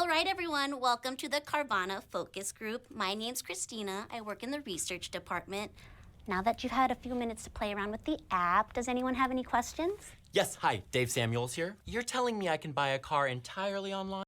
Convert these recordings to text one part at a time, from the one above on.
All right, everyone, welcome to the Carvana Focus Group. My name's Christina. I work in the research department. Now that you've had a few minutes to play around with the app, does anyone have any questions? Yes, hi, Dave Samuels here. You're telling me I can buy a car entirely online?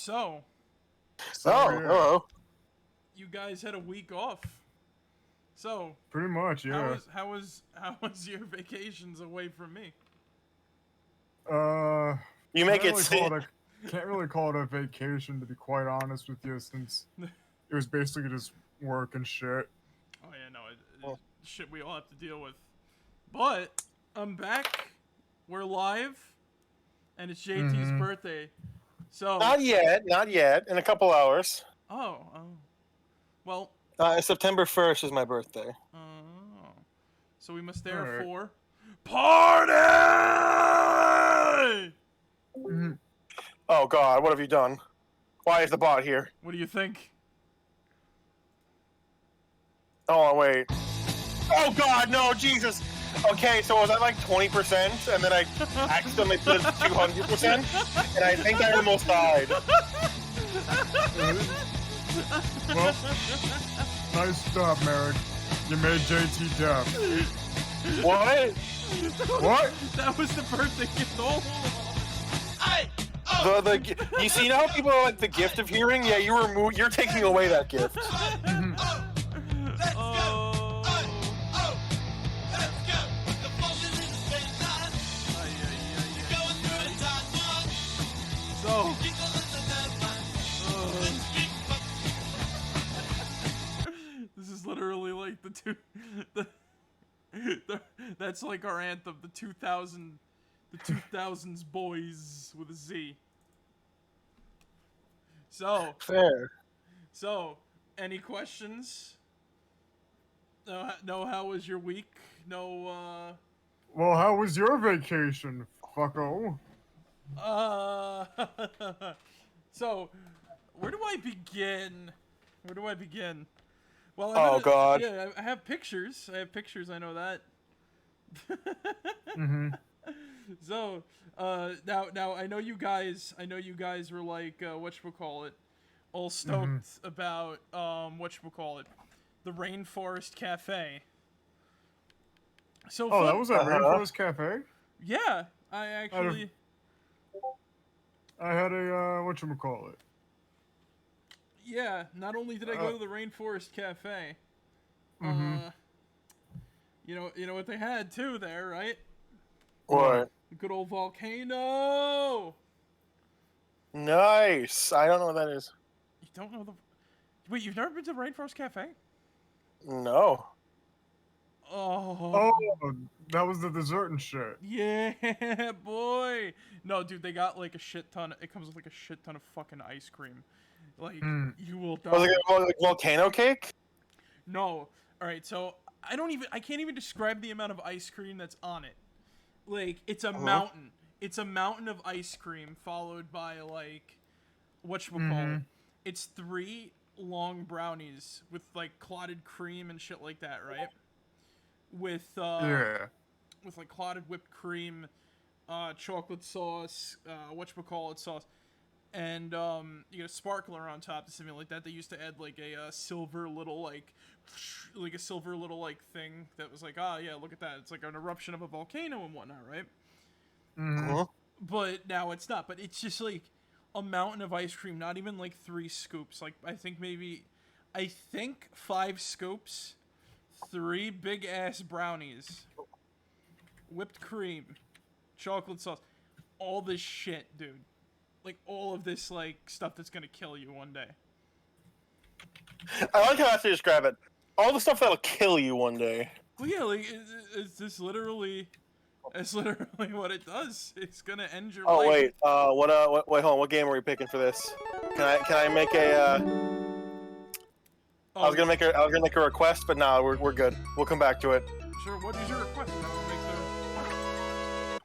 So, Hello. you guys had a week off. So, Pretty much, yeah. how was your vacations away from me? You make it Can't really call it a vacation, to be quite honest with you, since it was basically just work and shit. Oh yeah, no, it's shit we all have to deal with. But I'm back. We're live, and it's JT's birthday. So Not yet. In a couple hours. Oh, well. September 1st is my birthday. Oh, so we must Alright. therefore party. Oh God, what have you done? Why is the bot here? What do you think? Oh wait. Oh God, no, Jesus. Okay, so was I like 20%, and then I accidentally put it to 200%, and I think I almost died. Well, nice job, Marek. You made JT deaf. What? What? That was the birthday gift all along. You see now people are like the gift of hearing? Yeah, you're taking away that gift. So, this is literally like that's like our anthem, the 2000s boys with a Z. So, Fair. So, any questions? No, how was your week? No, Well, how was your vacation, fucko? So, where do I begin? Well, Oh, God. Yeah, I have pictures. I know that. So, now I know you guys were like, whatchamacallit, all stoked about, the Rainforest Cafe. So, That was at Rainforest Cafe? yeah, I actually... I had a, whatchamacallit. Yeah, not only did I go to the Rainforest Cafe, you know what they had too there, right? What? The good old volcano. Nice. I don't know what that is. You don't know the... Wait, you've never been to the Rainforest Cafe? No. Oh, That was the dessert and shit. yeah, boy. No, dude, they got like a shit ton. It comes with like a shit ton of fucking ice cream. Like, you will die. Was it like volcano cake? No. All right, so I can't even describe the amount of ice cream that's on it. Like, it's a mountain. It's a mountain of ice cream followed by like, whatchamacallit. It's 3 long brownies with like clotted cream and shit like that, right? With like clotted whipped cream, chocolate sauce, whatchamacallit sauce, and you get a sparkler on top to simulate that. They used to add like a silver little like thing that was like, yeah, look at that. It's like an eruption of a volcano and whatnot, right? But now it's not. But it's just like a mountain of ice cream. Not even like 3 scoops. Like I think 5 scoops, 3 big ass brownies, whipped cream, chocolate sauce, all this shit, dude. Like all of this like stuff that's gonna kill you one day. I like how I have to describe it. All the stuff that'll kill you one day. Well, yeah, like it's literally what it does. It's gonna end your life. Oh wait, wait, hold on. What game are we picking for this? Can I make a? I was gonna make a request, but nah, we're good. We'll come back to it. Sure. What is your request?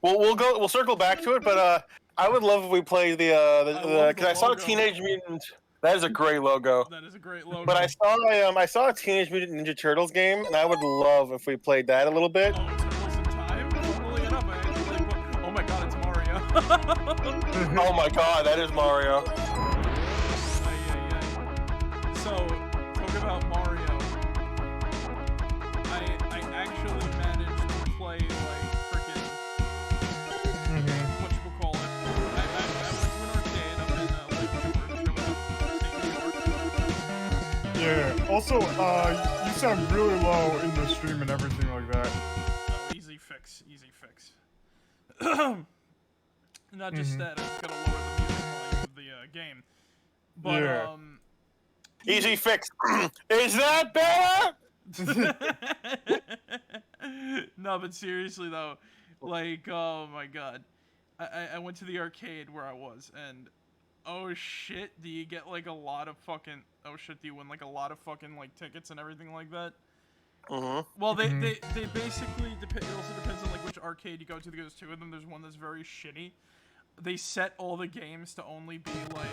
We'll circle back to it, but I would love if we play because I saw Teenage Mutant. That is a great logo. That is a great logo. But I saw a Teenage Mutant Ninja Turtles game, and I would love if we played that a little bit. Oh, Turtles in Time? Funnily enough, I actually oh my god, it's Mario. Oh my god, that is Mario. So, talk about Mario. I actually managed to play like freaking whatchamacallit. I went to an arcade up in Lake George. Yeah. Also, you sound really low in the stream and everything like that. Oh, easy fix. Not just that, I just gotta lower the music volume of the game. But Yeah. Easy fix. Is that better? No, but seriously though, like, oh my god, I went to the arcade where I was, and oh shit, do you get like a lot of fucking, oh shit, do you win like a lot of fucking like tickets and everything like that? Well, they basically it also depends on like which arcade you go to. There's two of them. There's one that's very shitty. They set all the games to only be like,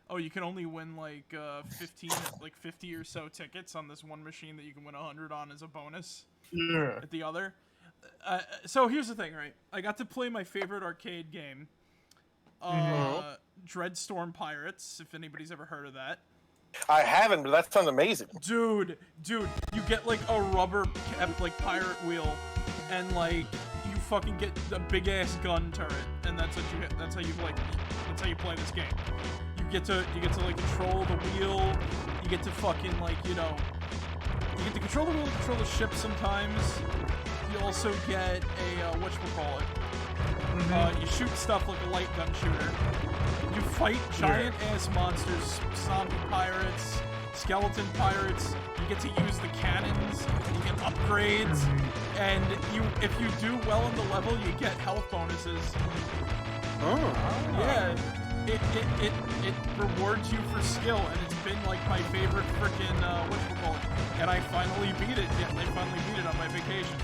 oh, you can only win like 50 or so tickets on this one machine that you can win 100 on as a bonus. Yeah. At the other. So here's the thing, right? I got to play my favorite arcade game, Dreadstorm Pirates. If anybody's ever heard of that. I haven't, but that sounds amazing. Dude, you get like a rubber like pirate wheel, and like you fucking get a big ass gun turret, and that's what you get. That's how you play this game. You get to like control the wheel. You get to fucking like you get to control the wheel, control the ship sometimes. You also get a whatchamacallit. You shoot stuff like a light gun shooter. You fight giant ass monsters, zombie pirates, skeleton pirates. You get to use the cannons. You get upgrades, and if you do well in the level, you get health bonuses. Yeah, it rewards you for skill, and it's been like my favorite frickin' whatchamacallit. And I finally beat it. Yeah, I finally beat it on my vacation.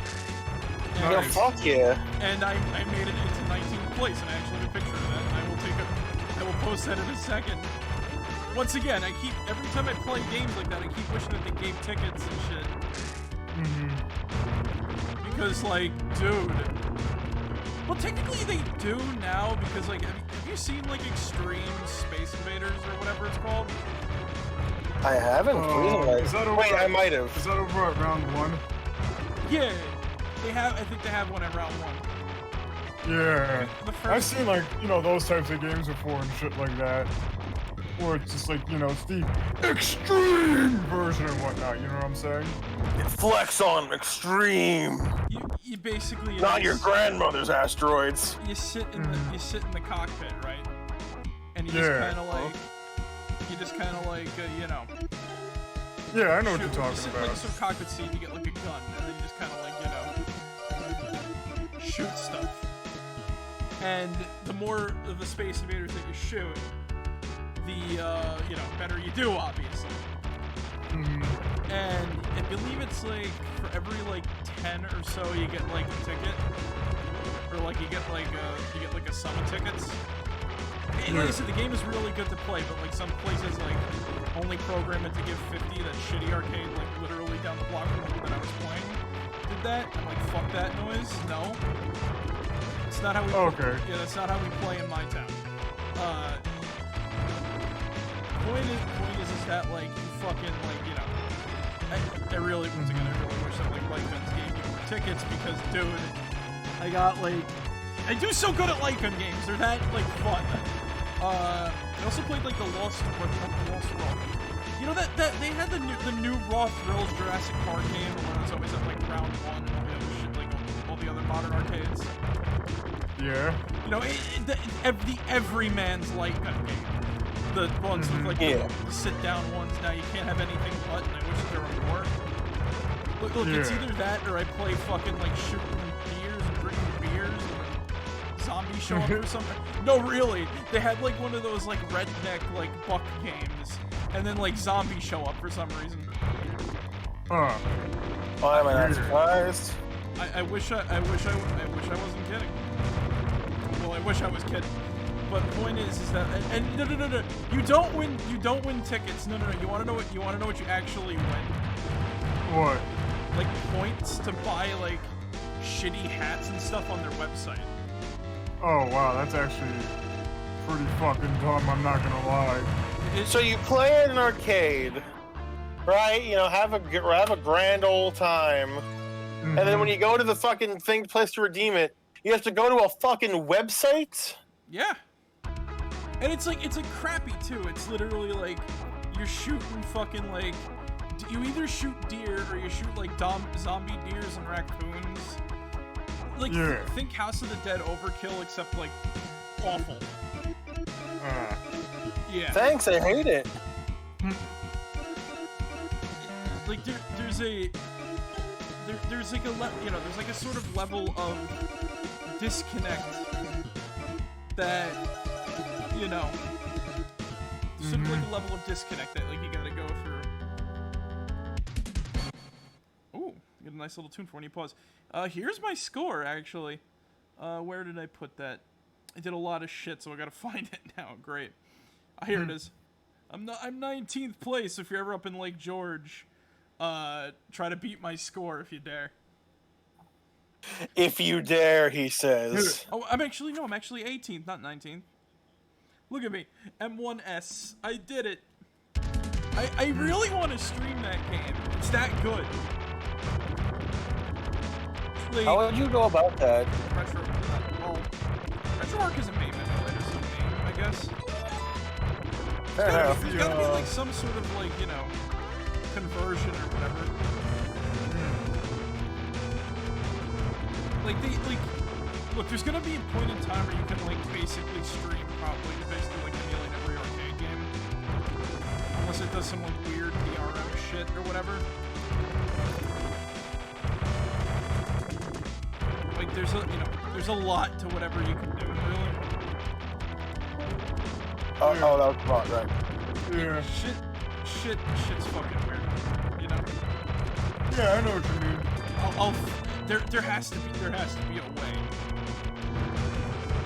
And Oh, fuck yeah. And I made it into 19th place, and I actually have a picture of that, and I will post that in a second. Once again, every time I play games like that, I keep wishing that they gave tickets and shit. Because, like, dude. Well, technically they do now, because, like, have you seen, like, Extreme Space Invaders, or whatever it's called? I haven't. Is that over Wait, I might have. Is that over at round 1? Yeah. I think they have one at round 1. Yeah. The first... I've seen, like, those types of games before and shit like that. Or it's just like, it's the extreme version and whatnot, you know what I'm saying? Flex on extreme. You basically... Not your grandmother's asteroids. You sit in the cockpit, right? And you just kind of like... Yeah, I know what you're talking you sit about. like some cockpit seat, you get like a gun, and then you just kind of like, shoot stuff. And the more of the Space Invaders that you shoot, the, better you do, obviously. And I believe it's like, for every like 10 or so, you get like a ticket. Or like you get like a sum of tickets. And like I said, the game is really good to play, but like some places like only program it to give 50. That shitty arcade, like literally down the block from the one that I was playing, did that. I'm like, fuck that noise. No, it's not how we. Okay. Yeah, that's not how we play in my town. Point is that like you fucking like I really once again I really wish that like Light Guns gave you more tickets because dude, I do so good at light gun games. They're that like fun. I also played like the Lost World. You know that they had the new Raw Thrills Jurassic Park game, the one that's always at like round 1 and all the other shit, like all the other modern arcades. Yeah. The everyman's light gun game. The ones with like the sit down ones. Now you can't have anything but, and I wish there were more. Look, it's either that or I play fucking like shooting beers and drinking beers and zombies show up or something. No, really, they had like one of those like redneck like buck games, and then like zombies show up for some reason. Huh. Why am I not surprised? I wish I wasn't kidding. Well, I wish I was kidding. But the point is that and no. You don't win tickets. No. You want to know what you actually win? What? Like points to buy like shitty hats and stuff on their website. Oh wow, that's actually pretty fucking dumb, I'm not gonna lie. So you play at an arcade, right? Have a grand old time. And then when you go to the fucking place to redeem it, you have to go to a fucking website? Yeah. And it's like crappy too. It's literally like you're shooting fucking like, you either shoot deer or you shoot like zombie deers and raccoons. Like, think House of the Dead Overkill, except like awful. Yeah. Thanks, I hate it. Like there's like there's like a sort of level of disconnect that, you know, sort of like a level of disconnect that like you gotta go through. Ooh, you get a nice little tune for when you pause. Here's my score, actually. Where did I put that? I did a lot of shit, so I gotta find it now. Great. Here it is. I'm 19th place. If you're ever up in Lake George, try to beat my score if you dare. If you dare, he says. Oh, I'm actually 18th, not 19th. Look at me, M1S. I did it. I really want to stream that game. It's that good. Like, How would you go about that? RetroArch is a MAME emulator, so MAME, I guess. Fair enough. There's gotta be like some sort of like, you know, conversion or whatever. Like look, there's gonna be a point in time where you can like basically stream probably to basically like emulate every arcade game, unless it does some like weird DRM shit or whatever. Like there's a lot to whatever you can do, really. Oh, that was smart, right? Yeah. Shit's fucking weird, you know. Yeah, I know what you mean. There has to be a way.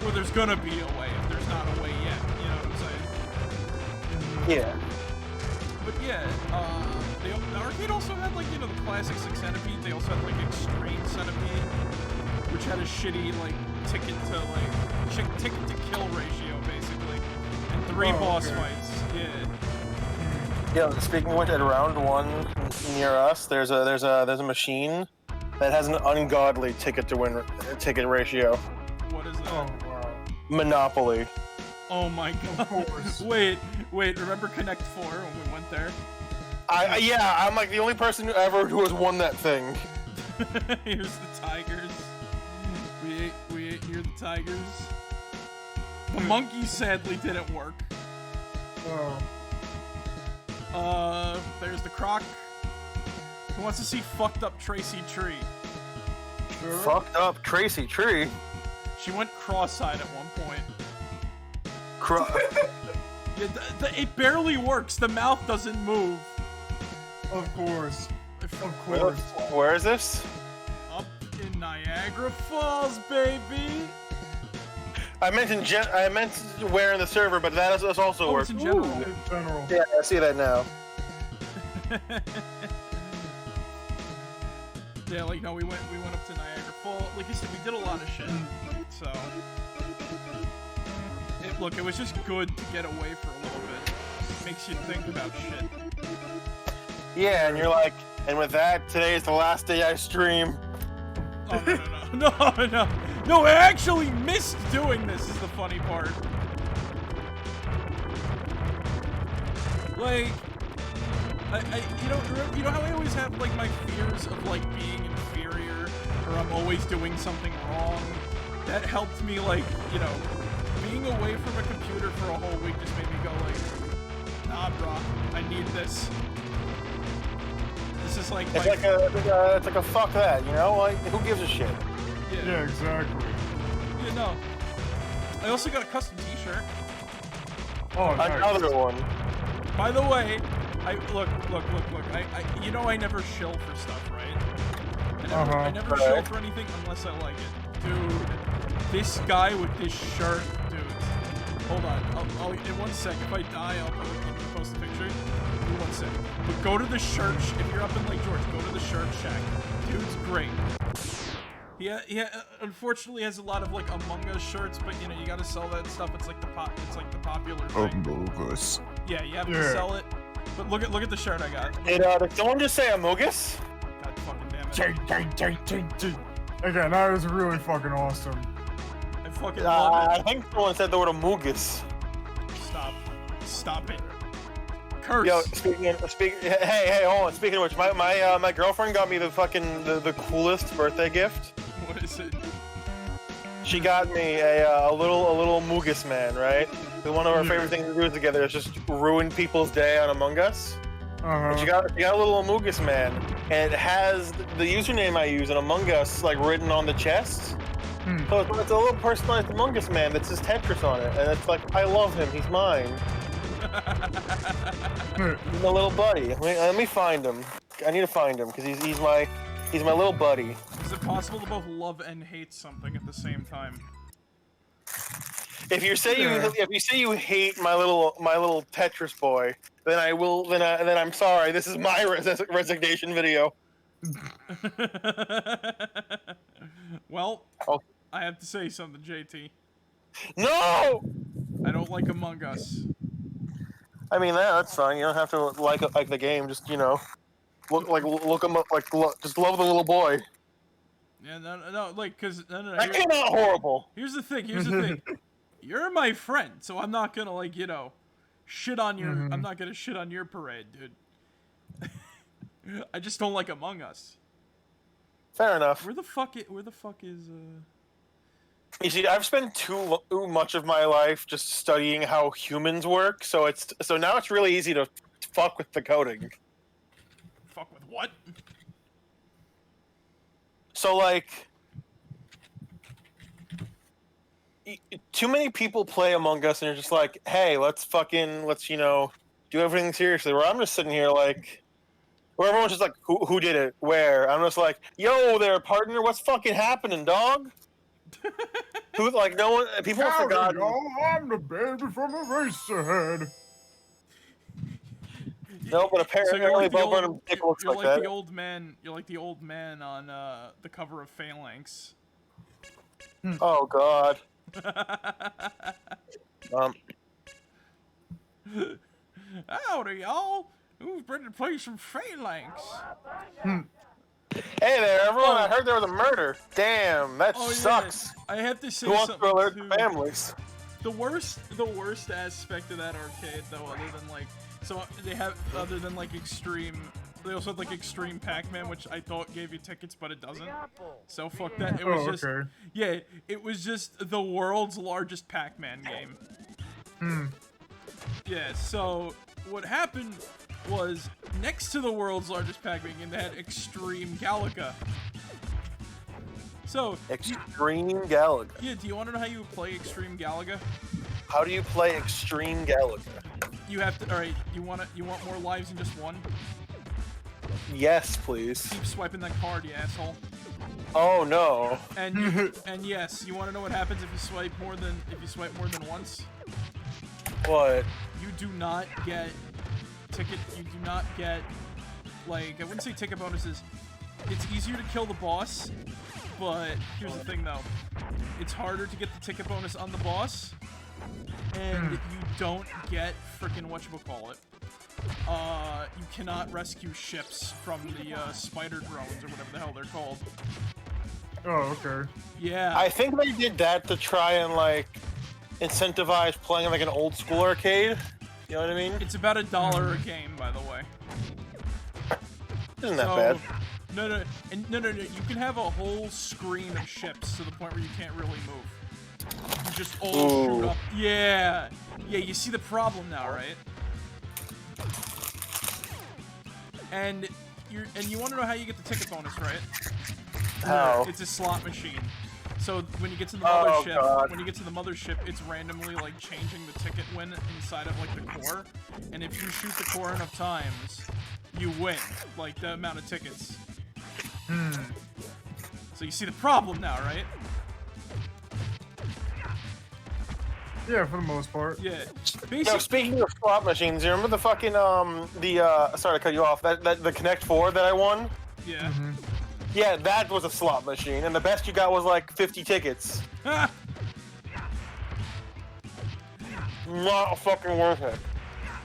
Or there's gonna be a way if there's not a way yet. You know what I'm saying? Yeah. But yeah, the arcade also had like, you know, the classic 6 Centipede. They also had like Extreme Centipede, which had a shitty like ticket to kill ratio basically, and 3 boss fights. Yeah. Yeah. Speaking of which, at round 1 near us, there's a machine that has an ungodly ticket ratio. What is that? Oh, wow. Monopoly. Oh my god. Of course. Wait, remember Connect 4 when we went there? Yeah, I'm like the only person ever who has won that thing. Here's the tigers. We ate near the tigers. The monkey sadly didn't work. Oh. There's the croc. Who wants to see fucked up Tracy Tree? Sure. Fucked up Tracy Tree. She went cross-eyed at one point. Yeah, it barely works. The mouth doesn't move. Of course. Of course. Where is this? Up in Niagara Falls, baby. I meant where in the server, but that is also works. It's in general. In general. Yeah, I see that now. Yeah, like no, we went up to Niagara Falls. Like I said, we did a lot of shit. So, it was just good to get away for a little bit. Makes you think about shit. Yeah, and you're like, and with that, today is the last day I stream. Oh no! I actually missed doing this. Is the funny part. Like, you know how I always have like my fears of like being inferior, or I'm always doing something wrong. That helped me, like, you know, being away from a computer for a whole week just made me go like, nah, bro, I need this. This is like It's like a fuck that, you know? Like, who gives a shit? Yeah, exactly. Yeah, no. I also got a custom T-shirt. Oh, nice. Another one. By the way, look. You know I never shill for stuff, right? I never shill for anything unless I like it. Dude, this guy with this shirt, dude. Hold on. I'll in 1 sec. If I die, I'll post a picture. In 1 sec. But go to the shirt. If you're up in Lake George, go to the shirt shack. Dude's great. He unfortunately has a lot of like Among Us shirts, but you know you gotta sell that stuff. It's like the popular thing. Among Us. Yeah, you have to sell it. But look at the shirt I got. Did someone just say Amogus? God fucking damn it. Again, that was really fucking awesome. I fucking love I think someone said the word Amogus. it. Stop it. Curse. Yo, hey, hold on. Speaking of which, my girlfriend got me the fucking the coolest birthday gift. What is it? She got me a little Mugus man, right? 'Cause one of our favorite things to do together is just ruin people's day on Among Us. And she got a little Amogus man, and it has the username I use in Among Us like written on the chest. So it's a little personalized Among Us man that says Tetris on it, and it's like, I love him, he's mine. He's my little buddy. Let me find him. I need to find him because he's my little buddy. Is it possible to both love and hate something at the same time? If you say you hate my little Tetris boy, then I will. Then I'm sorry. This is my resignation video. Well, Oh. I have to say something, JT. No. I don't like Among Us. I mean that's fine. You don't have to like the game. Just look him up. Just love the little boy. Yeah, no, like, cause no. That came out horrible. Here's the thing. You're my friend, so I'm not gonna shit on your. I'm not gonna shit on your parade, dude. I just don't like Among Us. Fair enough. Where the fuck is You see, I've spent too much of my life just studying how humans work, so now it's really easy to fuck with the coding. Fuck with what? So too many people play Among Us and you're just like, hey, let's do everything seriously. Where I'm just sitting here where everyone's just like, who did it? Where? I'm just like, yo there, partner, what's fucking happening, dog? No one, people have forgotten. I'm the baby from the race ahead. No, but apparently Bo Burnham's dick looks you're like like that. the old man. You're like the old man on the cover of Phalanx. Oh God. Howdy, y'all. Who's ready to play some Phalanx? Hey there, everyone! I heard there was a murder. Damn, that Oh, sucks. Yeah. I have to say Who wants something to alert too. the families? The worst aspect of that arcade, though, other than extreme. They also had extreme Pac-Man, which I thought gave you tickets, but it doesn't. So fuck that. It was it was just the world's largest Pac-Man game. Yeah. So what happened was next to the world's largest Pac-Man game, they had Extreme Galaga. So Extreme Galaga. Yeah. Do you want to know how you play Extreme Galaga? How do you play Extreme Galaga? You have to. All right. You want more lives than just one? Yes, please. Keep swiping that card, you asshole. Oh no. And yes, you want to know what happens if you swipe more than once? What? You do not get ticket. You do not get I wouldn't say ticket bonuses. It's easier to kill the boss, but here's the thing though. It's harder to get the ticket bonus on the boss, and you don't get frickin' whatchamacallit. You cannot rescue ships from the spider drones or whatever the hell they're called. Oh, okay. Yeah. I think they did that to try and incentivize playing an old school arcade. You know what I mean? It's about $1 a game, by the way. Isn't that bad? No. You can have a whole screen of ships to the point where you can't really move. You just all shoot up. Yeah. You see the problem now, right? And you want to know how you get the ticket bonus, right? How? It's a slot machine. So when you get to the mothership, it's randomly changing the ticket win inside of the core. And if you shoot the core enough times, you win the amount of tickets. So you see the problem now, right? Yeah, for the most part. Yeah. Yo, speaking of slot machines, you remember the fucking sorry to cut you off. The Connect 4 that I won? Yeah. Yeah, that was a slot machine, and the best you got was 50 tickets. Not fucking worth it.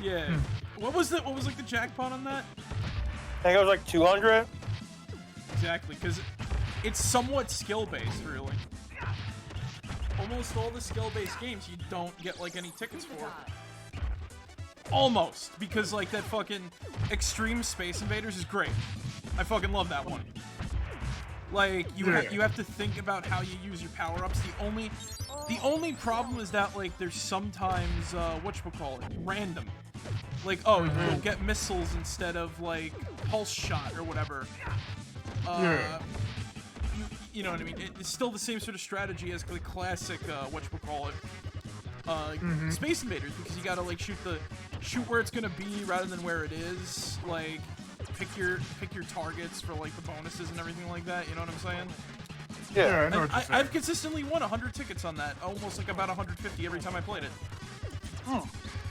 Yeah. What was the jackpot on that? I think it was 200. Exactly, because it's somewhat skill-based, really. Almost all the skill-based games you don't get any tickets for. Almost, because like that fucking Extreme Space Invaders is great. I fucking love that one. Like you have to think about how you use your power-ups. The only problem is that like there's sometimes whatchamacallit, random. Like you'll get missiles instead of like pulse shot or whatever. You know what I mean? It's still the same sort of strategy as the classic whatchamacallit. Space Invaders, because you gotta like shoot where it's gonna be rather than where it is. Like pick your targets for like the bonuses and everything like that. You know what I'm saying? Yeah, I know what you're saying. I've consistently won 100 tickets on that, almost like about 150 every time I played it.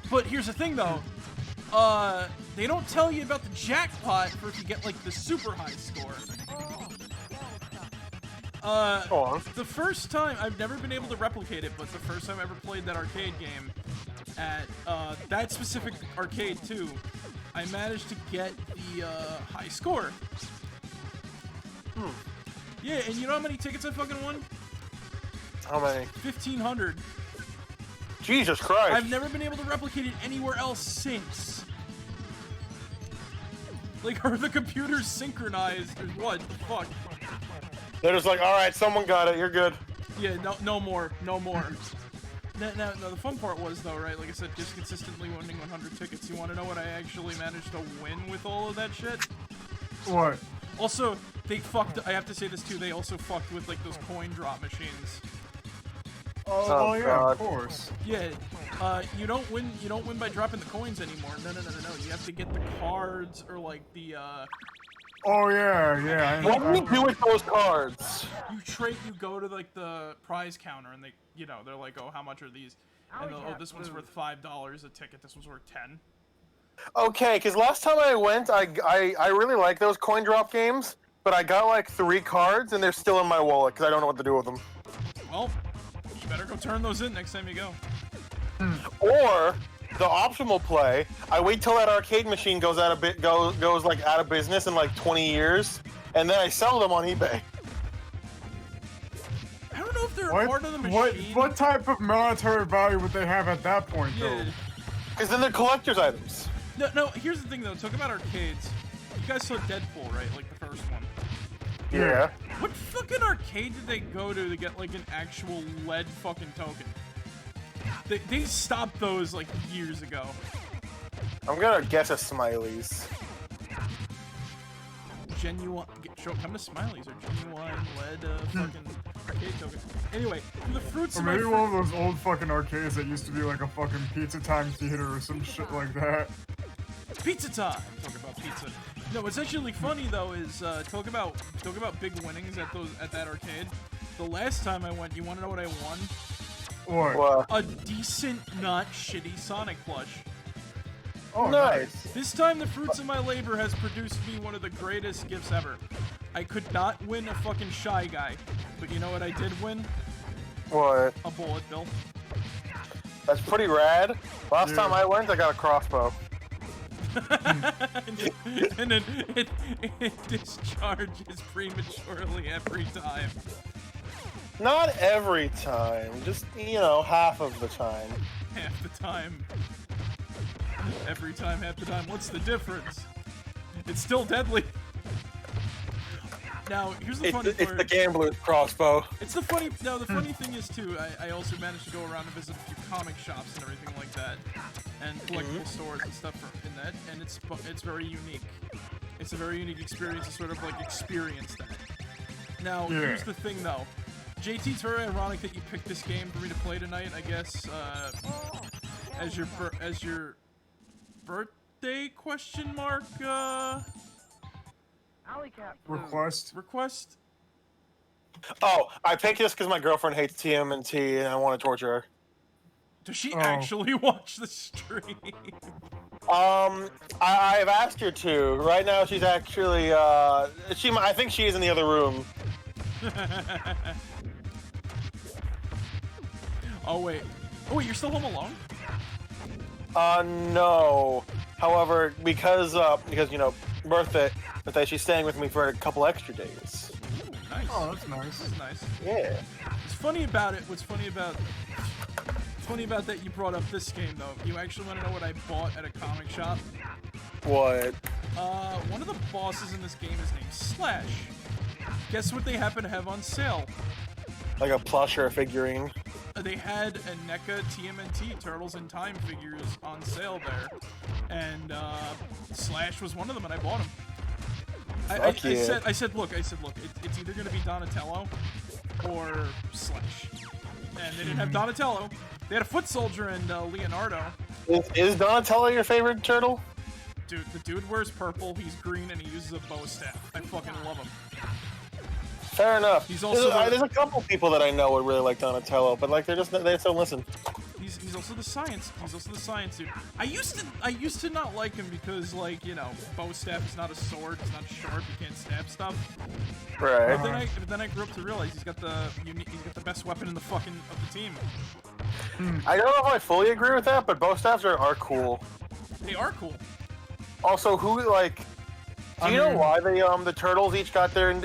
But here's the thing though, they don't tell you about the jackpot for if you get like the super high score. The first time, I've never been able to replicate it, but the first time I ever played that arcade game at that specific arcade too, I managed to get the high score. Yeah, and you know how many tickets I fucking won? How many? 1,500. Jesus Christ. I've never been able to replicate it anywhere else since. Like, are the computers synchronized or what the fuck? They're just like, all right, someone got it. You're good. Yeah, no more. Now, the fun part was, though, right? Like I said, just consistently winning 100 tickets. You want to know what I actually managed to win with all of that shit? What? Also, they fucked. I have to say this too. They also fucked with like those coin drop machines. Oh, well, yeah, God. of course. Yeah, you don't win. You don't win by dropping the coins anymore. No. You have to get the cards or like the. Oh yeah. What do you do with those cards? You trade. You go to like the prize counter and they, they're like, oh, how much are these? And this one's worth $5 a ticket. This one's worth 10. Okay, because last time I went, I really like those coin drop games, but I got like 3 cards and they're still in my wallet because I don't know what to do with them. Well, you better go turn those in next time you go. Or the optimal play, I wait till that arcade machine goes like out of business in like 20 years, and then I sell them on eBay. I don't know if they're a part of the machine. What type of monetary value would they have at that point, though? Because then they're collector's items. No, here's the thing though, talk about arcades. You guys saw Deadpool, right? Like the first one. Yeah. What fucking arcade did they go to get like an actual lead fucking token? They stopped those like years ago. I'm gonna guess a Smiley's. Genuine, come to Smiley's or genuine lead fucking arcade tokens. Anyway, from the fruits Or of maybe my one of those old fucking arcades that used to be like a fucking Pizza Time theater or some shit like that. Pizza time. Talk about pizza. No, what's actually funny though is talk about big winnings at that arcade. The last time I went, you want to know what I won? What? A decent, not shitty Sonic plush. Oh, Nice. This time, the fruits of my labor has produced me one of the greatest gifts ever. I could not win a fucking Shy Guy, but you know what I did win? What? A bullet bill. That's pretty rad. Last time I went, I got a crossbow. and then it discharges prematurely every time. Not every time, just, half of the time. Half the time. Every time, half the time. What's the difference? It's still deadly. Now, here's the funny part. It's the gambler's crossbow. It's the funny. No, the funny thing is too. I also managed to go around and visit a few comic shops and everything like that, and collectible stores and stuff in that. And it's very unique. It's a very unique experience to sort of like experience that. Now, here's the thing though. JT, it's very ironic that you picked this game for me to play tonight. I guess as your birthday question mark. Request. Oh, I picked this because my girlfriend hates TMNT and I want to torture her. Does she actually watch the stream? I've asked her to. Right now, she's actually, I think she is in the other room. Oh wait, you're still home alone? No. However, because birthday, she's staying with me for a couple extra days. Ooh, nice. Oh, that's nice. This is nice. Yeah. What's funny about funny about that you brought up this game, though. You actually want to know what I bought at a comic shop? What? One of the bosses in this game is named Slash. Guess what they happen to have on sale? Like a plush or a figurine? They had a NECA TMNT Turtles in Time figures on sale there, and Slash was one of them, and I bought him. I said, look, it's either gonna be Donatello or Slash, and they didn't have Donatello. They had a Foot Soldier and Leonardo. Is Donatello your favorite turtle? Dude, the dude wears purple. He's green, and he uses a bow staff. I fucking love him. Fair enough. He's also there's a couple people that I know would really like Donatello, but like they just don't listen. He's also the science. He's also the science dude. I used to not like him because, like, you know, bow staff is not a sword. It's not sharp. You can't stab stuff. Right. But then I grew up to realize he's got the best weapon in the fucking of the team. I don't know if I fully agree with that, but bow staffs are cool. They are cool. Also, who like? Do you know why the turtles each got their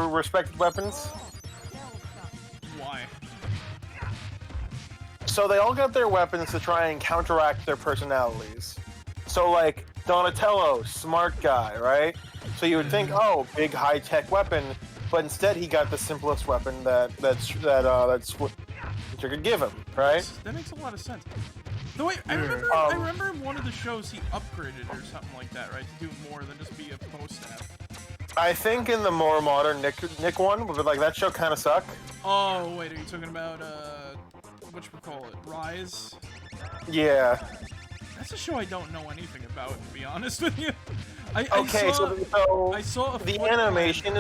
respective weapons? Why? So they all got their weapons to try and counteract their personalities. So like Donatello, smart guy, right? So you would think, oh, big high-tech weapon, but instead he got the simplest weapon that's what you could give him, right? That makes a lot of sense. Though I remember in one of the shows he upgraded or something like that, right? To do more than just be a bow staff. I think in the more modern Nick one, but like that show kind of sucked. Oh wait, are you talking about whatchamacallit, Rise? Yeah. That's a show I don't know anything about, to be honest with you. So I saw the animation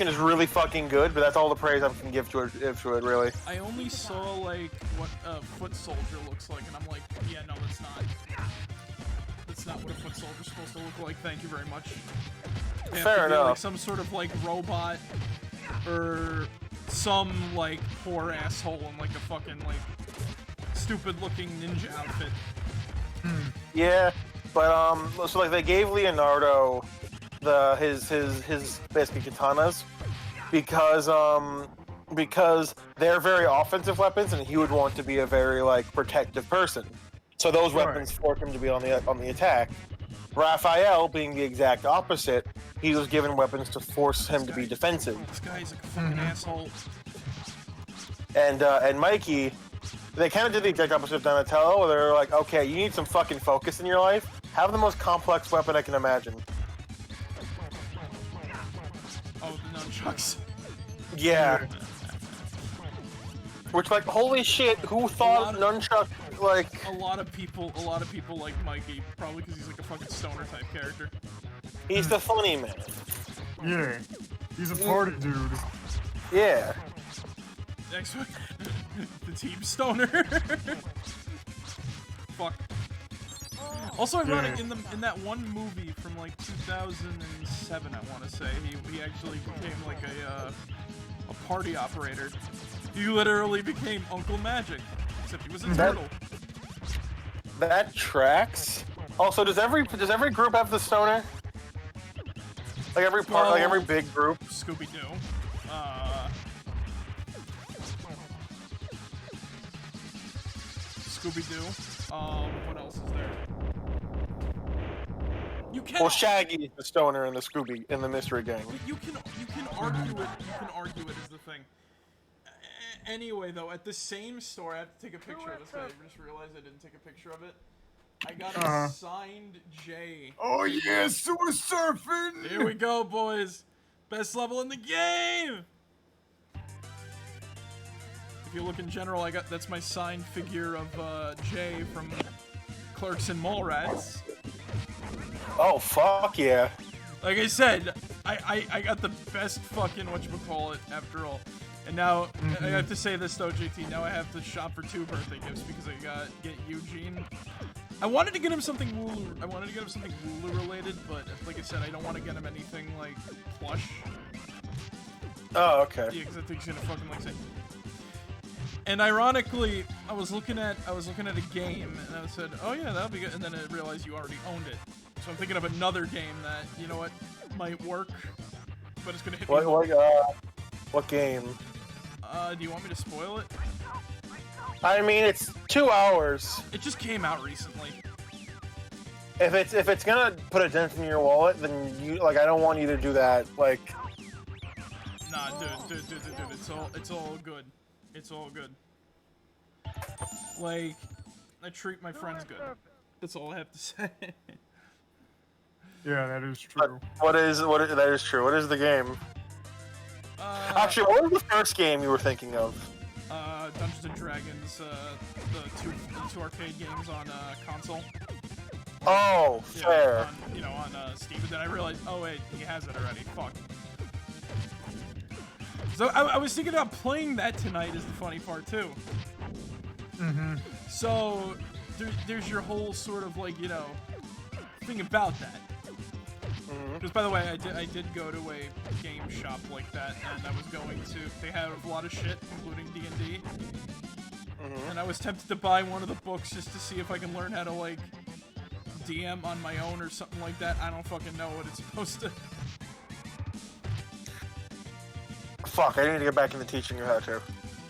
is really fucking good, but that's all the praise I can give to it really. I only saw like what a Foot Soldier looks like, and I'm like, yeah, no, that's not what a Foot Soldier's supposed to look like. Thank you very much. They have Fair to be, enough. like some sort of like robot or some like poor asshole in like a fucking like stupid looking ninja outfit. Yeah, but so like they gave Leonardo his basically katanas because they're very offensive weapons, and he would want to be a very like protective person. So those weapons force him to be on the attack. Raphael, being the exact opposite, he was given weapons to force him to be defensive. This guy's like a fucking asshole. And Mikey, they kind of did the exact opposite of Donatello, where they're like, okay, you need some fucking focus in your life. Have the most complex weapon I can imagine. Oh, the nunchucks. Yeah. Which, like, holy shit, who thought nunchuck, like... A lot of people like Mikey, probably because he's like a fucking stoner type character. He's the funny man. Yeah. He's a party dude. Yeah. Next one. The team stoner. Fuck. Also ironic, in that one movie from like 2007, I want to say, he actually became like a party operator. He literally became Uncle Magic, except he was a turtle. That tracks. Also, does every group have the stoner? Like every part, like every big group. Scooby-Doo. Scooby-Doo. What else is there? You can. Well, Shaggy, the stoner, and the mystery gang. You can argue it. You can argue it is the thing. Anyway, though, at the same store, I have to take a picture of this. I just realized I didn't take a picture of it. I got a signed J. Oh yeah, sewer surfing! Here we go, boys. Best level in the game. If you look in general, that's my signed figure of Jay from Clerks and Mallrats. Oh fuck yeah! Like I said, I got the best fucking whatchamacallit after all. And now, I have to say this though, JT, now I have to shop for 2 birthday gifts because I get Eugene. I wanted to get him something Wooloo related, but like I said, I don't want to get him anything like plush. Oh, okay. Yeah, because I think he's gonna fucking like say. And ironically, I was looking at a game, and I said, "Oh yeah, that'll be good." And then I realized you already owned it. So I'm thinking of another game that, you know what, might work, but it's gonna hit me. What game? Do you want me to spoil it? I mean, it's 2 hours. It just came out recently. If it's gonna put a dent in your wallet, then you like I don't want you to do that. Like, Nah, dude. It's all good. It's all good. Like, I treat my friends good. That's all I have to say. Yeah, that is true. that is true. What is the game? Actually, what was the first game you were thinking of? Dungeons and Dragons, the two arcade games on console. Oh, Yeah, fair. on Steam. But then I realized, oh wait, he has it already. Fuck. So I was thinking about playing that tonight. Is the funny part too. Mm-hmm. So there's your whole sort of like thing about that. Because by the way, I did go to a game shop like that, and I was going to. They have a lot of shit, including D&D. And I was tempted to buy one of the books just to see if I can learn how to like DM on my own or something like that. I don't fucking know what it's supposed to. Fuck, I need to get back into teaching you how to.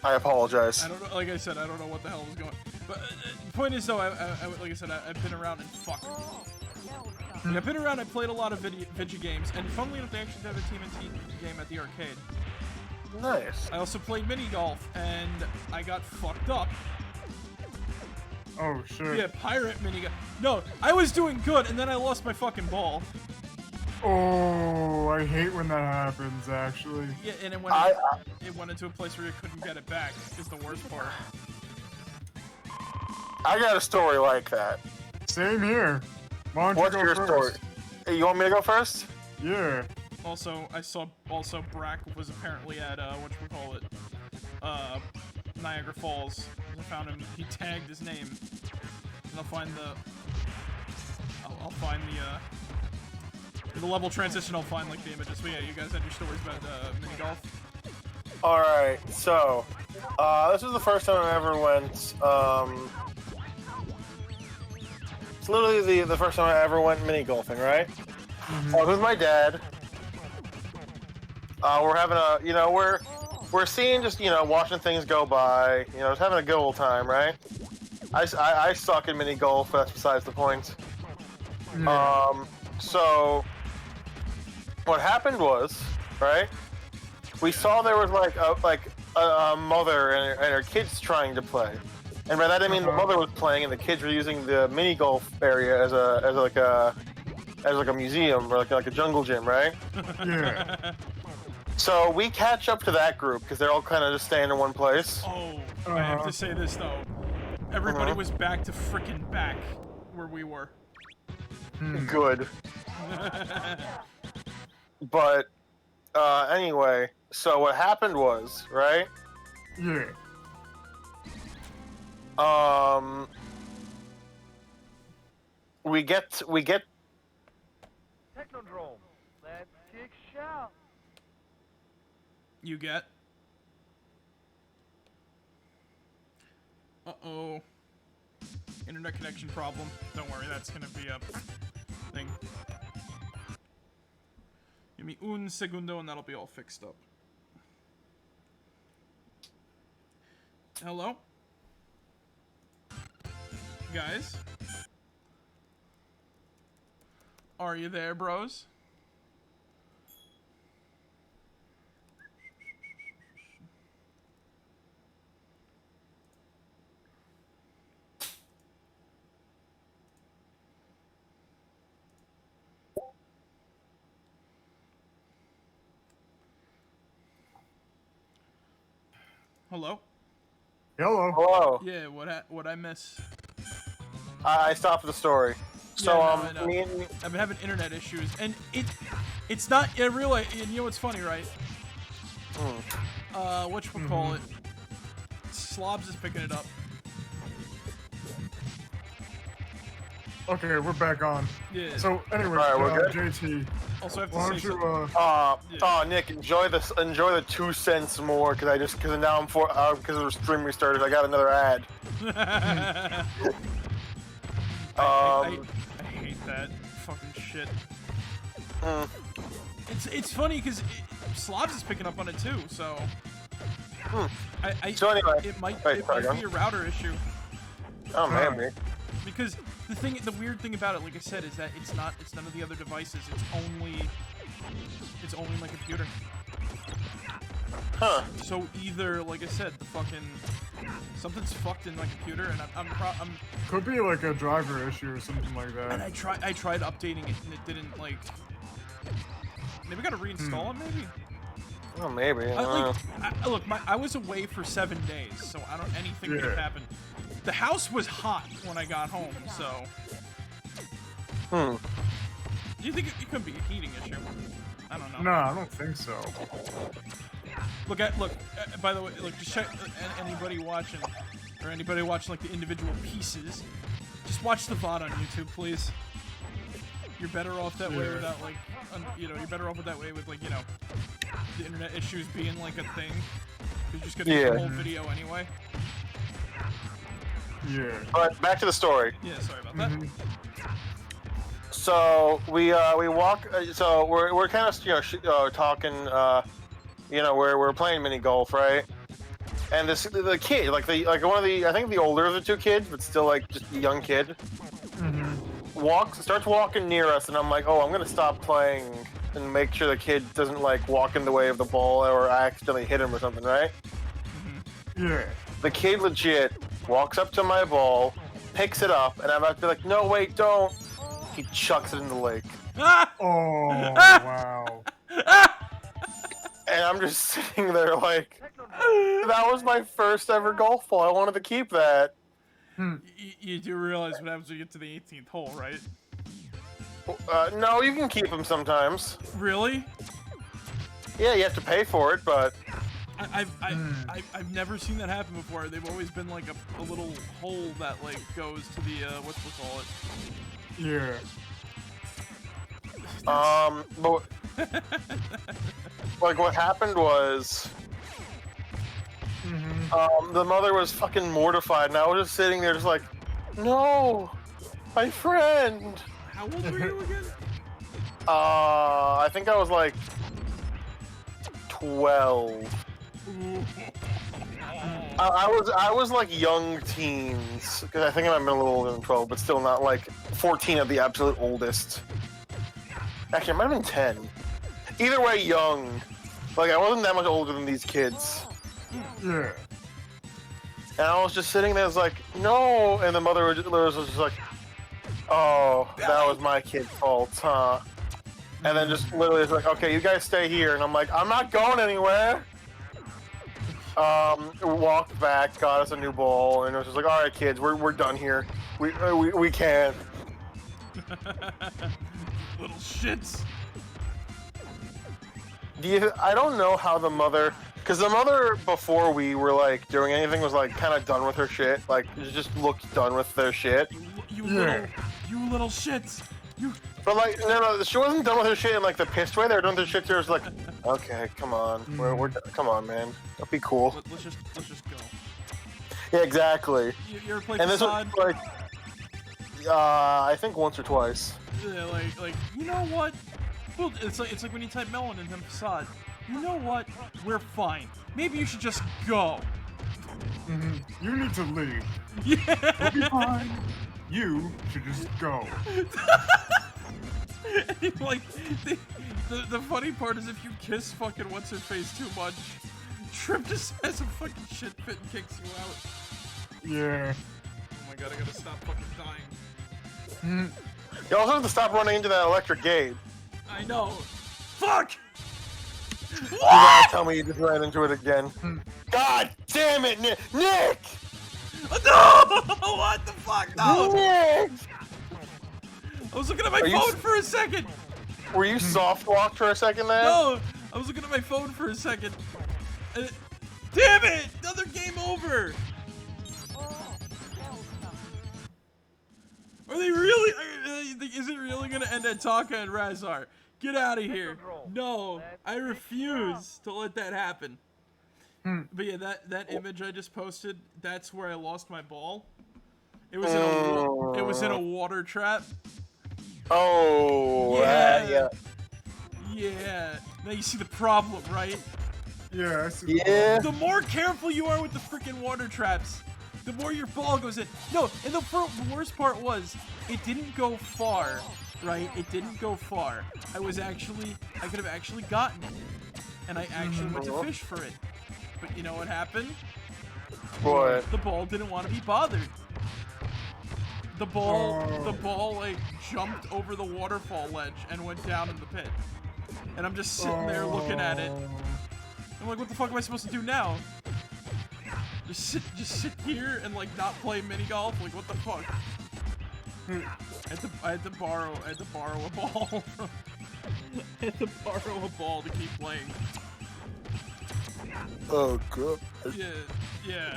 I apologize. I don't know. Like I said, I don't know what the hell was going. But the point is, though, like I said, I've been around and fuck. I've been around. I played a lot of video games, and funnily enough, they actually have a TMNT game at the arcade. Nice. I also played mini golf, and I got fucked up. Oh shit. Yeah, pirate mini golf. No, I was doing good, and then I lost my fucking ball. Oh, I hate when that happens. Actually. Yeah, and it went into a place where you couldn't get it back. Is the worst part. I got a story like that. Same here. Why don't What's you go your first? story? Hey, you want me to go first? Yeah. Also, I saw Brack was apparently at whatchamacallit, Niagara Falls. I found him. He tagged his name. And I'll find the level transition. I'll find like the images. But yeah, you guys had your stories about mini golf. All right. So, this was the first time I ever went. It's literally the first time I ever went mini golfing, right? I was with my dad. We're having we're seeing just, watching things go by, just having a good old time, right? I suck at mini golf, but that's besides the point. So, what happened was, right? We saw there was a mother and her kids trying to play. And by that I mean the mother was playing and the kids were using the mini golf area as a museum or like a jungle gym, right? Yeah. So we catch up to that group because they're all kind of just staying in one place. Oh, I have to say this though. Everybody was back to frickin' back where we were. Good. But anyway, so what happened was, right? Yeah. We get Technodrome. Let's kick shout. You get. Uh-oh. Internet connection problem. Don't worry, that's gonna be a thing. Give me un segundo and that'll be all fixed up. Hello? Guys? Are you there, bros? Hello? Hello. hello. Yeah, what I miss? I stopped the story. So Yeah, no, I know. me and I've been having internet issues, and it's not. I realize, and you know what's funny, right? Whatchamacallit? Slobs is picking it up. Okay, we're back on. Yeah. So anyway, Alright, we're good? JT, Also, I have to why say don't you something. Oh, Nick, enjoy the 2 cents more because now I'm because of the stream restarted. I got another ad. I hate that fucking shit. It's funny because Slobs is picking up on it too, so So anyway, it might wait, it sorry, might go be a router issue Oh, maybe. because the weird thing about it, like I said, is that it's none of the other devices. It's only my computer. Huh. So either, like I said, something's fucked in my computer, and I'm Could be like a driver issue or something like that. and I tried updating it, and it didn't like. Maybe I gotta reinstall it, maybe. Oh, maybe. I don't know. Look, I was away for 7 days, so anything could have happened. The house was hot when I got home, so. Do you think it could be a heating issue? I don't know. No, I don't think so. Look. By the way, look. Just check anybody watching, or anybody watching like the individual pieces. Just watch the VOD on YouTube, please. You're better off that way without like, you're better off with that way with like, the internet issues being like a thing. You're just gonna get the whole video anyway. Yeah. But back to the story. Yeah, sorry about that. So we walk. So we're kind of talking. We're playing mini golf, right? And the kid, like one of the, I think the older of the two kids, but still like just a young kid, starts walking near us, and I'm like, oh, I'm gonna stop playing and make sure the kid doesn't like walk in the way of the ball or I accidentally hit him or something, right? Yeah. The kid legit walks up to my ball, picks it up, and I'm about to be like, no, wait, don't. He chucks it in the lake. Oh, wow. And I'm just sitting there like, that was my first ever golf ball. I wanted to keep that. You do realize what happens when you get to the 18th hole, right? No, you can keep them sometimes. Really? Yeah, you have to pay for it, but... I've never seen that happen before. They've always been like a little hole that like goes to the whatchamacallit. Yeah. But like what happened was, the mother was fucking mortified, and I was just sitting there, just like, no, my friend. How old were you again? I think I was like 12. I was like young teens, because I think I might have been a little older than 12, but still not like 14 at the absolute oldest. Actually, I might have been 10. Either way, young. Like, I wasn't that much older than these kids. Yeah. And I was just sitting there, was like, no. And the mother was just like, oh, that was my kid's fault, huh? And then just literally was like, okay, you guys stay here. And I'm like, I'm not going anywhere. Walked back, got us a new ball, and it was just like, all right, kids, we're done here. We can't. Little shits. I don't know how the mother, because the mother before we were like doing anything was like kind of done with her shit. Like just looked done with their shit. You little shits. But like no, she wasn't done with her shit in like the pissed way. They were done with their shit. She was like, okay, come on, come on, man, don't be cool. Let's just go. Yeah, exactly. You ever played And this Facade? was like, I think once or twice. Yeah, like you know what? Well, it's like when you type melon in Facade. You know what? We're fine. Maybe you should just go. You need to leave. Yeah. We'll be fine. You should just go. Like the funny part is if you kiss fucking what's her face too much, Trip just has a fucking shit fit and kicks you out. Yeah. Oh my god, I gotta stop fucking dying. You also have to stop running into that electric gate. I know. Fuck! You gotta tell me you just ran into it again. God damn it, Nick! Nick! No! What the fuck? No! Nick! I was looking at my phone for a second! Were you soft walked for a second there? No! I was looking at my phone for a second. Damn it! Another game over! Are they really? Is it really gonna end at Taka and Razar? Get out of here! No, I refuse to let that happen. But yeah, that image I just posted, that's where I lost my ball. It was in a water trap. Oh, Yeah. yeah. Yeah. Now you see the problem, right? Yeah, I see. Yeah. The more careful you are with the freaking water traps, the more your ball goes in. No, and the worst part was, it didn't go far, right? It didn't go far. I could have actually gotten it. And I actually went to fish for it. But you know what happened? What? The ball didn't want to be bothered. The ball like jumped over the waterfall ledge and went down in the pit. And I'm just sitting there looking at it. I'm like, what the fuck am I supposed to do now? Just sit here and like not play mini golf? Like, what the fuck? I had to borrow a ball. I had to borrow a ball to keep playing. Oh, good. Yeah.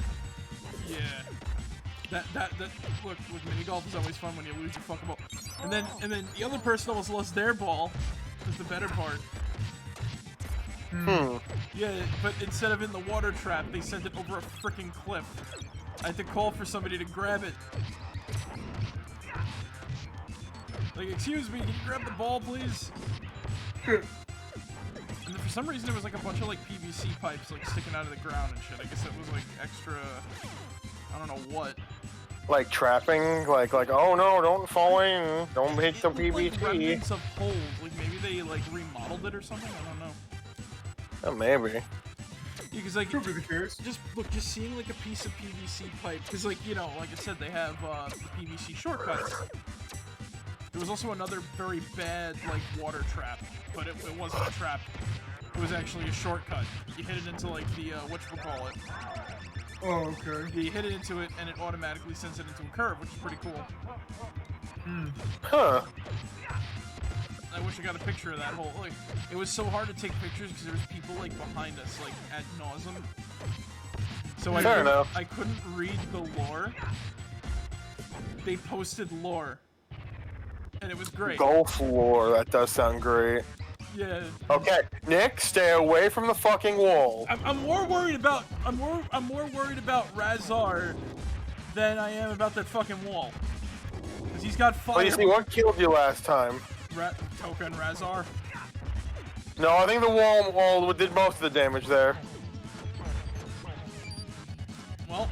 That look, mini golf is always fun when you lose your fucking ball. And then the other person almost lost their ball. Was the better part. Yeah, but instead of in the water trap, they sent it over a freaking cliff. I had to call for somebody to grab it. Like, excuse me, can you grab the ball, please? And then for some reason, there was like a bunch of like PVC pipes like sticking out of the ground and shit. I guess it was like extra. I don't know what. Like trapping, like oh no, don't fall in, don't hit the It looked like PVC. remnants of holes. Like maybe they like remodeled it or something. I don't know. Oh, maybe. Because like Could be the case. just seeing like a piece of PVC pipe, because like, you know, like I said, they have the PVC shortcuts. There was also another very bad like water trap, but it wasn't a trap. It was actually a shortcut. You hit it into like the whatchamacallit. Oh, okay. You hit it into it, and it automatically sends it into a curve, which is pretty cool. Huh. I wish I got a picture of that whole. Like, it was so hard to take pictures because there was people like behind us, like ad nauseum. So Fair enough. I couldn't read the lore. They posted lore, and it was great. Golf lore, that does sound great. Yeah. Okay, Nick, stay away from the fucking wall. I'm more worried about Razar than I am about that fucking wall. Cause he's got fire. Well, you see, what killed you last time? Toka and Razar. No, I think the wall did most of the damage there. Well,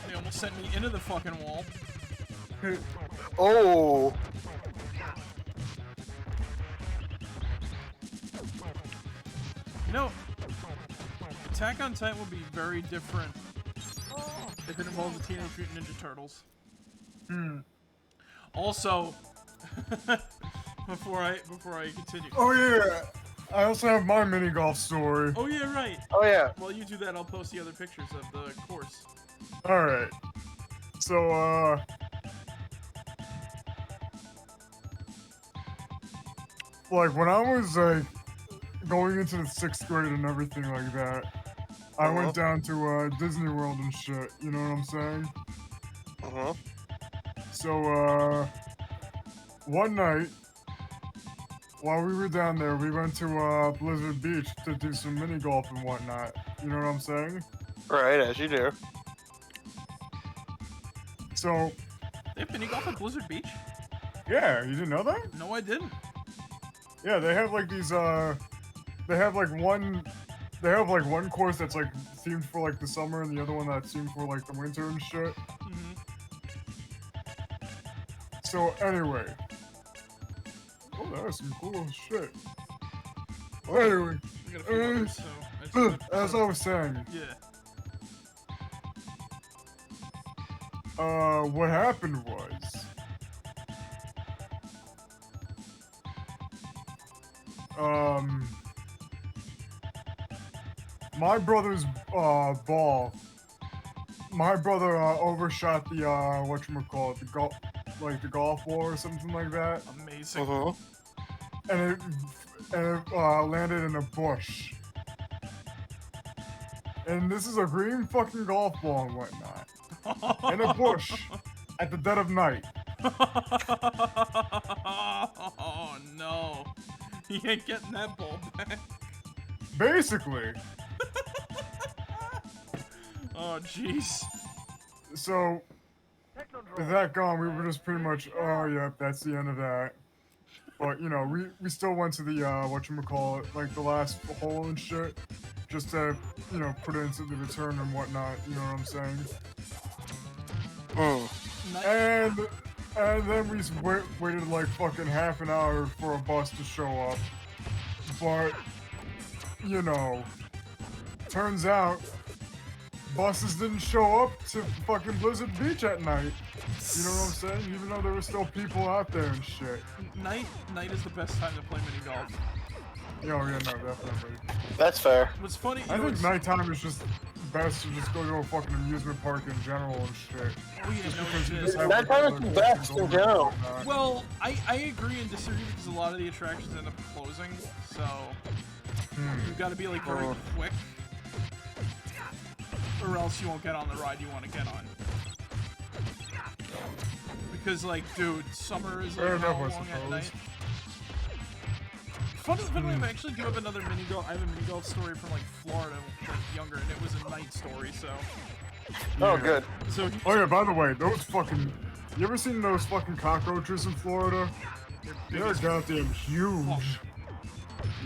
they almost sent me into the fucking wall. Oh. You know, Attack on Titan would be very different if it involved the Teenage Mutant Ninja Turtles. Also, before I continue. Oh yeah. I also have my mini golf story. Oh yeah, right. Oh yeah. While you do that, I'll post the other pictures of the course. All right. So like when I was like going into the 6th grade and everything like that, I went down to Disney World and shit. You know what I'm saying? So one night while we were down there, we went to Blizzard Beach to do some mini golf and whatnot. You know what I'm saying? Right, as you do. So They have mini golf at Blizzard Beach? yeah, you didn't know that? No, I didn't. Yeah, they have like these they have like one course that's like themed for like the summer and the other one that's themed for like the winter and shit. So anyway. Oh, that was some cool shit. Well, anyway, I got a few others, so as I was saying, yeah. what happened was my brother's ball. My brother overshot the whatchamacallit, the golf ball or something like that. Amazing. And it landed in a bush. And this is a green fucking golf ball and whatnot. In a bush at the dead of night. Oh no. He ain't getting that ball back. Basically. Oh jeez. So, with that gone, we were just pretty much, oh yeah, that's the end of that. But you know, we still went to the whatchamacallit, like the last hole and shit, just to put it into the return and whatnot. You know what I'm saying? Nice. And then we waited like fucking half an hour for a bus to show up. But turns out buses didn't show up to fucking Blizzard Beach at night. You know what I'm saying? Even though there were still people out there and shit. Night is the best time to play mini golf. Oh yeah, no, definitely. That's fair. What's funny, I think nighttime is just best to just go to a fucking amusement park in general and shit. Oh yeah, Just no because you shit. just have Nighttime is the best in general. whatnot. Well, I agree and disagree because a lot of the attractions end up closing, so you've got to be like very quick, or else you won't get on the ride you want to get on. Because like, dude, summer is like Fair how enough, I long at suppose. night. Funnily, I actually do have another mini golf. I have a mini golf story from like Florida, like younger, and it was a night story. So, Oh, Yeah. good. so Oh yeah, by the way, those fucking. You ever seen those fucking cockroaches in Florida? big They're as goddamn huge.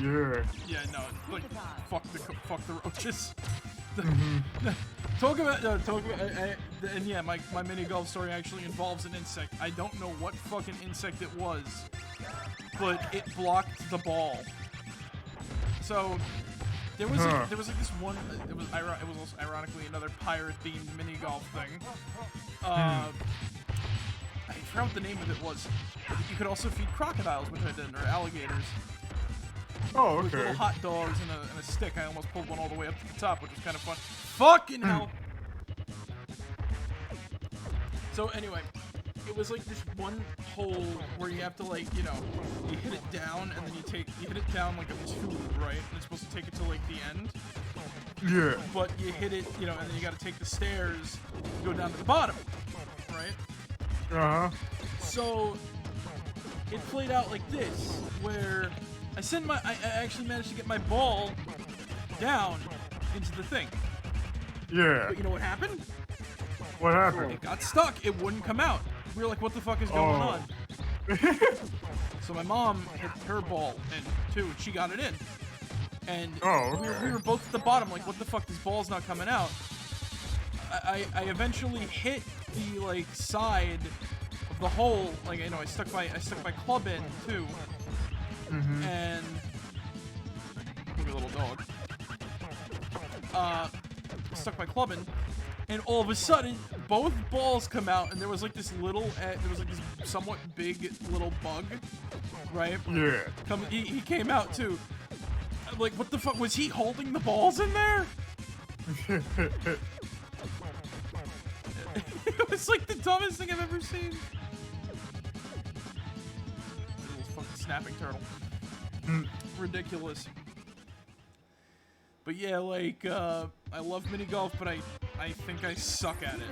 Yeah. Yeah, no, like fuck the roaches. Talk about and yeah, my mini golf story actually involves an insect. I don't know what fucking insect it was, but it blocked the ball. So there was like this one. It was also ironically another pirate themed mini golf thing. I forgot what the name of it was. You could also feed crocodiles, which I did, or alligators. Oh, With okay. little hot dogs and a stick. I almost pulled one all the way up to the top, which was kind of fun. Fucking hell! So anyway, it was like this one hole where you have to like, you hit it down and then you hit it down like a tube, right? And it's supposed to take it to like the end. Yeah. But you hit it, and then you got to take the stairs, go down to the bottom, right? Uh huh. So it played out like this, where I actually managed to get my ball down into the thing. Yeah. But you know what happened? What happened? It got stuck. It wouldn't come out. We were like, what the fuck is going on? So my mom hit her ball in too, and she got it in. And we were both at the bottom, like, what the fuck? This ball's not coming out. I eventually hit the like side of the hole. Like, I stuck my club in too. And look at little dog. Stuck my club in, and all of a sudden, both balls come out, and there was like this somewhat big little bug, right? Yeah. He came out too. I'm like, what the fuck? Was he holding the balls in there? It was like the dumbest thing I've ever seen. Little fucking snapping turtle. Ridiculous. But yeah, like, I love mini golf, but I think I suck at it.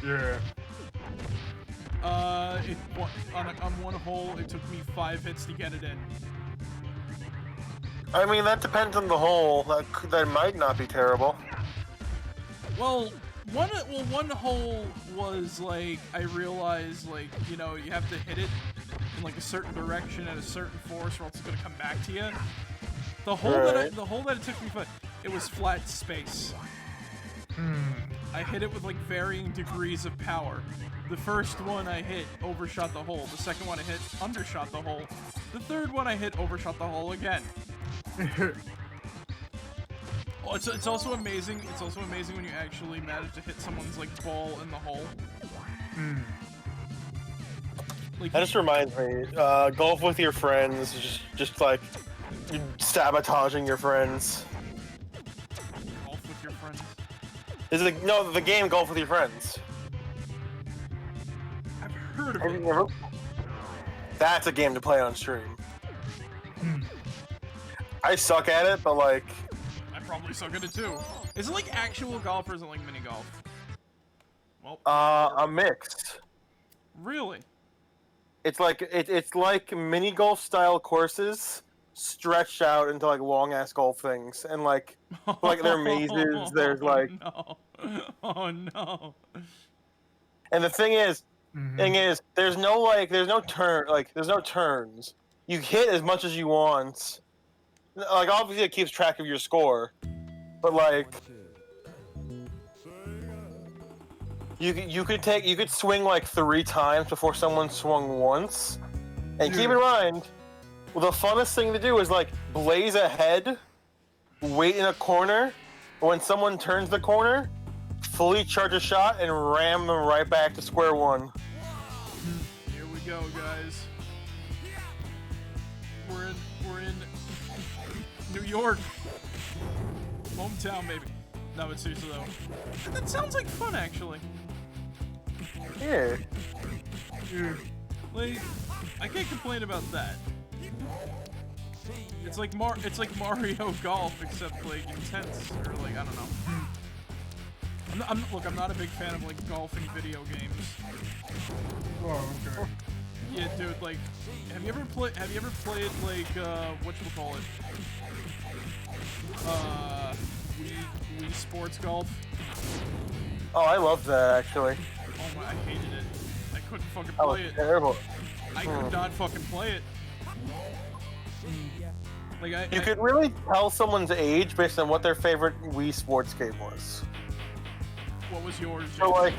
Yeah. On one hole, it took me 5 hits to get it in. I mean, that depends on the hole. That might not be terrible. Well, one hole was like, I realized, like, you have to hit it in like a certain direction at a certain force, or else it's gonna come back to you. The hole that it took me, it was flat space. I hit it with like varying degrees of power. The first one I hit overshot the hole. The second one I hit undershot the hole. The third one I hit overshot the hole again. Oh, it's also amazing. It's also amazing when you actually manage to hit someone's like ball in the hole. Like, That just reminds me, golf with your friends is just like sabotaging your friends. golf with your friends. Is it no the game Golf with Your Friends? I've heard of Have it. you ever? That's a game to play on stream. I suck at it, but like, I probably suck at it too. Is it like actual golf or is it like mini golf? Well, a mix. really? It's like mini golf style courses stretched out into like long ass golf things, and like there are mazes. There's like, no. Oh no. and the thing is, Thing is, there's no turns. You hit as much as you want. Like, obviously, it keeps track of your score, but like, you could swing like 3 times before someone swung once. And keep in mind, well, the funnest thing to do is like blaze ahead, wait in a corner. When someone turns the corner, fully charge a shot and ram them right back to square one. Here we go, guys. We're in New York. Hometown, baby. No, but seriously though. That sounds like fun, actually. Yeah. Like, I can't complain about that. It's like Mario Golf, except like intense, or like, I don't know. Look, I'm not a big fan of like golfing video games. Oh, okay. Yeah, dude, like, have you ever played like, whatchamacallit? Wii Sports Golf? Oh, I loved that actually. Oh my, I hated it. I couldn't fucking That was play it. terrible. I could not fucking play it. Like, You could really tell someone's age based on what their favorite Wii Sports game was. What was yours? So like,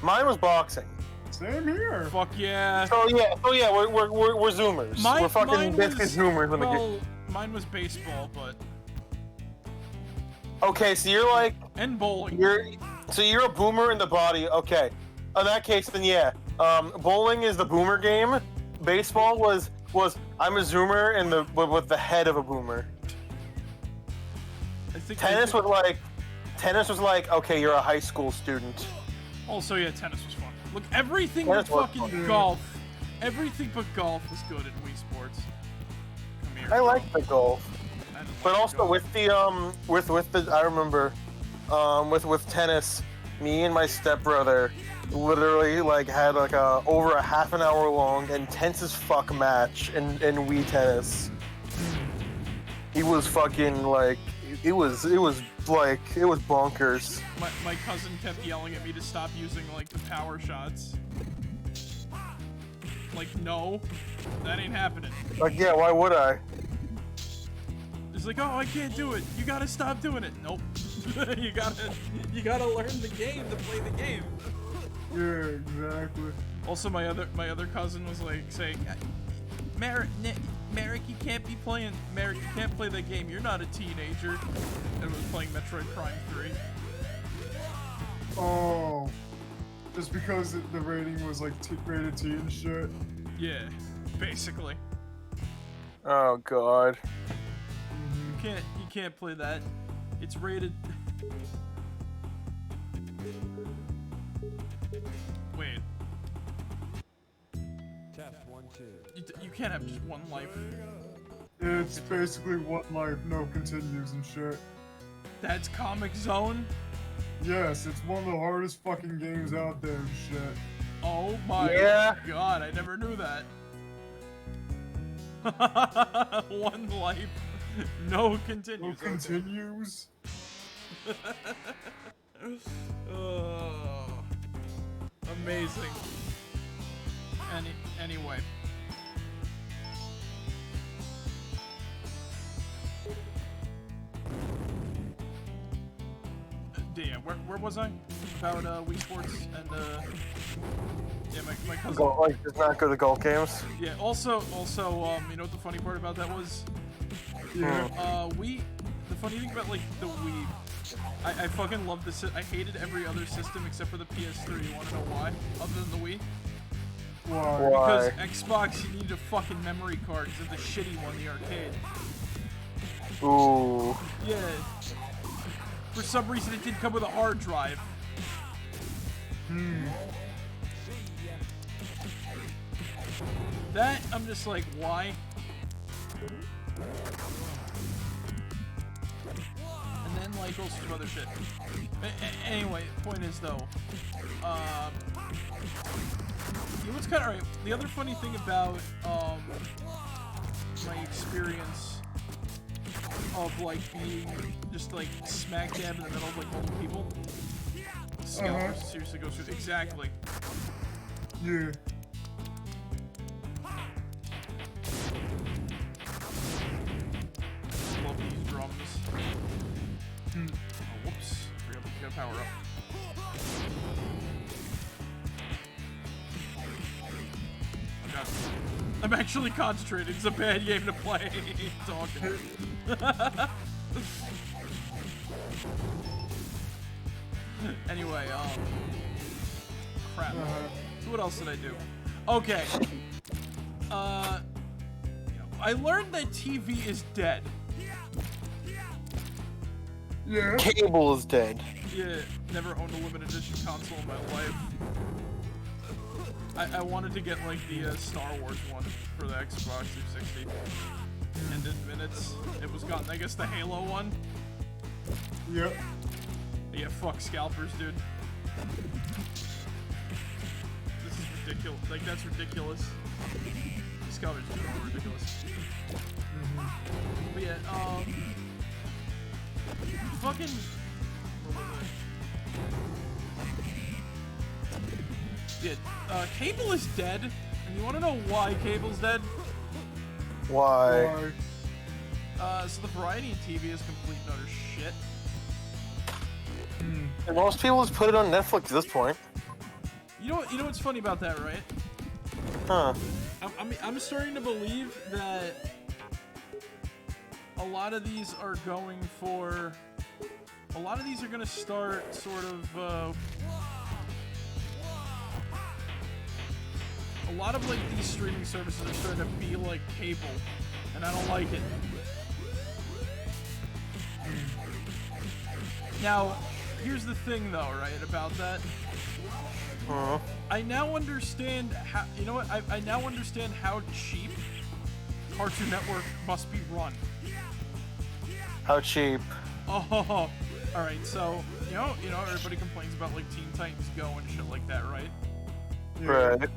mine was boxing. Same here. Fuck yeah. So yeah, we're zoomers. We're fucking basically zoomers when the game. Mine was baseball, but Okay, so you're like and bowling. you're a boomer in the body. Okay, in that case, then yeah. Bowling is the boomer game. Baseball was I'm a zoomer in the with the head of a boomer. Tennis was like okay, you're a high school student. Also, yeah, tennis was fun. Look, everything Tennis but was fucking fun. golf. Everything but golf was good in Wii Sports. Come here. I like the golf, I didn't but like also golf. with the I remember with tennis, me and my stepbrother literally like had like over a half an hour long intense as fuck match in Wii tennis. He was fucking like it was bonkers. My cousin kept yelling at me to stop using like the power shots. Like, no, that ain't happening. Like yeah, why would I? It's like, oh, I can't do it. You gotta stop doing it. Nope. you gotta learn the game to play the game. Yeah, exactly. Also, my other cousin was like saying, Marek, you can't be playing. Marek, you can't play that game. You're not a teenager. And was playing Metroid Prime 3. Oh, just because the rating was like rated T and shit. Yeah, basically. Oh god. You can't play that. It's rated. Wait. You can't have just one life. It's basically one life, no continues and shit. That's Comic Zone? Yes, it's one of the hardest fucking games out there and shit. Oh my Yeah. god, I never knew that. One life, no continues. No continues? Oh, amazing. Anyway. Yeah, where was I? About Wii Sports and yeah, my cousin. Like does not go to golf games. Yeah. Also, you know what the funny part about that was? Yeah. The funny thing about like the Wii, I fucking love this. I hated every other system except for the PS3. You wanna know why? Other than the Wii? Why? Why? Because Xbox, you need a fucking memory card because of the shitty one, the arcade. Ooh. Yeah. For some reason, it didn't come with a hard drive. That, I'm just like, why? And then, like, all sorts of other shit. Anyway, point is, though, you know what's kind of, alright, the other funny thing about, my experience of, like, being just, like, smack dab in the middle of, like, multiple people. Seriously goes through, exactly. Yeah. Love these drums. Oh, whoops. Forgot to get power up. Oh, God. I'm actually concentrated. It's a bad game to play. Talking. Anyway, crap. So what else did I do? Okay. I learned that TV is dead. Yeah. Cable is dead. Yeah, never owned a limited edition console in my life. I wanted to get like the Star Wars one for the Xbox 360. And in minutes, it was gotten, I guess, the Halo one. Yep. Yeah, fuck scalpers, dude. This is ridiculous. Like, that's ridiculous. Scalpers are ridiculous. But yeah, fucking... Yeah, Cable is dead. And you wanna know why Cable's dead? Why? So the variety in TV is complete and utter shit. And most people just put it on Netflix at this point. You know what's funny about that, right? Huh. I'm starting to believe that a lot of these are going for... A lot of these are going to start sort of... a lot of, like, these streaming services are starting to be like cable. And I don't like it. Now, here's the thing, though, right, about that. I now understand how, you know what, I now understand how cheap Cartoon Network must be run. How cheap? Oh, alright, so, you know, everybody complains about, like, Teen Titans Go and shit like that, right? Right.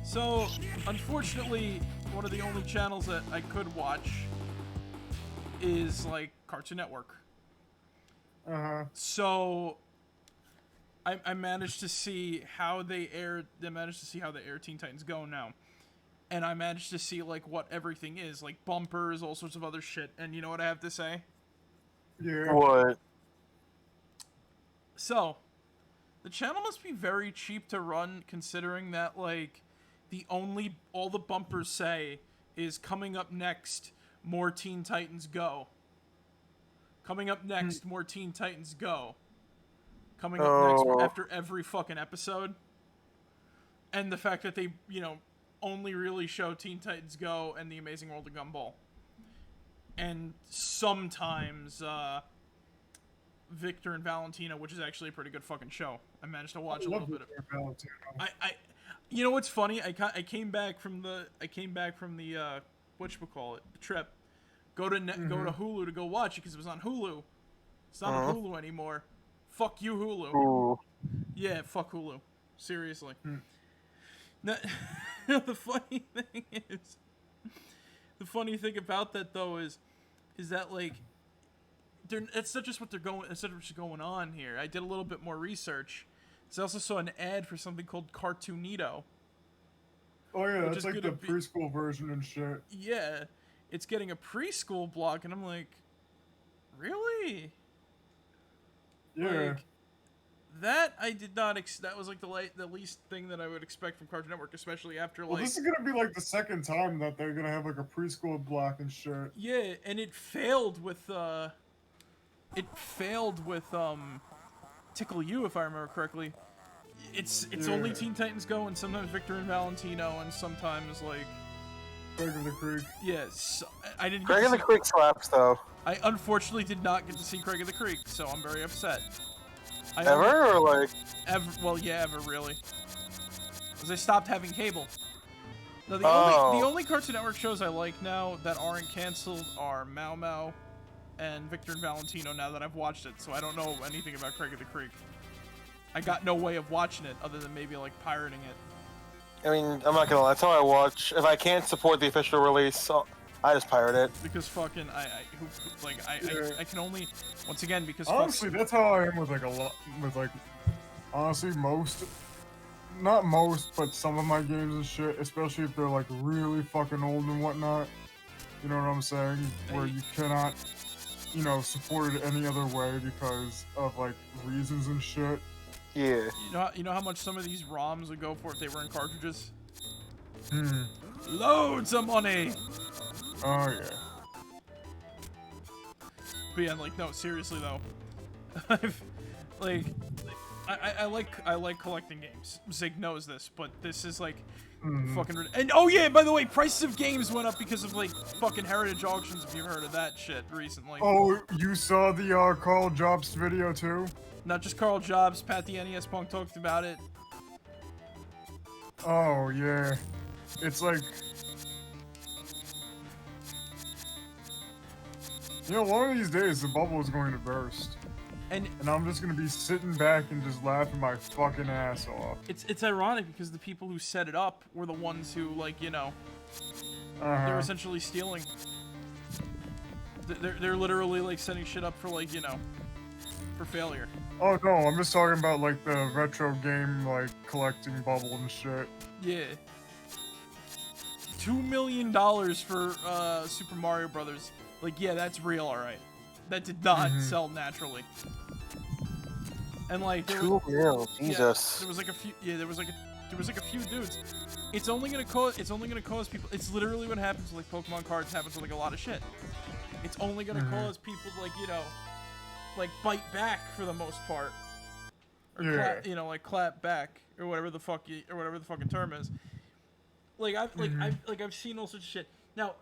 So, unfortunately, one of the only channels that I could watch is, like, Cartoon Network. So, I managed to see how they air Teen Titans Go now. And I managed to see, like, what everything is. Like, bumpers, all sorts of other shit. And you know what I have to say? Yeah. What? So, the channel must be very cheap to run, considering that, like, all the bumpers say is coming up next, more Teen Titans Go. Coming up next, more Teen Titans Go. Coming up next after every fucking episode. And the fact that they, only really show Teen Titans Go and The Amazing World of Gumball. And sometimes, Victor and Valentina, which is actually a pretty good fucking show. I managed to watch a little bit of it. You know what's funny? I came back from the whatchamacallit, the trip. Go to Hulu to go watch it because it was on Hulu. It's not on Hulu anymore. Fuck you, Hulu. Ooh. Yeah, fuck Hulu. Seriously. Now, the funny thing about that though is that like, it's not just what they're going. It's not what's going on here. I did a little bit more research. I also saw an ad for something called Cartoonito. Oh yeah, that's like the preschool version and shit. Yeah, it's getting a preschool block, and I'm like, really? Yeah. Like, that I did not. That was like the least thing that I would expect from Cartoon Network, especially after like. Well, this is gonna be like the second time that they're gonna have like a preschool block and shit. Yeah, and it failed with Tickle You, if I remember correctly. It's only Teen Titans Go, and sometimes Victor and Valentino, and sometimes like Craig of the Creek. Yes, I didn't. Craig of the Creek slaps though. I unfortunately did not get to see Craig of the Creek, so I'm very upset. Ever or like? Ever? Well, yeah, ever really. Because I stopped having cable. No, the only Cartoon Network shows I like now that aren't canceled are Mau Mau and Victor and Valentino. Now that I've watched it, so I don't know anything about Craig of the Creek. I got no way of watching it other than maybe like pirating it. I mean, I'm not gonna lie. That's how I watch. If I can't support the official release, I just pirate it. Because fucking I can only, once again, because honestly that's how I am with like honestly most not most, but some of my games and shit, especially if they're like really fucking old and whatnot. You know what I'm saying? Where you cannot, you know, support it any other way because of like reasons and shit. Yeah. You know how much some of these ROMs would go for if they were in cartridges? Hmm. Loads of money. Oh yeah. But yeah, like no, seriously though, I've like I like collecting games. Zig knows this, but this is like fucking and oh yeah, by the way, prices of games went up because of like fucking heritage auctions. If you've heard of that shit recently. Oh, you saw the Carl Jobs video too? Not just Carl Jobs, Pat the NES Punk talked about it. Oh yeah. It's like, you know, one of these days the bubble is going to burst. And I'm just gonna be sitting back and just laughing my fucking ass off. it's ironic because the people who set it up were the ones who like, you know, they're essentially stealing. They're literally like setting shit up for like, you know, for failure. Oh no, I'm just talking about like the retro game like collecting bubble and shit. Yeah. $2 million for Super Mario Brothers. Like, yeah, that's real, alright. That did not sell naturally. And like, there was, Jesus. there was like a few. Yeah, there was like a few dudes. It's only gonna cause people. It's literally what happens with like Pokemon cards. Happens with like a lot of shit. It's only gonna cause people to, like, you know, like bite back for the most part. Or clap, you know, like clap back or whatever the fucking term is. Like I've seen all sorts of shit. Now,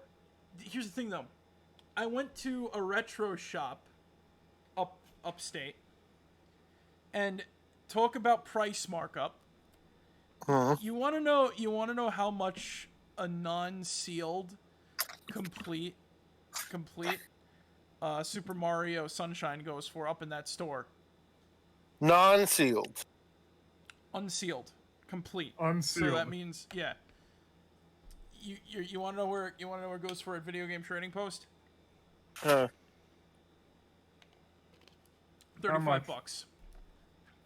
here's the thing though. I went to a retro shop upstate, and talk about price markup. You want to know how much a non-sealed complete Super Mario Sunshine goes for up in that store? Non-sealed. Unsealed, complete. Unsealed. So that means, yeah. You want to know where it goes for at Video Game Trading Post? 35 bucks.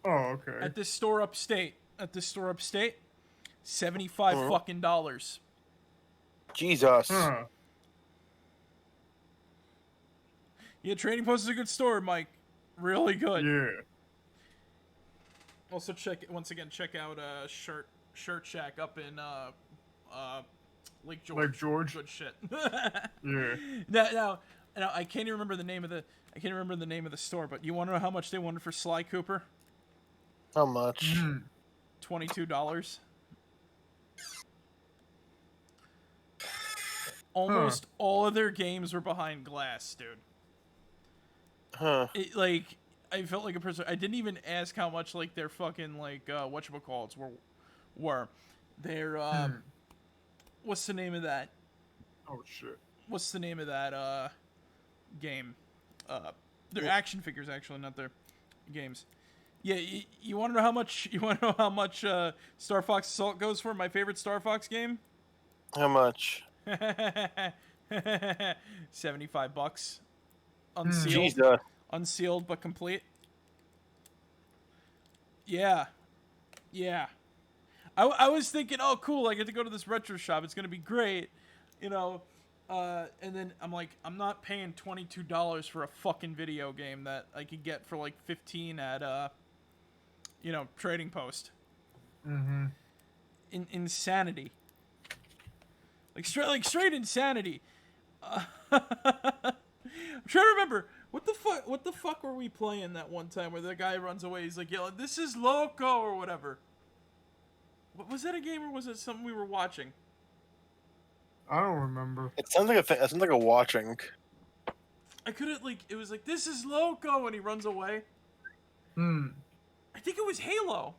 Oh, okay. At this store upstate, 75 fucking dollars. Jesus. Yeah, Trading Post is a good store, Mike. Really good. Yeah. Also check out Shirt Shack up in Lake George. Lake George. Good shit. Yeah. Now I can't even remember the name of the store, but you want to know how much they wanted for Sly Cooper? How much? $22. Almost all of their games were behind glass, dude. Like, I felt like a person. I didn't even ask how much like their fucking like whatchamacallits were. Their what's the name of that? Oh shit. What's the name of that game? They're action figures, actually, not their games. Yeah, you want to know how much? You want to know how much Star Fox Assault goes for? My favorite Star Fox game. How much? 75 bucks. Unsealed. Jesus. Unsealed but complete. Yeah. I was thinking, oh cool, I get to go to this retro shop. It's gonna be great, you know. And then I'm like, I'm not paying $22 for a fucking video game that I could get for like 15 at you know, Trading Post. Insanity. Like straight insanity. I'm trying to remember what the fuck were we playing that one time where the guy runs away? He's like, "Yo, this is loco" or whatever. What was that, a game or was it something we were watching? I don't remember. It sounds like a thing. It sounds like a watching. I couldn't like. It was like, "This is loco" and he runs away. I think it was Halo.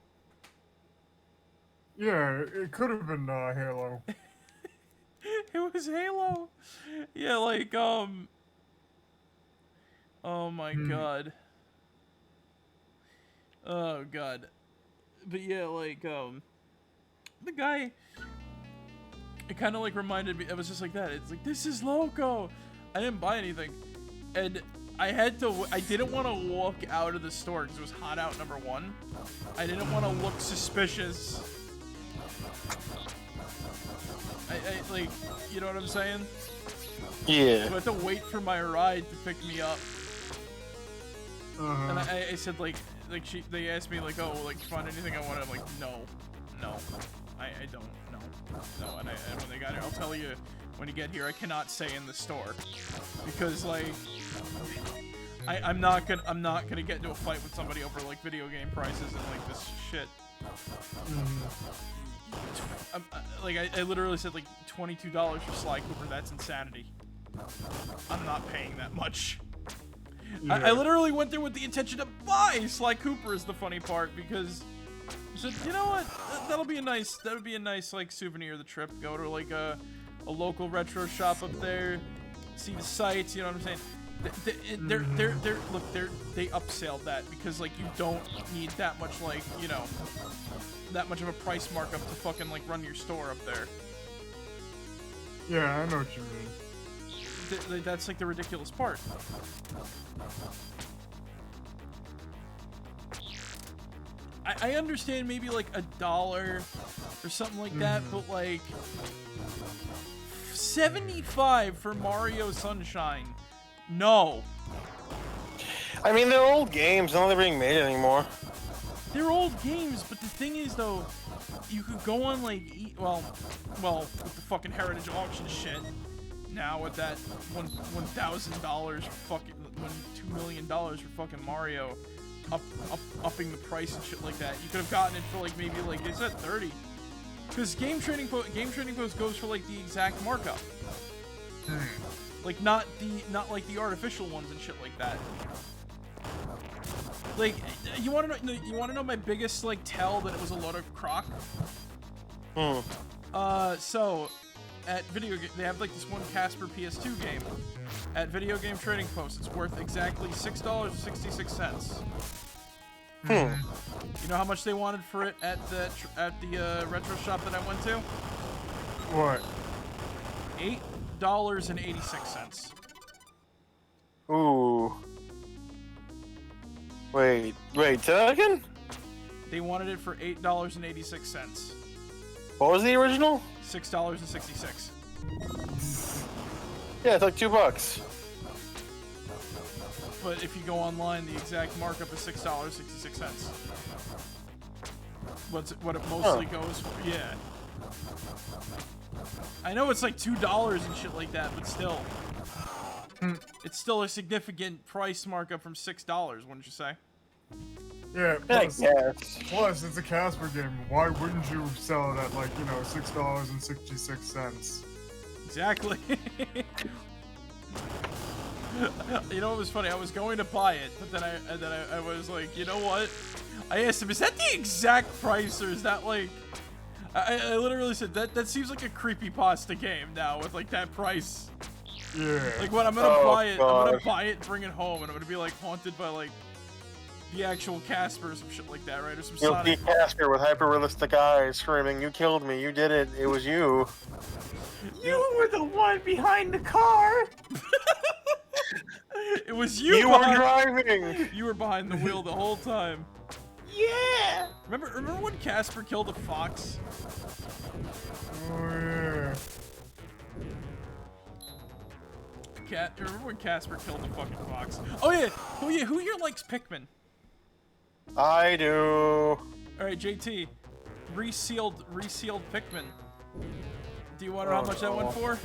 Yeah, it could have been Halo. It was Halo. Yeah, like oh my god. Oh god. But yeah, like the guy, it kind of like reminded me. It was just like that. It's like, "This is loco." I didn't buy anything, and I didn't want to walk out of the store because it was hot out, number one. I didn't want to look suspicious. I like, you know what I'm saying? Yeah. So I had to wait for my ride to pick me up. And I said they asked me like, oh, like, find anything I want? I'm like, no, I don't, no. And when they got here, I'll tell you when you get here. I cannot stay in the store because like, I'm not gonna get into a fight with somebody over like video game prices and like this shit. I literally said like $22 for Sly Cooper. That's insanity. I'm not paying that much. Yeah. I literally went there with the intention to buy Sly Cooper. Is the funny part because I said, you know what, that would be a nice like souvenir of the trip. Go to like a local retro shop up there, see the sights. You know what I'm saying? They upselled that because like you don't need that much like, you know, that much of a price markup to fucking like run your store up there. Yeah, I know what you mean. That's like the ridiculous part. I understand maybe like $1 or something like that, but like $75 for Mario Sunshine. No. I mean, they're old games. None of them being made anymore. They're old games, but the thing is, though, you could go on like, well, with the fucking Heritage Auction shit. Now with that $1,000 for fucking $2 million for fucking Mario, upping the price and shit like that, you could have gotten it for like maybe like they said 30. Because Game Trading Post goes for like the exact markup. Like not like the artificial ones and shit like that. Like you want to know my biggest like tell that it was a load of crock? So at they have like this one Casper PS2 game at Video Game Trading Post. It's worth exactly $6.66. You know how much they wanted for it at the retro shop that I went to? What? $8.86. Ooh. Wait, say that again? They wanted it for $8.86. What was the original? $6.66. Yeah, it's like $2. But if you go online, the exact markup is $6.66. What it mostly goes for, yeah. I know it's like $2 and shit like that, but still. It's still a significant price markup from $6, wouldn't you say? Yeah, yes. Plus, it's a Casper game. Why wouldn't you sell it at like, you know, $6.66? Exactly. You know what was funny? I was going to buy it, but then I was like, you know what? I asked him, is that the exact price, or is that like? I literally said that seems like a creepypasta game now with like that price. Yeah. Like when I'm gonna buy it, God. I'm gonna buy it, bring it home, and I'm gonna be like haunted by like the actual Casper or some shit like that, right? Or some You'll Sonic. see Casper with hyper-realistic eyes screaming, "You killed me! You did it! It was you!" You were the one behind the car! It was you. You were driving. You were behind the wheel the whole time. Yeah! Remember when Casper killed a fox? Oh, yeah. Remember when Casper killed a fucking fox? Oh yeah. Who here likes Pikmin? I do. All right, JT, resealed Pikmin. Do you want to know how much that went for?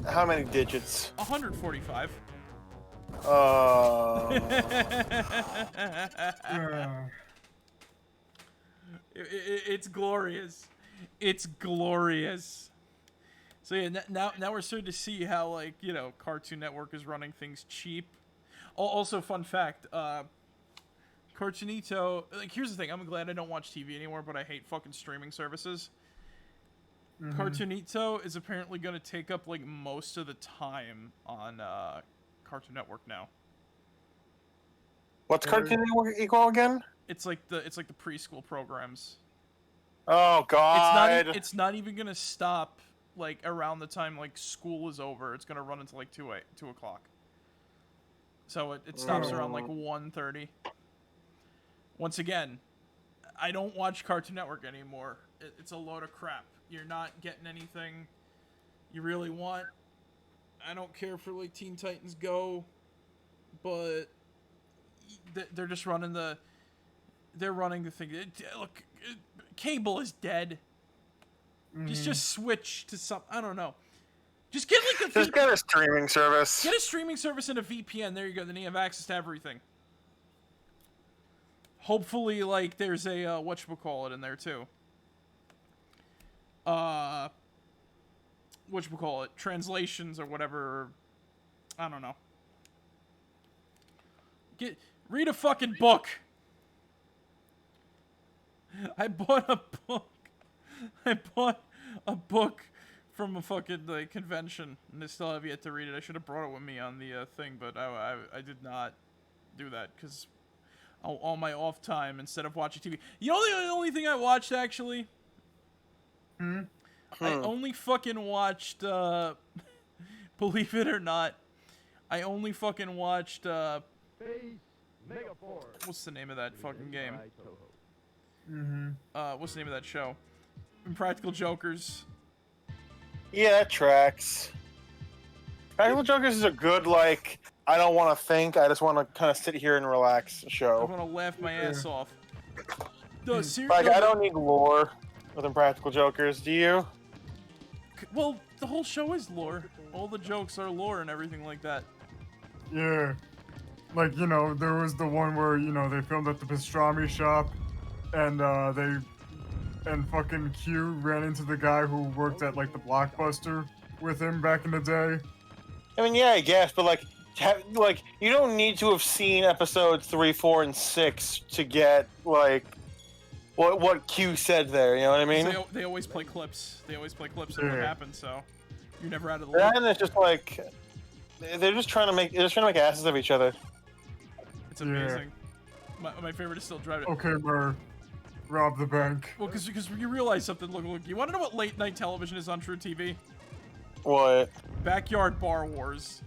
How many digits? 145. It's glorious. It's glorious. So yeah, now we're starting to see how, like, you know, Cartoon Network is running things cheap. Also, fun fact, Cartoonito, like, here's the thing, I'm glad I don't watch TV anymore, but I hate fucking streaming services. Cartoonito is apparently going to take up, like, most of the time on Cartoon Network now. What's Cartoon Network equal again? It's like the preschool programs. Oh God! It's not even gonna stop like around the time like school is over. It's gonna run until like 2 o'clock. So it stops around like 1:30. Once again, I don't watch Cartoon Network anymore. It's a load of crap. You're not getting anything you really want. I don't care for like Teen Titans Go, but they're just running the thing. Look, cable is dead. Just switch to some. I don't know. Just get like Just get a streaming service. Get a streaming service and a VPN. There you go. Then you have access to everything. Hopefully, like there's a whatchamacallit in there too. Whatchamacallit, translations or whatever. I don't know. Read a fucking book. I bought a book from a fucking like convention, and I still have yet to read it. I should have brought it with me on the thing, but I did not do that because all my off time instead of watching TV. You know the only thing I watched actually. I only fucking watched. Believe it or not, I only fucking watched. What's the name of that fucking game? What's the name of that show? Impractical Jokers. Yeah, that tracks. Practical Jokers is a good, like, I don't want to think, I just want to kind of sit here and relax I show. want to laugh my ass off. Like, I don't need lore with Impractical Jokers, do you? Well, the whole show is lore. All the jokes are lore and everything like that. Yeah. Like, you know, there was the one where, you know, they filmed at the pastrami shop, and and fucking Q ran into the guy who worked at, like, the Blockbuster with him back in the day. I mean, yeah, I guess, but, like, you don't need to have seen episodes 3, 4, and 6 to get, like, what Q said there, you know what I mean? They always play clips. They always play clips of what happened, so you're never out of the Yeah, loop. and it's just like, they're just trying to make asses of each other. It's amazing. My favorite is still Drive It. Okay, Murr. Rob the bank. Well, because you realize something. Look. You want to know what late night television is on True TV? What? Backyard Bar Wars.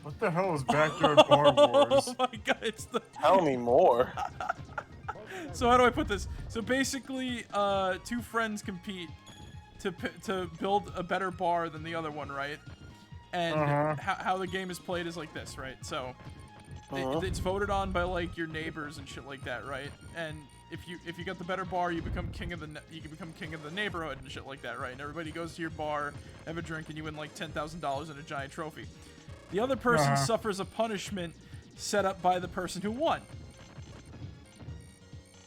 What the hell is Backyard Bar Wars? Oh my god, it's the. Tell me more. So how do I put this? So basically, two friends compete to build a better bar than the other one, right? And how the game is played is like this, right? So it's voted on by like your neighbors and shit like that, right? And if you get the better bar, you become king of the neighborhood and shit like that, right? And everybody goes to your bar, have a drink, and you win like $10,000 in a giant trophy. The other person suffers a punishment set up by the person who won.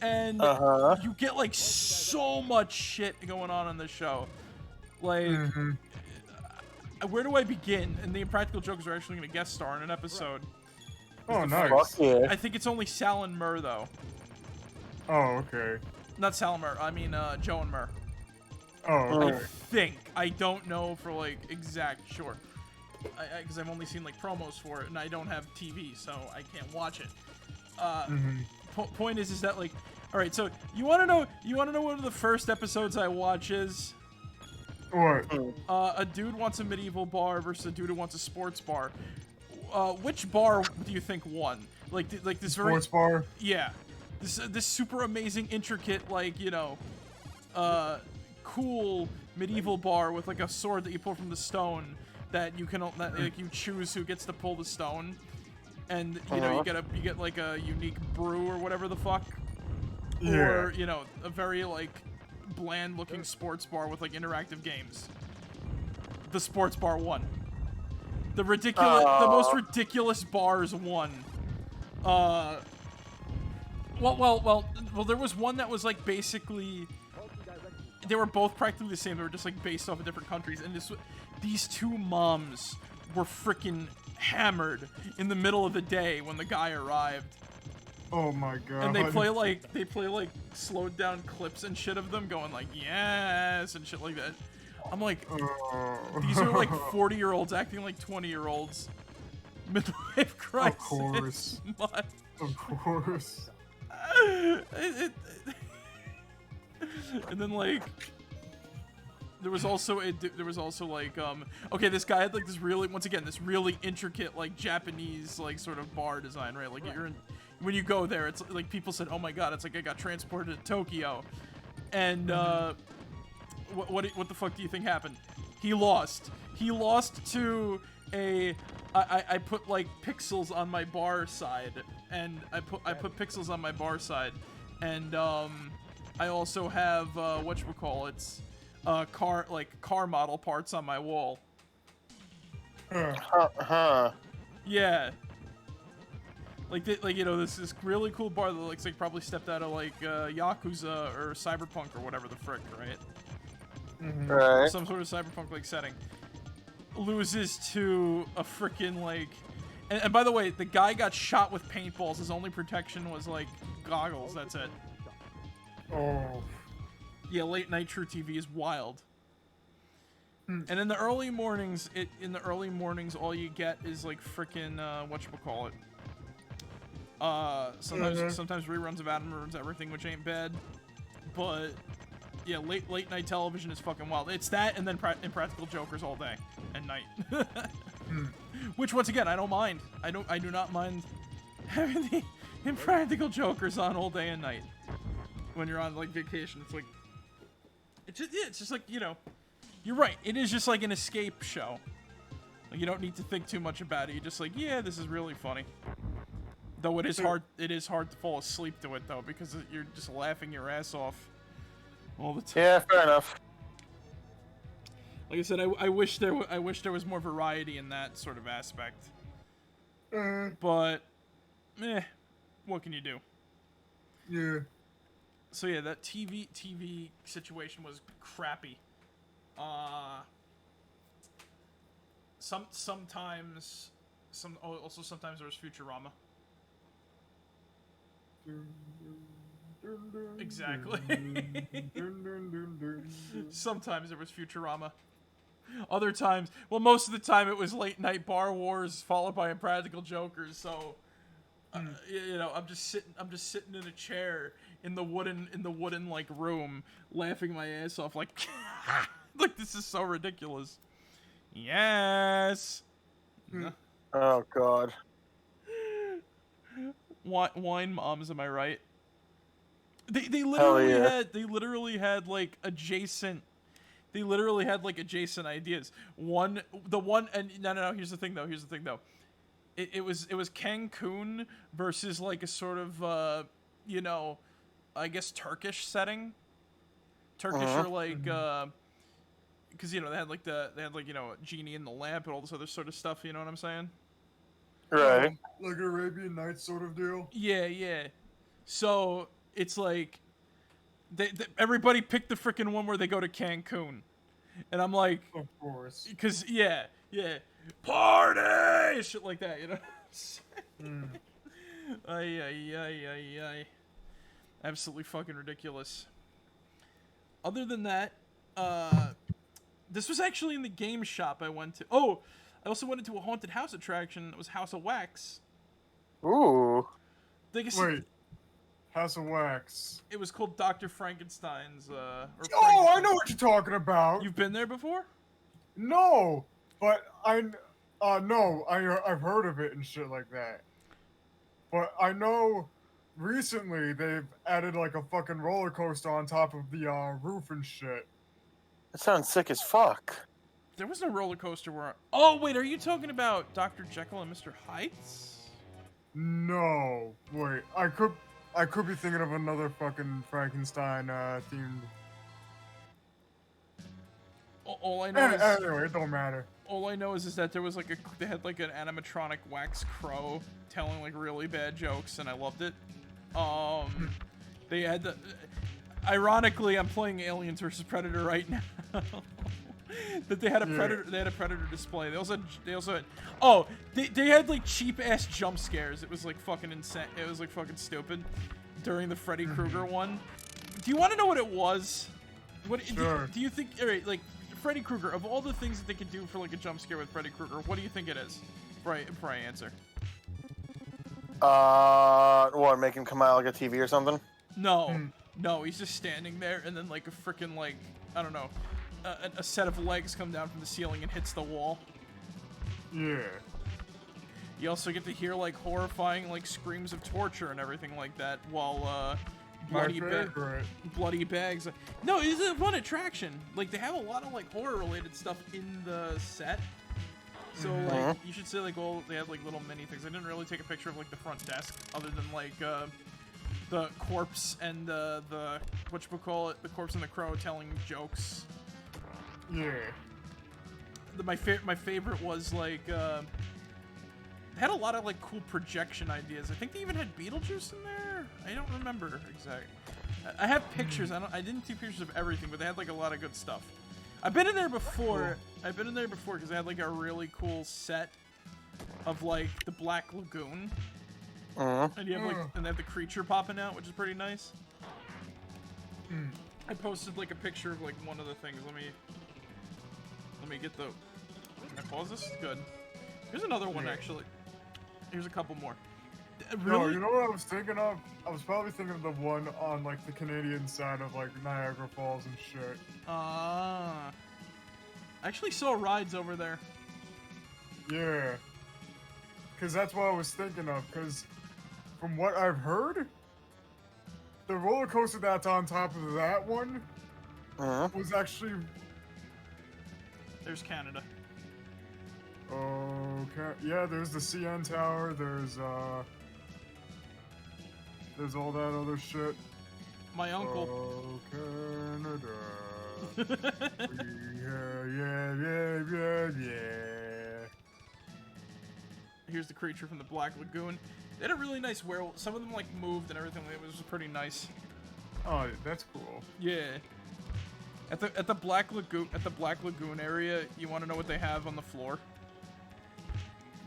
And you get like so much shit going on in this show. Like, where do I begin? And the Impractical Jokers are actually going to guest star in an episode. Oh, nice. Fuck yeah. I think it's only Sal and Murr, though. Oh, okay. Not Sal and Murr. I mean, Joe and Murr. Oh, okay. I think. I don't know for, like, exact sure. Because I've only seen, like, promos for it, and I don't have TV, so I can't watch it. Point is that, like... Alright, so, you wanna know one of the first episodes I watch is? What? A dude wants a medieval bar versus a dude who wants a sports bar. Which bar do you think won? Like this very... Sports bar? Yeah. This super amazing, intricate, like, you know, cool medieval bar with, like, a sword that you pull from the stone that you can, like, you choose who gets to pull the stone. And, you know, you get, like, a unique brew or whatever the fuck. Yeah. Or, you know, a very, like, bland-looking sports bar with, like, interactive games. The sports bar won. The most ridiculous bars won. Well, there was one that was, like, basically... They were both practically the same. They were just, like, based off of different countries. And these two moms were freaking hammered in the middle of the day when the guy arrived. Oh my god. And they play like slowed down clips and shit of them going like yes and shit like that. I'm like, these are like 40-year-olds acting like 20-year-olds. Midlife crisis. Of course. Of course. And then like There was also like okay, this guy had like this really intricate like Japanese like sort of bar design, right? Like when you go there, it's like people said, oh my god, it's like I got transported to Tokyo, and what the fuck do you think happened? He lost to a I put like pixels on my bar side, and I put pixels on my bar side, and I also have whatchamacallits, car model parts on my wall. Yeah. Like you know, this really cool bar that looks like probably stepped out of like Yakuza or Cyberpunk or whatever the frick, right? Right. Some sort of cyberpunk like setting. Loses to a frickin' like, and by the way, the guy got shot with paintballs. His only protection was like goggles. That's it. Oh. Yeah, late night True TV is wild. And in the early mornings, all you get is like frickin' whatchamacallit. Sometimes reruns of Adam Ruins Everything, which ain't bad, but yeah, late night television is fucking wild. It's that, and then Impractical Jokers all day and night. Which once again, I don't mind. I do not mind having the Impractical Jokers on all day and night when you're on like vacation. It's like it's just like, you know, you're right. It is just like an escape show. Like you don't need to think too much about it. You're just like, yeah, this is really funny. Though it is hard. It is hard to fall asleep to it though, because you're just laughing your ass off all the time. Yeah, fair enough. Like I said, I wish there was more variety in that sort of aspect. But, what can you do? Yeah. So yeah, that TV situation was crappy. Sometimes there was Futurama. Exactly. Sometimes there was Futurama. Other times, well, most of the time it was late night Bar Wars followed by Impractical Jokers. So, you know, I'm just sitting in a chair in the wooden like room, laughing my ass off, like, like this is so ridiculous. Yes. Oh God. Wine moms, am I right? They literally had like adjacent ideas. No, here's the thing though. It was Cancun versus like a sort of you know, I guess Turkish setting. Turkish or like because you know they had like you know, Genie in the Lamp and all this other sort of stuff, you know what I'm saying? Right. Like an Arabian Nights sort of deal? Yeah. So, it's like, everybody picked the frickin' one where they go to Cancun. And I'm like... Of course. Because, yeah. Party! Shit like that, you know? Ay. Absolutely fucking ridiculous. Other than that, this was actually in the game shop I went to. Oh! I also went into a haunted house attraction. It was House of Wax. Ooh. Wait. House of Wax. It was called Dr. Frankenstein's. I know what you're talking about. You've been there before? No, but I've heard of it and shit like that. But I know recently they've added like a fucking roller coaster on top of the roof and shit. That sounds sick as fuck. There was no roller coaster where... Oh, wait, are you talking about Dr. Jekyll and Mr. Heights? No. Wait, I could be thinking of another fucking Frankenstein themed... All I know is... Anyway, it don't matter. All I know is that there was like they had like an animatronic wax crow telling like really bad jokes, and I loved it. They had the... Ironically, I'm playing Aliens vs. Predator right now. That they had a predator. They had a predator display. They also had. Oh, they had like cheap ass jump scares. It was like fucking insane. It was like fucking stupid during the Freddy Krueger one. Do you want to know what it was? Sure. Do you think? All right, like Freddy Krueger. Of all the things that they could do for like a jump scare with Freddy Krueger, what do you think it is? Before I answer. What? Make him come out like a TV or something? No, he's just standing there, and then like a freaking like I don't know. a set of legs come down from the ceiling and hits the wall. Yeah. You also get to hear like horrifying like screams of torture and everything like that while bloody bags. No, it's a fun attraction. Like they have a lot of like horror related stuff in the set. So like you should say like they have like little mini things. I didn't really take a picture of like the front desk other than like the corpse and the whatchamacallit, the corpse and the crow telling jokes. Yeah. My favorite was like they had a lot of like cool projection ideas. I think they even had Beetlejuice in there. I don't remember exactly. I have pictures. I didn't see pictures of everything, but they had like a lot of good stuff. I've been in there before. Cool. I've been in there before because they had like a really cool set of like the Black Lagoon. And you have like and they have the creature popping out, which is pretty nice. I posted like a picture of like one of the things. Let me get the. Can I pause this? Good. Here's another one actually. Here's a couple more. Really? No, you know what I was thinking of? I was probably thinking of the one on like the Canadian side of like Niagara Falls and shit. I actually saw rides over there. Yeah. Cause that's what I was thinking of. Cause from what I've heard, the roller coaster that's on top of that one was actually. There's Canada. Okay. Yeah, there's the CN Tower. There's all that other shit. My uncle. Oh, Canada. yeah. Here's the creature from the Black Lagoon. They had a really nice werewolf. Some of them like moved and everything. It was pretty nice. Oh, that's cool. Yeah. At the Black Lagoon area, you want to know what they have on the floor?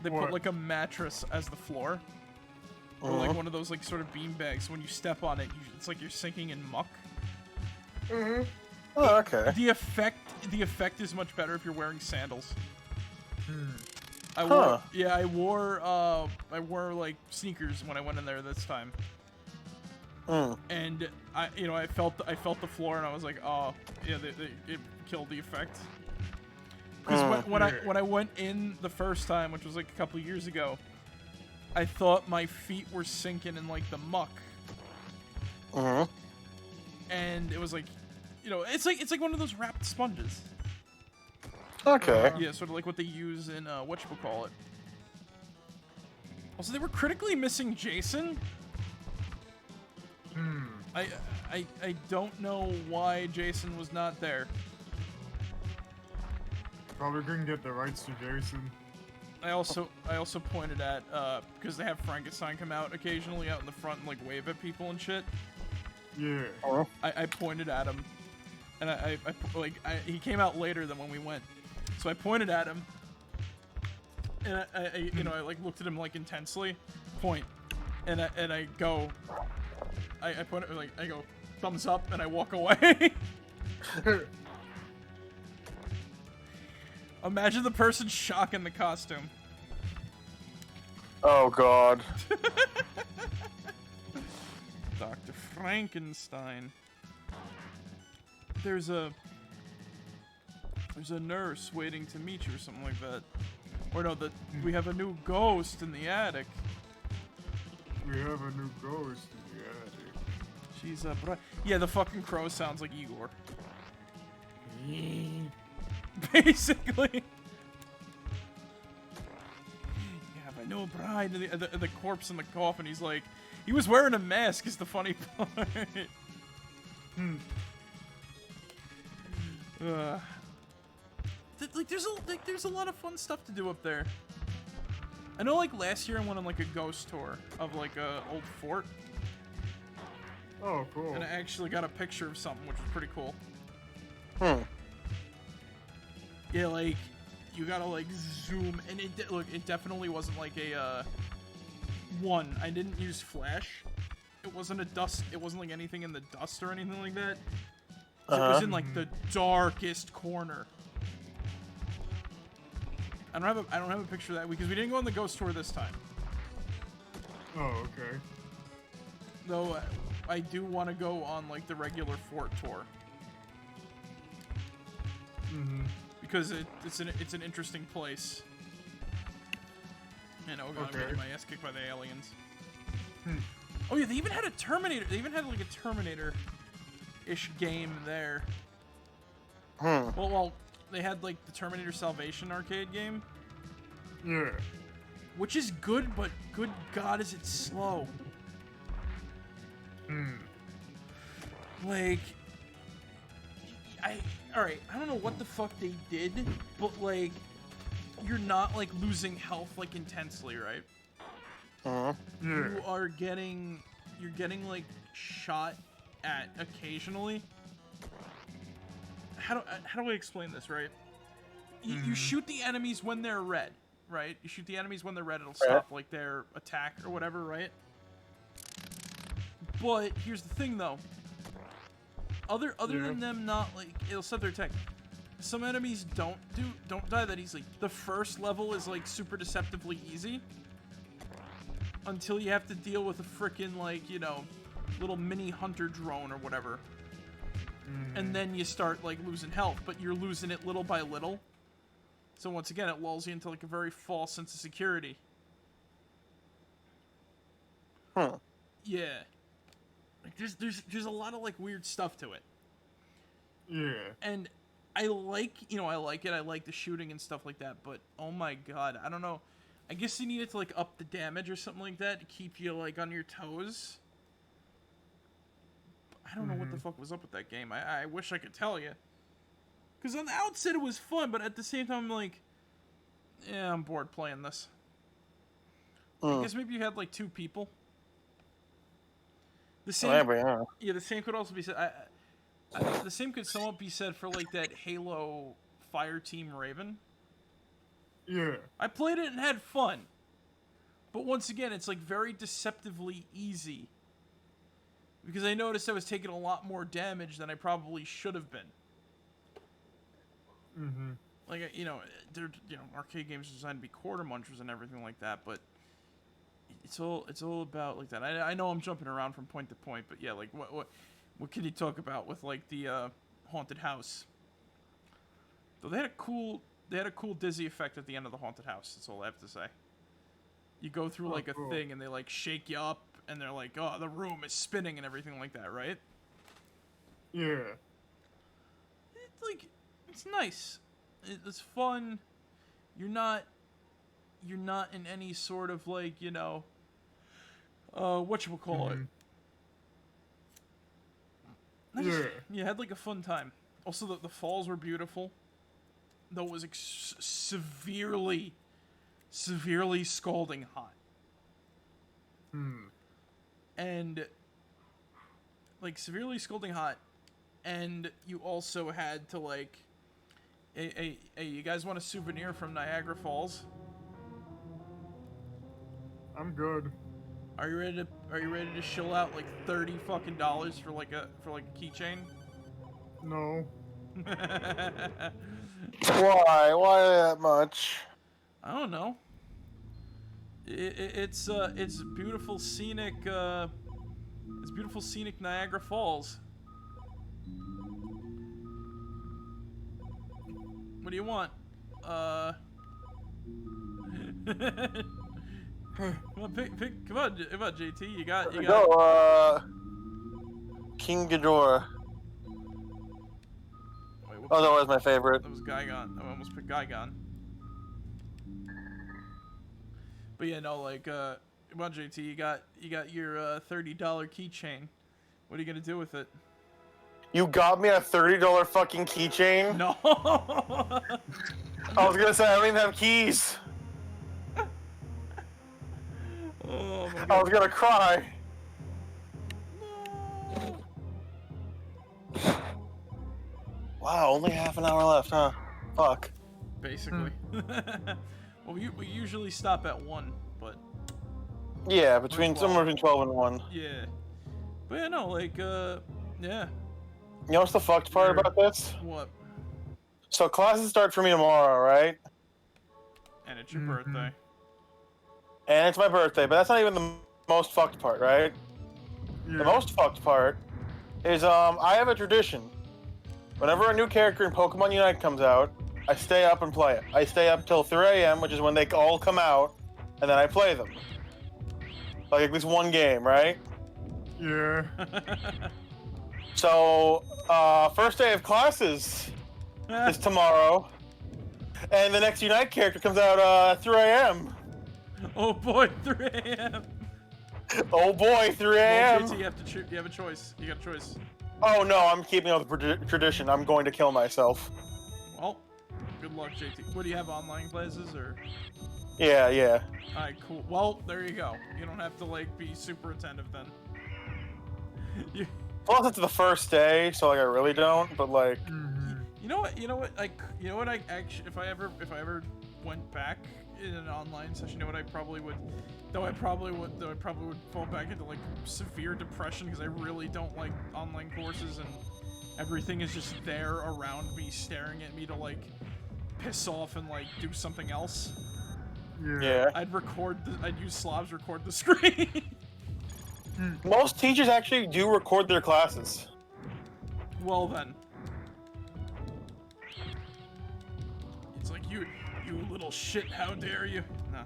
They put like a mattress as the floor, or like one of those like sort of bean bags. So when you step on it, it's like you're sinking in muck. Oh, okay. The effect is much better if you're wearing sandals. I wore like sneakers when I went in there this time. And I felt the floor and I was like, oh yeah, it killed the effect. Because when I went in the first time, which was like a couple years ago, I thought my feet were sinking in like the muck. And it was like, it's like one of those wrapped sponges. Okay. Yeah, sort of like what they use in whatchamacallit. Also, they were critically missing Jason. I don't know why Jason was not there. Probably couldn't get the rights to Jason. I also pointed at because they have Frankenstein come out occasionally out in the front and like wave at people and shit. Yeah. I pointed at him, and he came out later than when we went, so I pointed at him, and I like looked at him like intensely, and I go, I point it like I go thumbs up and I walk away. Imagine the person shocking the costume. Oh God. Dr. Frankenstein. There's a nurse waiting to meet you or something like that. Or no, we have a new ghost in the attic. We have a new ghost in the attic. She's yeah, the fucking crow sounds like Igor. Basically. Yeah, but no bride. The corpse in the coffin. He's like, he was wearing a mask. Is the funny part. There's a lot of fun stuff to do up there. I know, like last year I went on like a ghost tour of like a old fort. Oh, cool. And I actually got a picture of something, which was pretty cool. Yeah, like, you gotta, like, zoom, and it definitely wasn't, like, I didn't use flash. It wasn't like, anything in the dust or anything like that. It was in, like, the darkest corner. I don't have a picture of that, because we didn't go on the ghost tour this time. Oh, okay. Though, I do want to go on, like, the regular fort tour. because it's an interesting place. You know, I'm getting my ass kicked by the aliens. Oh yeah, they even had a Terminator. They even had like a Terminator-ish game there. Well, they had like the Terminator Salvation arcade game. Yeah. Which is good, but good God, is it slow? Like, alright, I don't know what the fuck they did, but like, you're not like losing health like intensely, right? You're getting like shot at occasionally. How do I explain this, right? You shoot the enemies when they're red, right? You shoot the enemies when they're red, it'll stop like their attack or whatever, right? But here's the thing though. Other than them not like it'll stop their attack. Some enemies don't die that easily. The first level is like super deceptively easy. Until you have to deal with a frickin' like, you know, little mini hunter drone or whatever. And then you start like losing health, but you're losing it little by little. So once again, it lulls you into like a very false sense of security. Yeah. Like there's a lot of like weird stuff to it. Yeah. And I like it. I like the shooting and stuff like that, but oh my God, I don't know. I guess you needed to like up the damage or something like that to keep you like on your toes. I don't know what the fuck was up with that game. I wish I could tell you. Because on the outset it was fun, but at the same time I'm like, yeah, I'm bored playing this. I guess maybe you had like 2 people. The same, yeah, the same could also be said. The same could somewhat be said for like that Halo Fireteam Raven. Yeah. I played it and had fun. But once again, it's like very deceptively easy. Because I noticed I was taking a lot more damage than I probably should have been. Like, they're, arcade games are designed to be quarter munchers and everything like that, but it's all about like that. I know I'm jumping around from point to point, but yeah, like what can you talk about with like the haunted house? Though they had a cool dizzy effect at the end of the haunted house. That's all I have to say. You go through like a thing and they like shake you up and they're like, oh, the room is spinning and everything like that, right? Yeah. It's like, it's nice. It's fun. You're not in any sort of like, whatchamacallit. You had like a fun time. Also, the falls were beautiful. Though it was severely scalding hot. And like severely scalding hot, and you also had to like, hey, you guys want a souvenir from Niagara Falls? I'm good. Are you ready to shell out like $30 fucking for like a keychain? No. Why? Why that much? I don't know. It's beautiful scenic. It's beautiful scenic Niagara Falls. What do you want? Come on, come on, JT. You got. No, King Ghidorah. Wait, Oh, that was my favorite. That was Gigon. I almost picked Gigon. But yeah, no, like, come on, JT. You got your $30 keychain. What are you gonna do with it? You got me a $30 fucking keychain? No. I was gonna say I don't even have keys. Oh my God. I was gonna cry. Wow, only half an hour left, huh? Fuck. Basically. Well, we usually stop at 1, but Yeah, somewhere between 12 and 1. yeah. But yeah, no, like, yeah. You know what's the fucked part about this? What? So classes start for me tomorrow, right? And it's your birthday. And it's my birthday, but that's not even the most fucked part, right? Yeah. The most fucked part is I have a tradition Whenever a new character in Pokemon Unite comes out, I stay up and play it. I stay up till 3 a.m., which is when they all come out, and then I play them. Like at least one game, right? Yeah. So, first day of classes is tomorrow, and the next Unite character comes out at 3 a.m. Oh boy, 3 a.m. Oh boy, 3 Well, a.m. JT, you have a choice. You got a choice. Oh no, I'm keeping up with the tradition. I'm going to kill myself. Well, good luck, JT. What do you have, online classes or? Yeah, yeah. All right, cool. Well, there you go. You don't have to like be super attentive then. Plus, it's the first day, so like I really don't. But like, You know what? I actually, if I ever went back in an online session, you know what I probably would. Though I probably would fall back into like severe depression because I really don't like online courses and everything is just there around me, staring at me to like piss off and like do something else. yeah. I'd use Slav's record the screen. Most teachers actually do record their classes. Well then. It's like, you little shit, how dare you? No.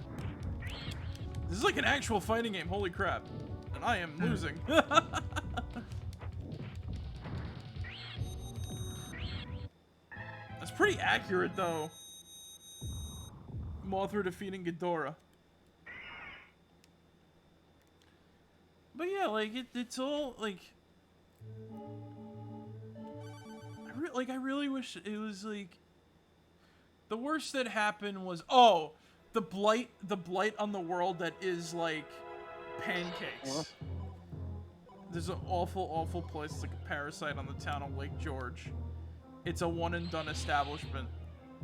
This is like an actual fighting game, holy crap. And I am losing. That's pretty accurate though. Mothra defeating Ghidorah. But yeah, like it's all like I really wish it was like the worst that happened was the blight on the world that is like pancakes. There's an awful place. It's like a parasite on the town of Lake George. It's a one and done establishment.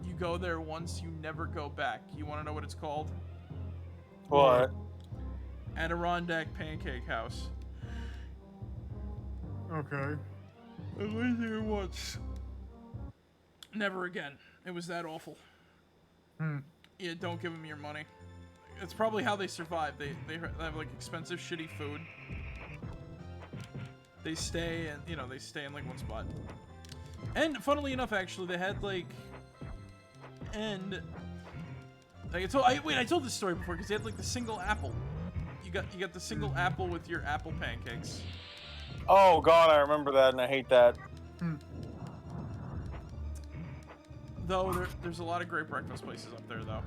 You go there once, you never go back. You want to know what it's called? What? Adirondack Pancake House. Okay. I went there once. Never again. It was that awful. Yeah, don't give them your money. It's probably how they survive. They have like expensive, shitty food. They stay and they stay in like one spot. And funnily enough, actually, they had like, and like I told this story before because they had like the single apple. You got the single apple with your apple pancakes. Oh god, I remember that, and I hate that. Though there's a lot of great breakfast places up there, though.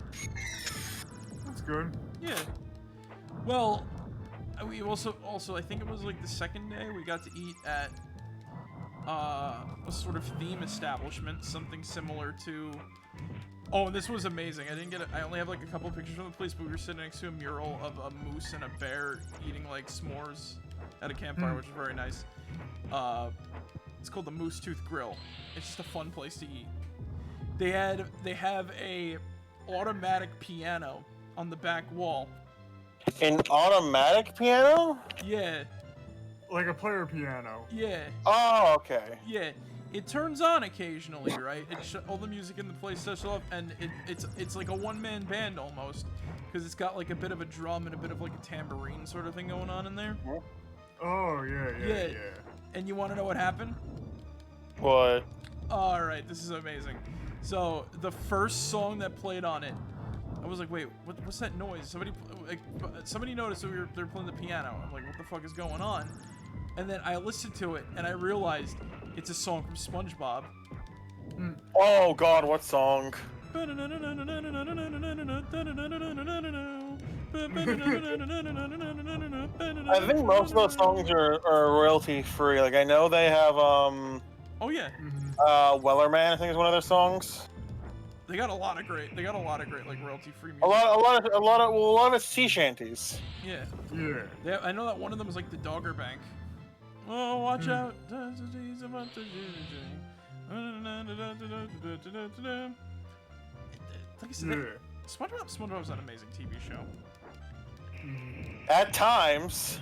That's good. Yeah. Well, we also I think it was like the second day we got to eat at a sort of theme establishment, something similar to. Oh, and this was amazing. I only have like a couple pictures from the place, but we were sitting next to a mural of a moose and a bear eating like s'mores at a campfire, which is very nice. It's called the Moose Tooth Grill. It's just a fun place to eat. They have a automatic piano on the back wall. An automatic piano? Yeah. Like a player piano. Yeah. Oh, okay. Yeah. It turns on occasionally, right? All the music in the place shuts off, and it's like a one-man band almost, because it's got like a bit of a drum and a bit of like a tambourine sort of thing going on in there. Oh yeah. And you want to know what happened? What? All right, this is amazing. So the first song that played on it, I was like, wait, what's that noise? Somebody noticed that they were playing the piano. I'm like, what the fuck is going on? And then I listened to it, and I realized it's a song from SpongeBob. Oh god, what song? I think most of those songs are royalty free. Like I know they have Oh yeah. Wellerman, I think is one of their songs. They got a lot of great like royalty free music. A lot of sea shanties. Yeah. Yeah. I know that one of them is like the Dogger Bank. Oh, watch out. Like I said, SpongeBob's an amazing TV show. At times.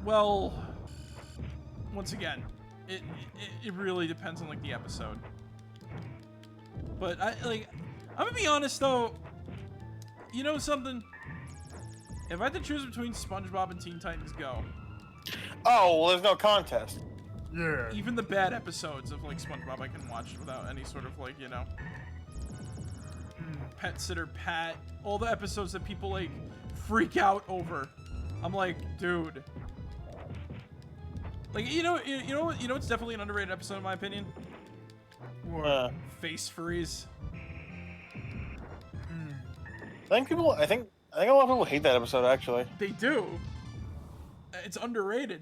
Well, once again, it really depends on like the episode. But I'm gonna be honest though. You know something? If I had to choose between SpongeBob and Teen Titans Go. Oh, well, there's no contest. Yeah. Even the bad episodes of like SpongeBob I can watch without any sort of like, you know, Pet Sitter Pat, all the episodes that people like freak out over. I'm like, dude. Like, you know it's definitely an underrated episode in my opinion. Face freeze. I think a lot of people hate that episode actually. They do. It's underrated.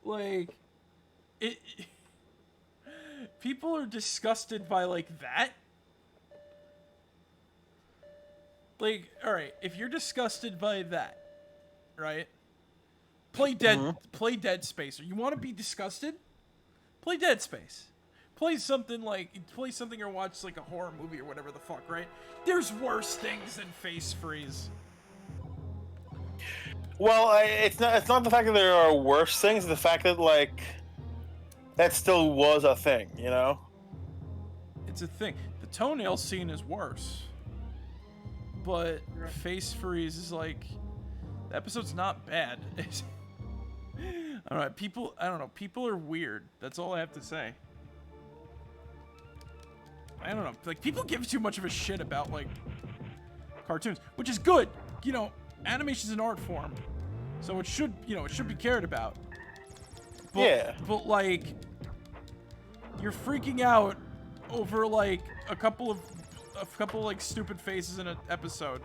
Like, people are disgusted by like that. Like, all right, if you're disgusted by that, right? Play Dead Space. Or you want to be disgusted? Play Dead Space. Play something or watch like a horror movie or whatever the fuck, right? There's worse things than face freeze. Well, it's not the fact that there are worse things. It's the fact that like that still was a thing, you know. It's a thing. The toenail scene is worse, but face freeze is like the episode's not bad. All right, I don't know. People are weird. That's all I have to say. I don't know. Like, people give too much of a shit about like cartoons, which is good. You know, animation's an art form, so it should be cared about. But, Yeah. But like, you're freaking out over like a couple of like stupid faces in an episode.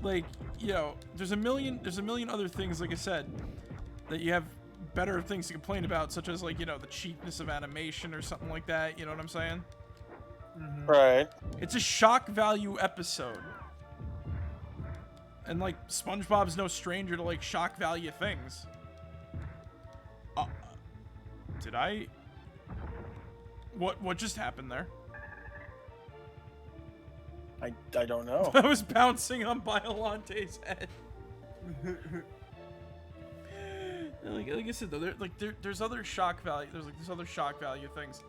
Like, you know, there's a million other things, like I said, that you have better things to complain about, such as like, you know, the cheapness of animation or something like that. You know what I'm saying? Right. It's a shock value episode. And like SpongeBob's no stranger to like shock value things. Did I? What just happened there? I don't know. I was bouncing on Biolante's head. like I said though, there's other shock value. There's other shock value things.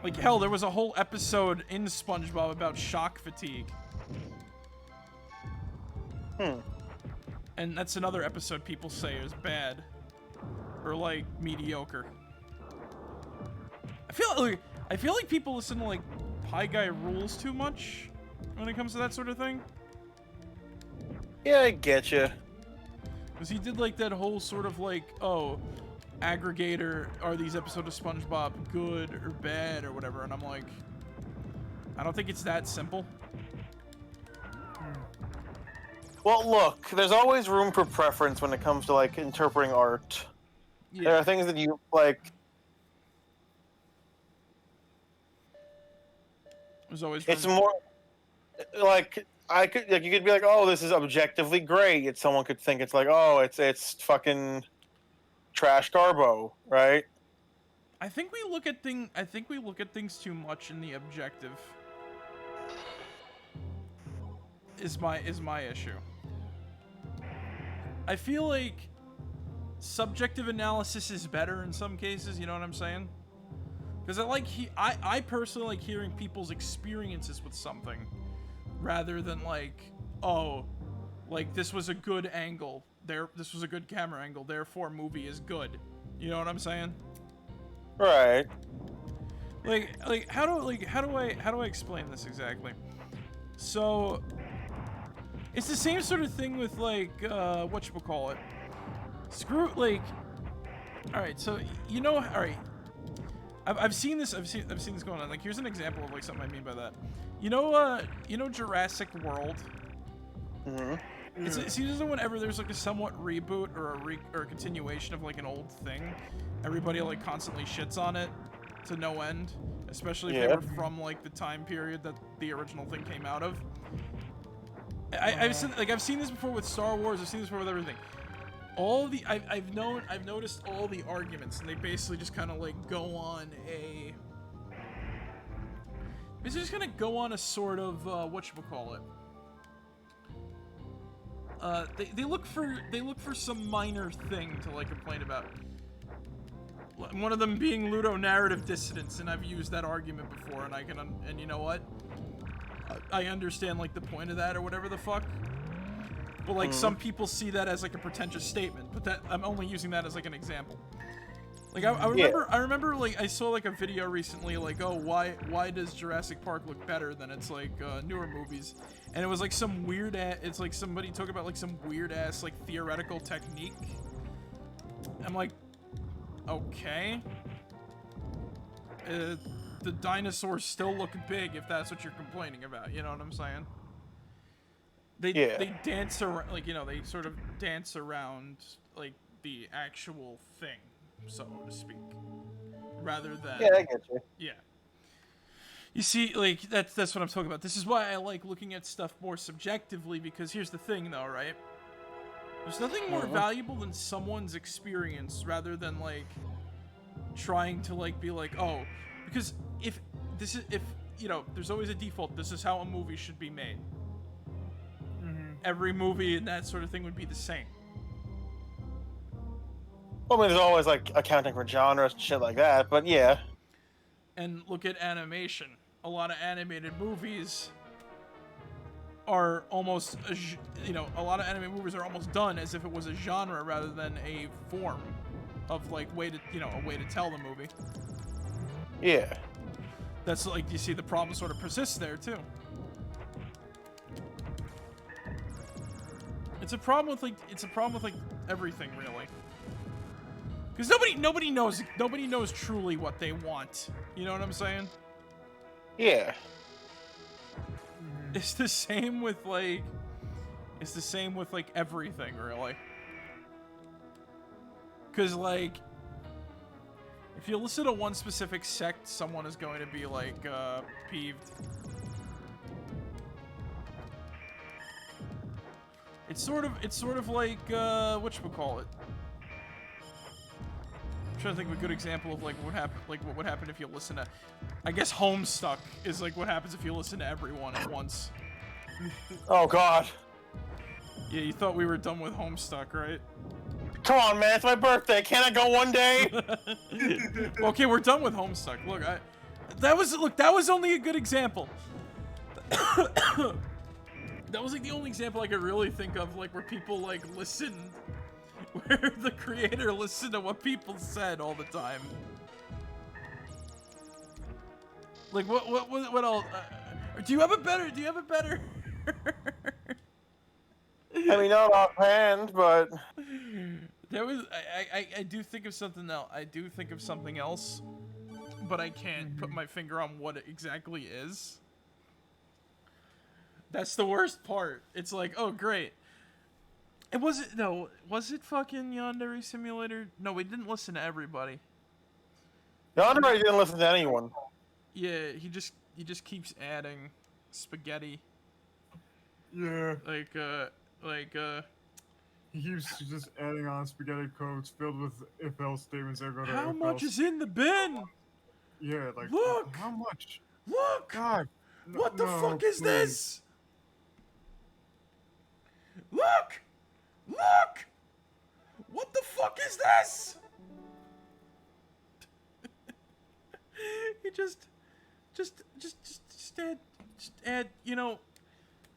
Like hell, there was a whole episode in SpongeBob about shock fatigue. And that's another episode people say is bad or like mediocre. I feel like people listen to like Pie Guy Rules too much when it comes to that sort of thing. Yeah, I get you. Because he did like that whole sort of like, oh, aggregator, are these episodes of SpongeBob good or bad or whatever, and I'm like, I don't think it's that simple. Well, look, there's always room for preference when it comes to like interpreting art. Yeah. There are things that you like. There's always It's room. more like you could be like, oh, this is objectively great. Yet someone could think it's like, oh, it's fucking trash garbo, right? I think we look at things too much in the objective. Is my issue. I feel like subjective analysis is better in some cases, you know what I'm saying? Because I personally like hearing people's experiences with something rather than like, oh, like this was a good angle, this was a good camera angle, therefore movie is good. You know what I'm saying? Right. Like how do I explain this exactly? So it's the same sort of thing with like whatchamacallit. Screw like, all right, so you know, all right, I've seen this going on. Like here's an example of like something I mean by that. You know Jurassic World. Mm-hmm. It seems as though whenever there's like a somewhat reboot or a continuation of like an old thing, everybody like constantly shits on it to no end, especially if they were from like the time period that the original thing came out of. I've seen this before with Star Wars. I've seen this before with everything. I've noticed all the arguments, and they basically just kind of like go on a. Basically, just gonna go on a sort of whatchamacallit. They look for some minor thing to like complain about. One of them being ludonarrative dissonance, and I've used that argument before, and and you know what? I understand like the point of that or whatever the fuck. But like some people see that as like a pretentious statement, but that I'm only using that as like an example. Like I remember like I saw like a video recently like, oh, why does Jurassic Park look better than its like newer movies? And it was like some weird it's like somebody talking about like some weird ass like theoretical technique. I'm like, okay. The dinosaurs still look big if that's what you're complaining about, you know what I'm saying? They dance around, like, you know, they sort of dance around like the actual thing, so to speak, rather than Yeah, I get you. yeah. You see, like that's what I'm talking about. This is why I like looking at stuff more subjectively, because here's the thing, though, right? There's nothing more valuable than someone's experience rather than like trying to like be like, oh, because if you know, there's always a default. This is how a movie should be made. Every movie and that sort of thing would be the same. Well, I mean, there's always like accounting for genres and shit like that, but yeah. And look at animation. A lot of animated movies are almost, you know, a lot of animated movies are almost done as if it was a genre rather than a form of like way to, you know, a way to tell the movie. Yeah. That's like, you see the problem sort of persists there too. It's a problem with like everything really. Because nobody knows truly what they want. You know what I'm saying? Yeah. It's the same with like everything really. Because like, if you listen to one specific sect, someone is going to be like peeved. It's sort of like whatchamacallit. I'm trying to think of a good example of like what would happen if you listen to, I guess Homestuck is like what happens if you listen to everyone at once. Oh God. Yeah, you thought we were done with Homestuck, right? Come on, man, it's my birthday. Can't I go one day? Okay, we're done with Homestuck. Look, that was only a good example. That was like the only example I could really think of, like where people like listened, where the creator listened to what people said all the time. Like what else? Do you have a better? I mean, not offhand, but There was I do think of something else. I do think of something else, but I can't put my finger on what it exactly is. That's the worst part. It's like, oh great. Was it fucking Yandere Simulator? No, we didn't listen to everybody. Yandere didn't listen to anyone. Yeah, he just keeps adding spaghetti. Yeah. Like He keeps just adding on spaghetti codes filled with if-else statements that go to how if-else. much is in the bin? Yeah, like, Look! how much? Look! God. What the no, fuck is please. this? Look! Look! What the fuck is this? You just add, you know,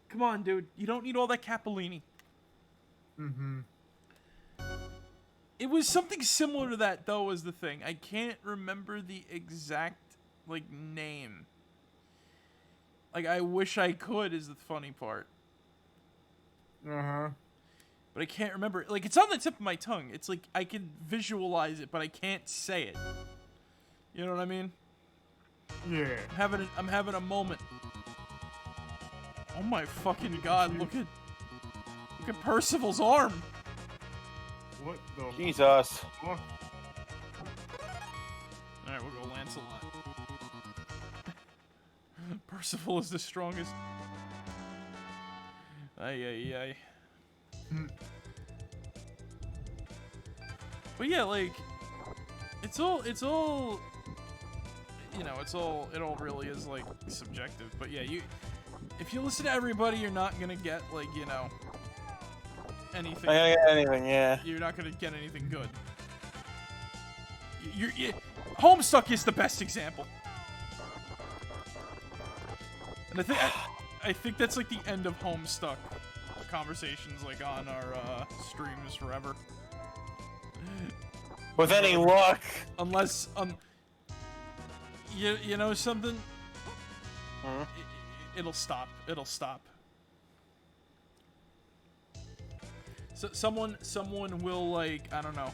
come on, dude. You don't need all that capellini. It was something similar to that, though, is the thing. I can't remember the exact, like, name. Like, I wish I could, is the funny part. Uh-huh. But I can't remember. Like, it's on the tip of my tongue. It's like, I can visualize it, but I can't say it. You know what I mean? Yeah. I'm having a moment. Oh my fucking god, look at Percival's arm. What the Jesus. fuck? Alright, we'll go Lancelot. Percival is the strongest. Ay. But yeah, like, it's all, you know, it all really is, like, subjective. But yeah, if you listen to everybody, you're not gonna get, like, you know, anything. Anything, yeah. You're not gonna get anything good. Homestuck is the best example. And I think that's like the end of Homestuck. conversations like on our streams forever. With any luck. Unless you know something. Hmm? It'll stop. It'll stop. So someone will like, I don't know,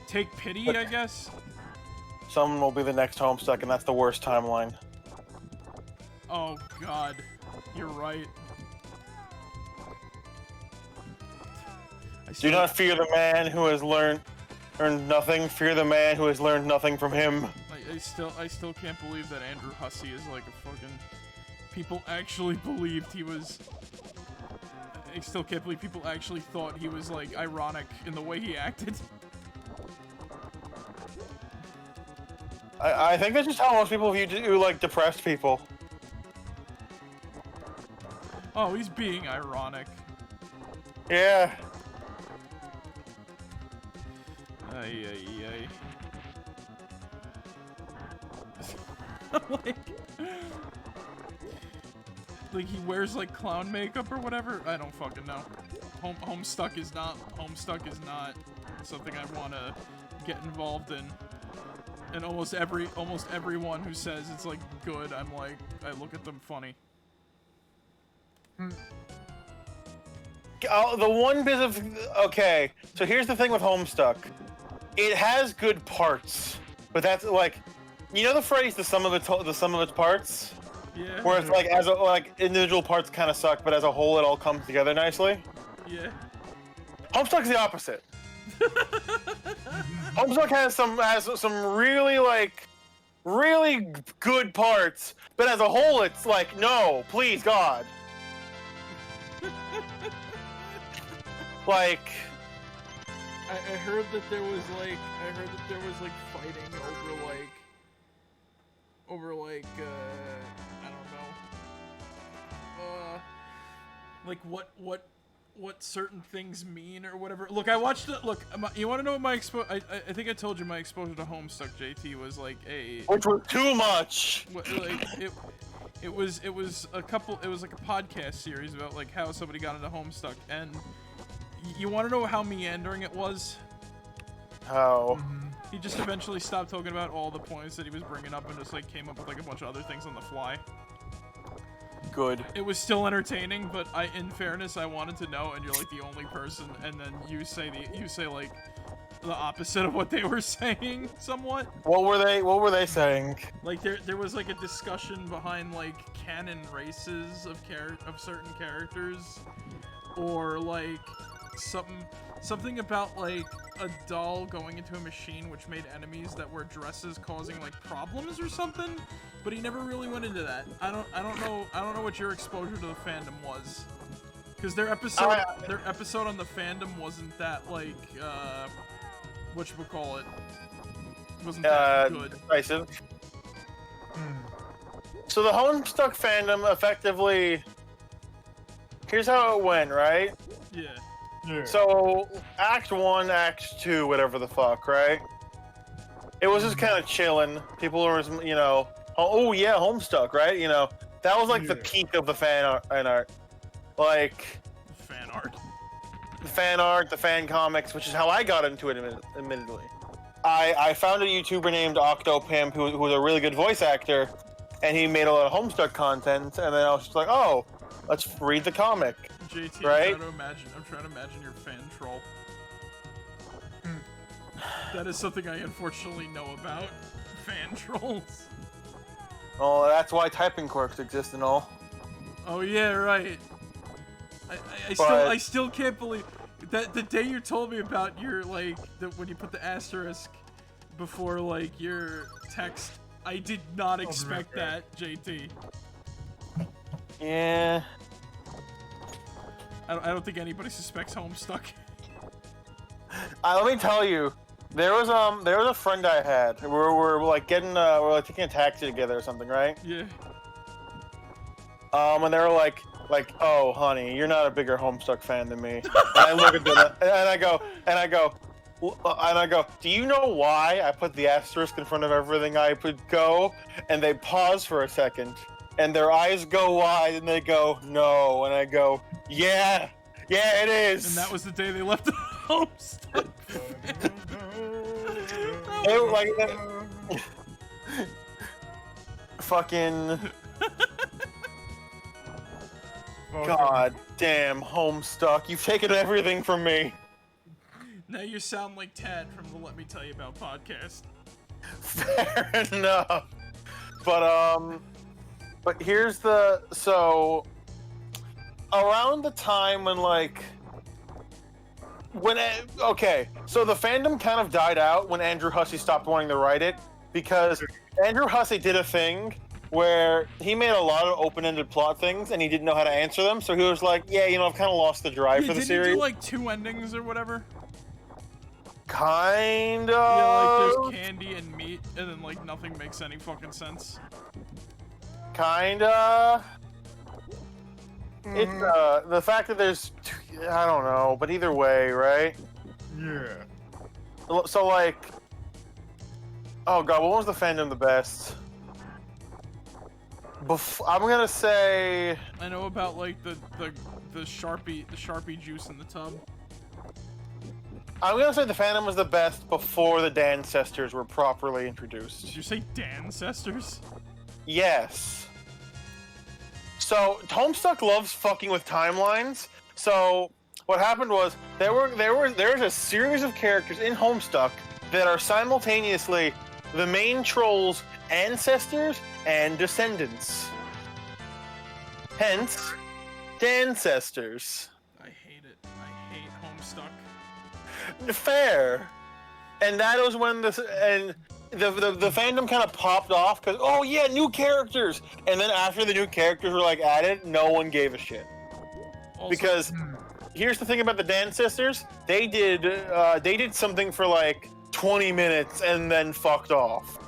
take pity, I guess. Someone will be the next Homestuck, and that's the worst timeline. Oh God, you're right. Do not fear the man who has earned nothing. Fear the man who has learned nothing from him. I still can't believe that Andrew Hussey is like a fucking. People actually believed he was. I still can't believe people actually thought he was like ironic in the way he acted. I think that's just how most people view like depressed people. Oh, he's being ironic. Yeah. Ay, ay, ay. like he wears like clown makeup or whatever. I don't fucking know. Homestuck is not something I want to get involved in. And almost everyone who says it's like good, I look at them funny. Oh, the one bit of okay. So here's the thing with Homestuck. It has good parts, but that's like, you know the phrase the sum of its parts. Yeah. Where it's like like individual parts kind of suck, but as a whole it all comes together nicely. Yeah. Homestuck's the opposite. Homestuck has some really good parts, but as a whole it's like, no, please God. Like, I heard that there was like fighting over like I don't know, like what certain things mean or whatever. Look, I watched it. Look, you want to know what my I think I told you my exposure to Homestuck, JT, was like which was too much. Like it was like a podcast series about like how somebody got into Homestuck, and you want to know how meandering it was? How? He just eventually stopped talking about all the points that he was bringing up and just like came up with like a bunch of other things on the fly. Good. It was still entertaining, but in fairness, I wanted to know, and you're like the only person, and then you say like the opposite of what they were saying, somewhat. What were they saying? Like there was like a discussion behind like canon races of certain characters, or like something about like a doll going into a machine which made enemies that were dresses causing like problems or something, but he never really went into that. I don't know what your exposure to the fandom was, because their episode on the fandom wasn't that like whatchamacallit, wasn't that good. Decisive. So the Homestuck fandom effectively, here's how it went, right? Yeah. Yeah. So, Act 1, Act 2, whatever the fuck, right? It was just kind of chilling. People were, you know, oh yeah, Homestuck, right? You know, that was like the peak of the fan art. Like, Fan art. the fan art, the fan comics, which is how I got into it, admittedly. I found a YouTuber named OctoPimp who was a really good voice actor, and he made a lot of Homestuck content, and then I was just like, oh, let's read the comic. JT, right? I'm trying to imagine your fan troll. That is something I unfortunately know about. Fan trolls. Oh, that's why typing quirks exist and all. Oh yeah, right. I still can't believe that the day you told me about your like when you put the asterisk before like your text, I did not expect that, JT. Yeah. I don't think anybody suspects Homestuck. Let me tell you, there was a friend I had. We're like taking a taxi together or something, right? Yeah. And they were like, oh, honey, you're not a bigger Homestuck fan than me. And I look at them, and I go, do you know why I put the asterisk in front of everything I put go? And they pause for a second, and their eyes go wide, and they go, no. And I go, yeah, Yeah, it is. And that was the day they left the Homestuck. They were like fucking God damn Homestuck. You've taken everything from me. Now you sound like Tad from the Let Me Tell You About podcast. Fair enough. But here's the around the time when so the fandom kind of died out when Andrew Hussey stopped wanting to write it, because Andrew Hussey did a thing where he made a lot of open-ended plot things and he didn't know how to answer them, so he was like, yeah, I've kind of lost the drive for the series. Didn't he do like 2 endings or whatever? Kind of. Yeah, like there's candy and meat, and then like nothing makes any fucking sense. Kinda. It's the fact that there's, I don't know, but either way, right? Yeah. So like, oh god, what was the fandom the best? I'm gonna say. I know about like the Sharpie juice in the tub. I'm gonna say the fandom was the best before the Dancestors were properly introduced. Did you say Dancestors? Yes. So Homestuck loves fucking with timelines. So what happened was there's a series of characters in Homestuck that are simultaneously the main troll's ancestors and descendants. Hence, Dancestors. I hate it. I hate Homestuck. Fair. And that was when the fandom kind of popped off because, oh yeah, new characters. And then after the new characters were like added, no one gave a shit. Also, Because here's the thing about the Dancestors, they did something for like 20 minutes and then fucked off.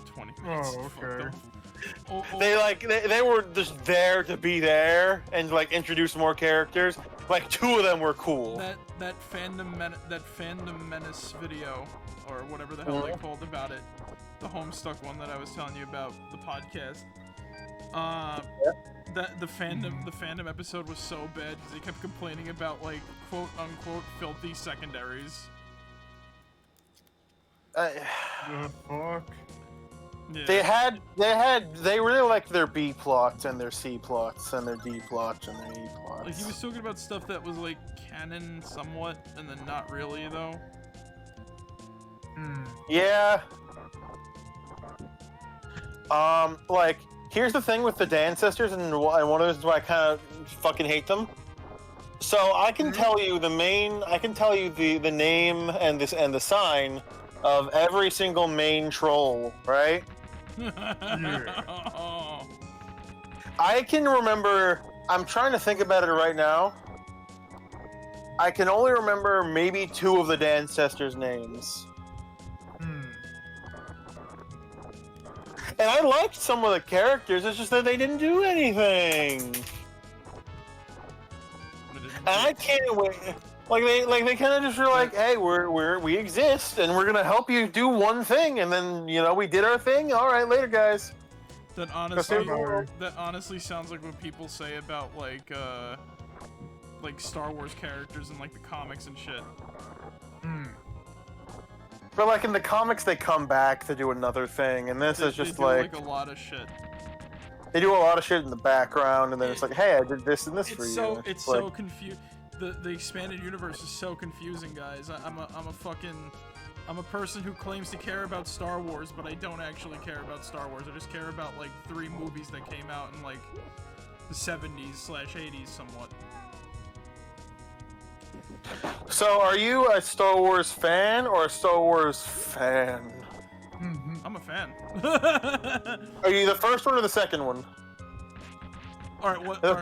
20 minutes. Oh, okay. They were just there to be there and like introduce more characters. Like 2 of them were cool. That fandom menace video, or whatever the hell they called about it, the Homestuck one that I was telling you about, the podcast. That the fandom episode was so bad because they kept complaining about like quote unquote filthy secondaries. The fuck? Yeah. They really liked their B plots and their C plots and their D plots and their E plots. Like he was talking about stuff that was like canon somewhat, and then not really though. Yeah. Like, here's the thing with the Dancestors, and one of the reasons why I kind of fucking hate them. So I can tell you the name and the sign of every single main troll, right? I can remember. I'm trying to think about it right now. I can only remember maybe 2 of the Dancestors' names. And I liked some of the characters, it's just that they didn't do anything. And I can't wait. They kind of just were like, hey, we exist, and we're gonna help you do one thing, and then we did our thing. All right, later, guys. That honestly sounds like what people say about like Star Wars characters in like the comics and shit. But like in the comics, they come back to do another thing, and this is just they do, like a lot of shit. They do a lot of shit in the background, and then it's like, hey, I did this and this for you. It's so confused. The expanded universe is so confusing, guys. I'm a person who claims to care about Star Wars, but I don't actually care about Star Wars. I just care about like 3 movies that came out in like the 70s/80s somewhat. So, are you a Star Wars fan or a Star Wars fan? I'm a fan. Are you the first one or the second one? All right, what? The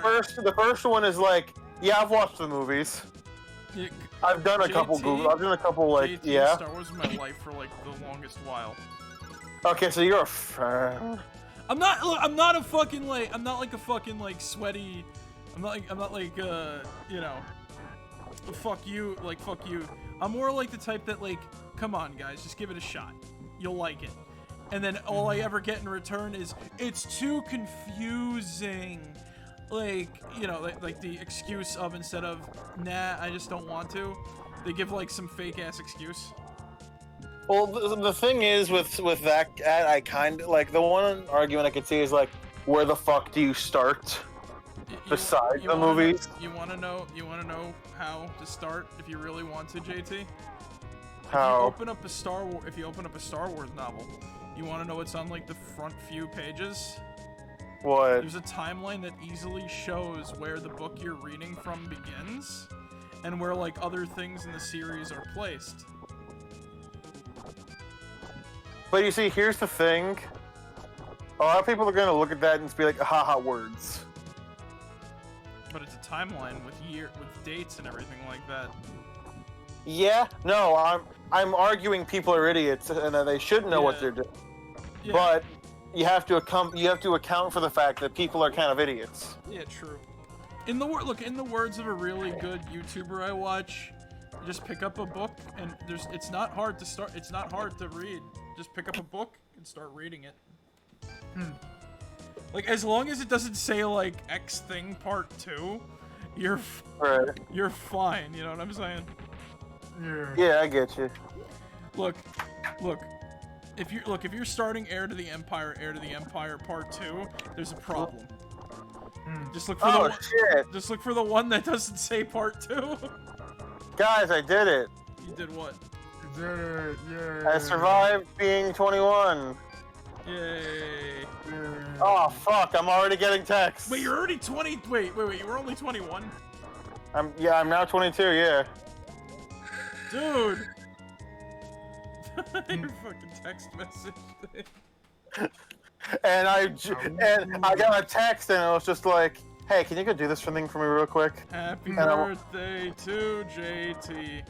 first one is like, yeah, I've watched the movies. Yeah, I've done a couple Google. I've done a couple like, JT, yeah. Star Wars was my life for like the longest while. Okay, so you're a fan. I'm not a fucking like. I'm not like a fucking like sweaty. I'm not like fuck you, like fuck you. I'm more like the type that like, come on guys, just give it a shot. You'll like it. And then all I ever get in return is, it's too confusing. like, you know, like the excuse of instead of, nah, I just don't want to, they give like some fake ass excuse. Well, the thing is with that, I kind of like the one argument I could see is like, where the fuck do you start? Besides the movies? You want to know how to start if you really want to, JT? How? If you open up a Star Wars novel, you want to know what's on like the front few pages? What? There's a timeline that easily shows where the book you're reading from begins and where like other things in the series are placed. But you see, here's the thing. A lot of people are gonna look at that and be like, haha, words. But it's a timeline with dates and everything like that. Yeah, no, I'm arguing people are idiots and that they should know what they're doing. Yeah. But you have to account for the fact that people are kind of idiots. Yeah, true. In the words of a really good YouTuber I watch, just pick up a book and it's not hard to read. Just pick up a book and start reading it. Like, as long as it doesn't say like X thing part 2, you're fine, you know what I'm saying? Yeah. Yeah, I get you. Look, if you're starting Heir to the Empire part 2, there's a problem. Just look for just look for the one that doesn't say part 2. Guys, I did it. You did what? You did it, yeah. I survived being 21. Yay. Yeah. Oh, fuck, I'm already getting texts. Wait, you're already 20. Wait, you were only 21? I'm now 22, yeah. Dude. Your fucking text message thing. And I got a text and it was just like, hey, can you go do this thing for me real quick? Happy And birthday to JT.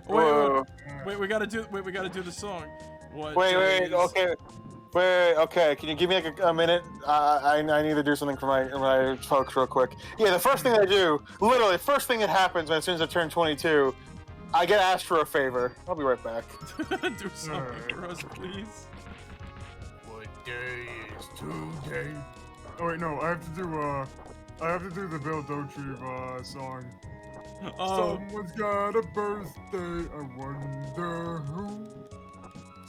Whoa. Wait, we gotta do the song. What Wait, days- okay. Wait, okay, can you give me like a minute? I need to do something for my folks real quick. Yeah, the first thing I do, literally, first thing that happens as soon as I turn 22, I get asked for a favor. I'll be right back. do something for us, please. What day is today? Oh wait, no, I have to do the Bill Dotrieve song. Oh, Someone's got a birthday, I wonder who.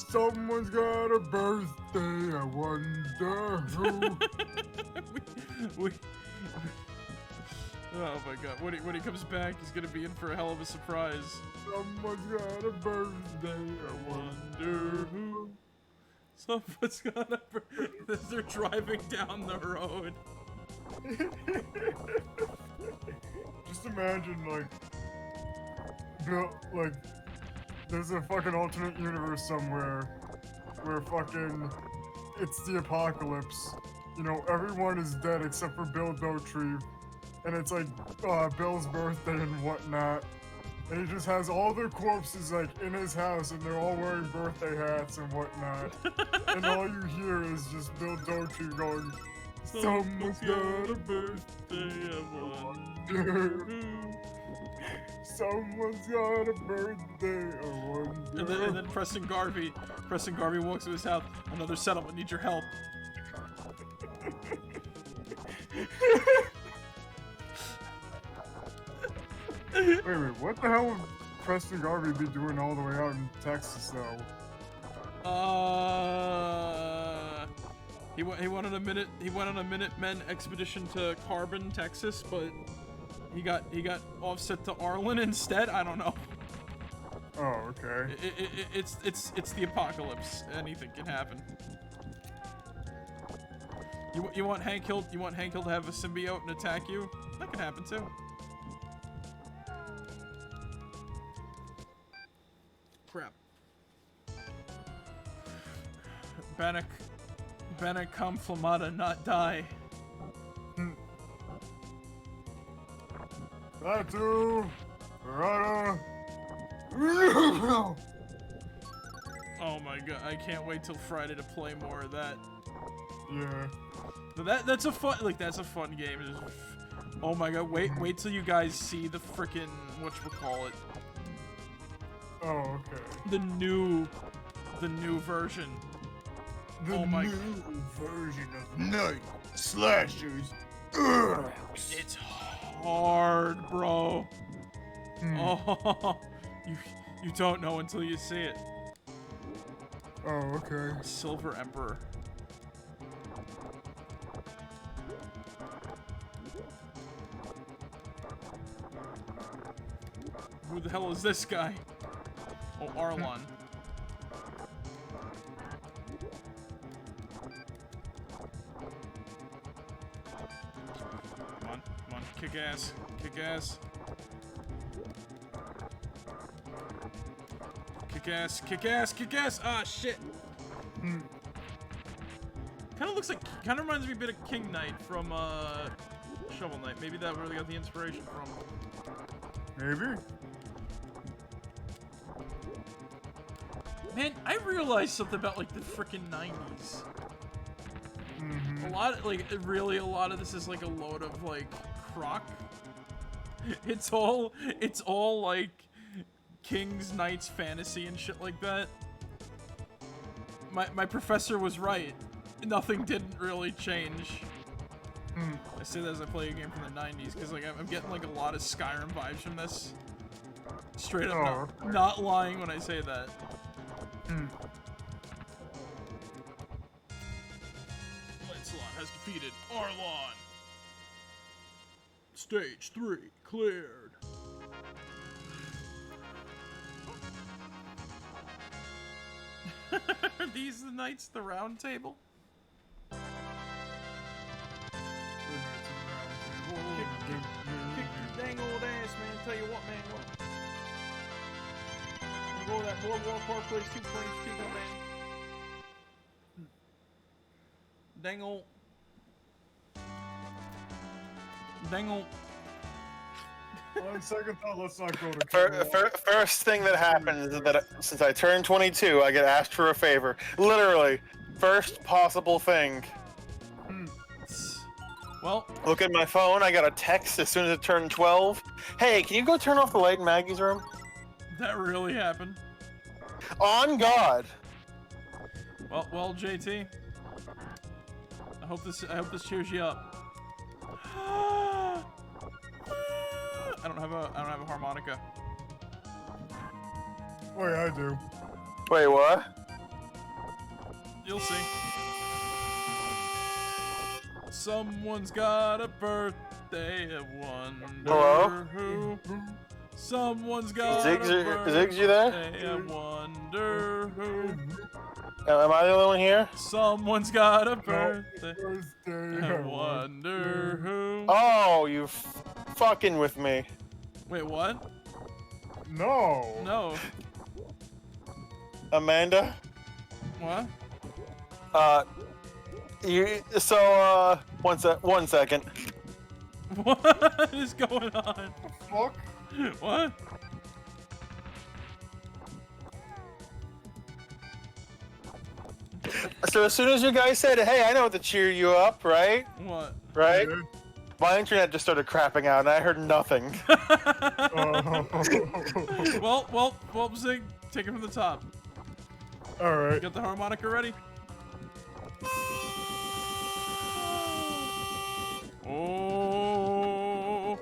Someone's got a birthday, I wonder who. we oh my god, when he comes back, he's gonna be in for a hell of a surprise. Someone's got a birthday, I wonder who. Someone's got a birthday. They're driving down the road. Just imagine, like, Bill, like, there's a fucking alternate universe somewhere where fucking it's the apocalypse. You know, everyone is dead except for Bill Dotrieve. And it's like Bill's birthday and whatnot. And he just has all their corpses like in his house and they're all wearing birthday hats and whatnot. And all you hear is just Bill Dotrieve going, someone's got a birthday, I wonder who. Someone's got a birthday, I wonder. And then Preston Garvey walks to his house. Another settlement needs your help. Wait, what the hell would Preston Garvey be doing all the way out in Texas, though? He went on a Minutemen expedition to Carbon, Texas, but he got offset to Arlen instead. I don't know. Oh, okay. It's the apocalypse. Anything can happen. You want Hank Hill to have a symbiote and attack you? That can happen too. Crap. Bannock cum flammata, not die. Tattoo! Rada! Oh my god, I can't wait till Friday to play more of that. Yeah. But that's a fun game. Oh my god, wait till you guys see the frickin' whatchamacallit. Oh, okay. The new version. The Oh my new version of Night Slashers. It's hard, bro. Oh, you don't know until you see it. Oh, okay. Silver Emperor. Who the hell is this guy? Oh, Arlon. Come on, kick ass, kick ass. Kick ass, kick ass, kick ass! Ah, shit! Kinda looks like, kinda reminds me a bit of King Knight from, Shovel Knight. Maybe that's where they got the inspiration from. Maybe. Man, I realized something about, like, the frickin' 90s. A lot of, like, really, a lot of this is, like, a load of, like, crock. It's all, like, Kings, Knights, fantasy, and shit like that. My professor was right. Nothing didn't really change. I say that as I play a game from the 90s, because, like, I'm getting, like, a lot of Skyrim vibes from this. Straight up, not lying when I say that. Lancelot has defeated Arlon. Stage 3 cleared. Are these the Knights of the Round Table? Kick your dang old ass, man. Tell you what, man. What? You go to that Boardwalk Park place too, French people, man. Dang old. On second thought, let's not go to First thing that happens is that since I turned 22, I get asked for a favor. Literally, first possible thing. Well, Look at my phone. I got a text as soon as it turned 12. Hey, can you go turn off the light in Maggie's room? that really happened. On God. Well, JT. I hope this cheers you up. I don't have a harmonica. Wait, I do. Wait, what? You'll see. Someone's got a birthday, I wonder Hello? who. Someone's got Ziggs, a birthday, Ziggs, you there? I wonder who. Am I the only one here? Someone's got a birthday, Birthday. I wonder who. Oh, you fucking with me. Wait, what? No. No. Amanda? What? One second. What is going on? Fuck. What? So as soon as you guys said, hey, I know what to cheer you up, right? What? Right? Yeah. My internet just started crapping out and I heard nothing. Well, Zig, take it from the top. All You right. got the harmonica ready? Oh,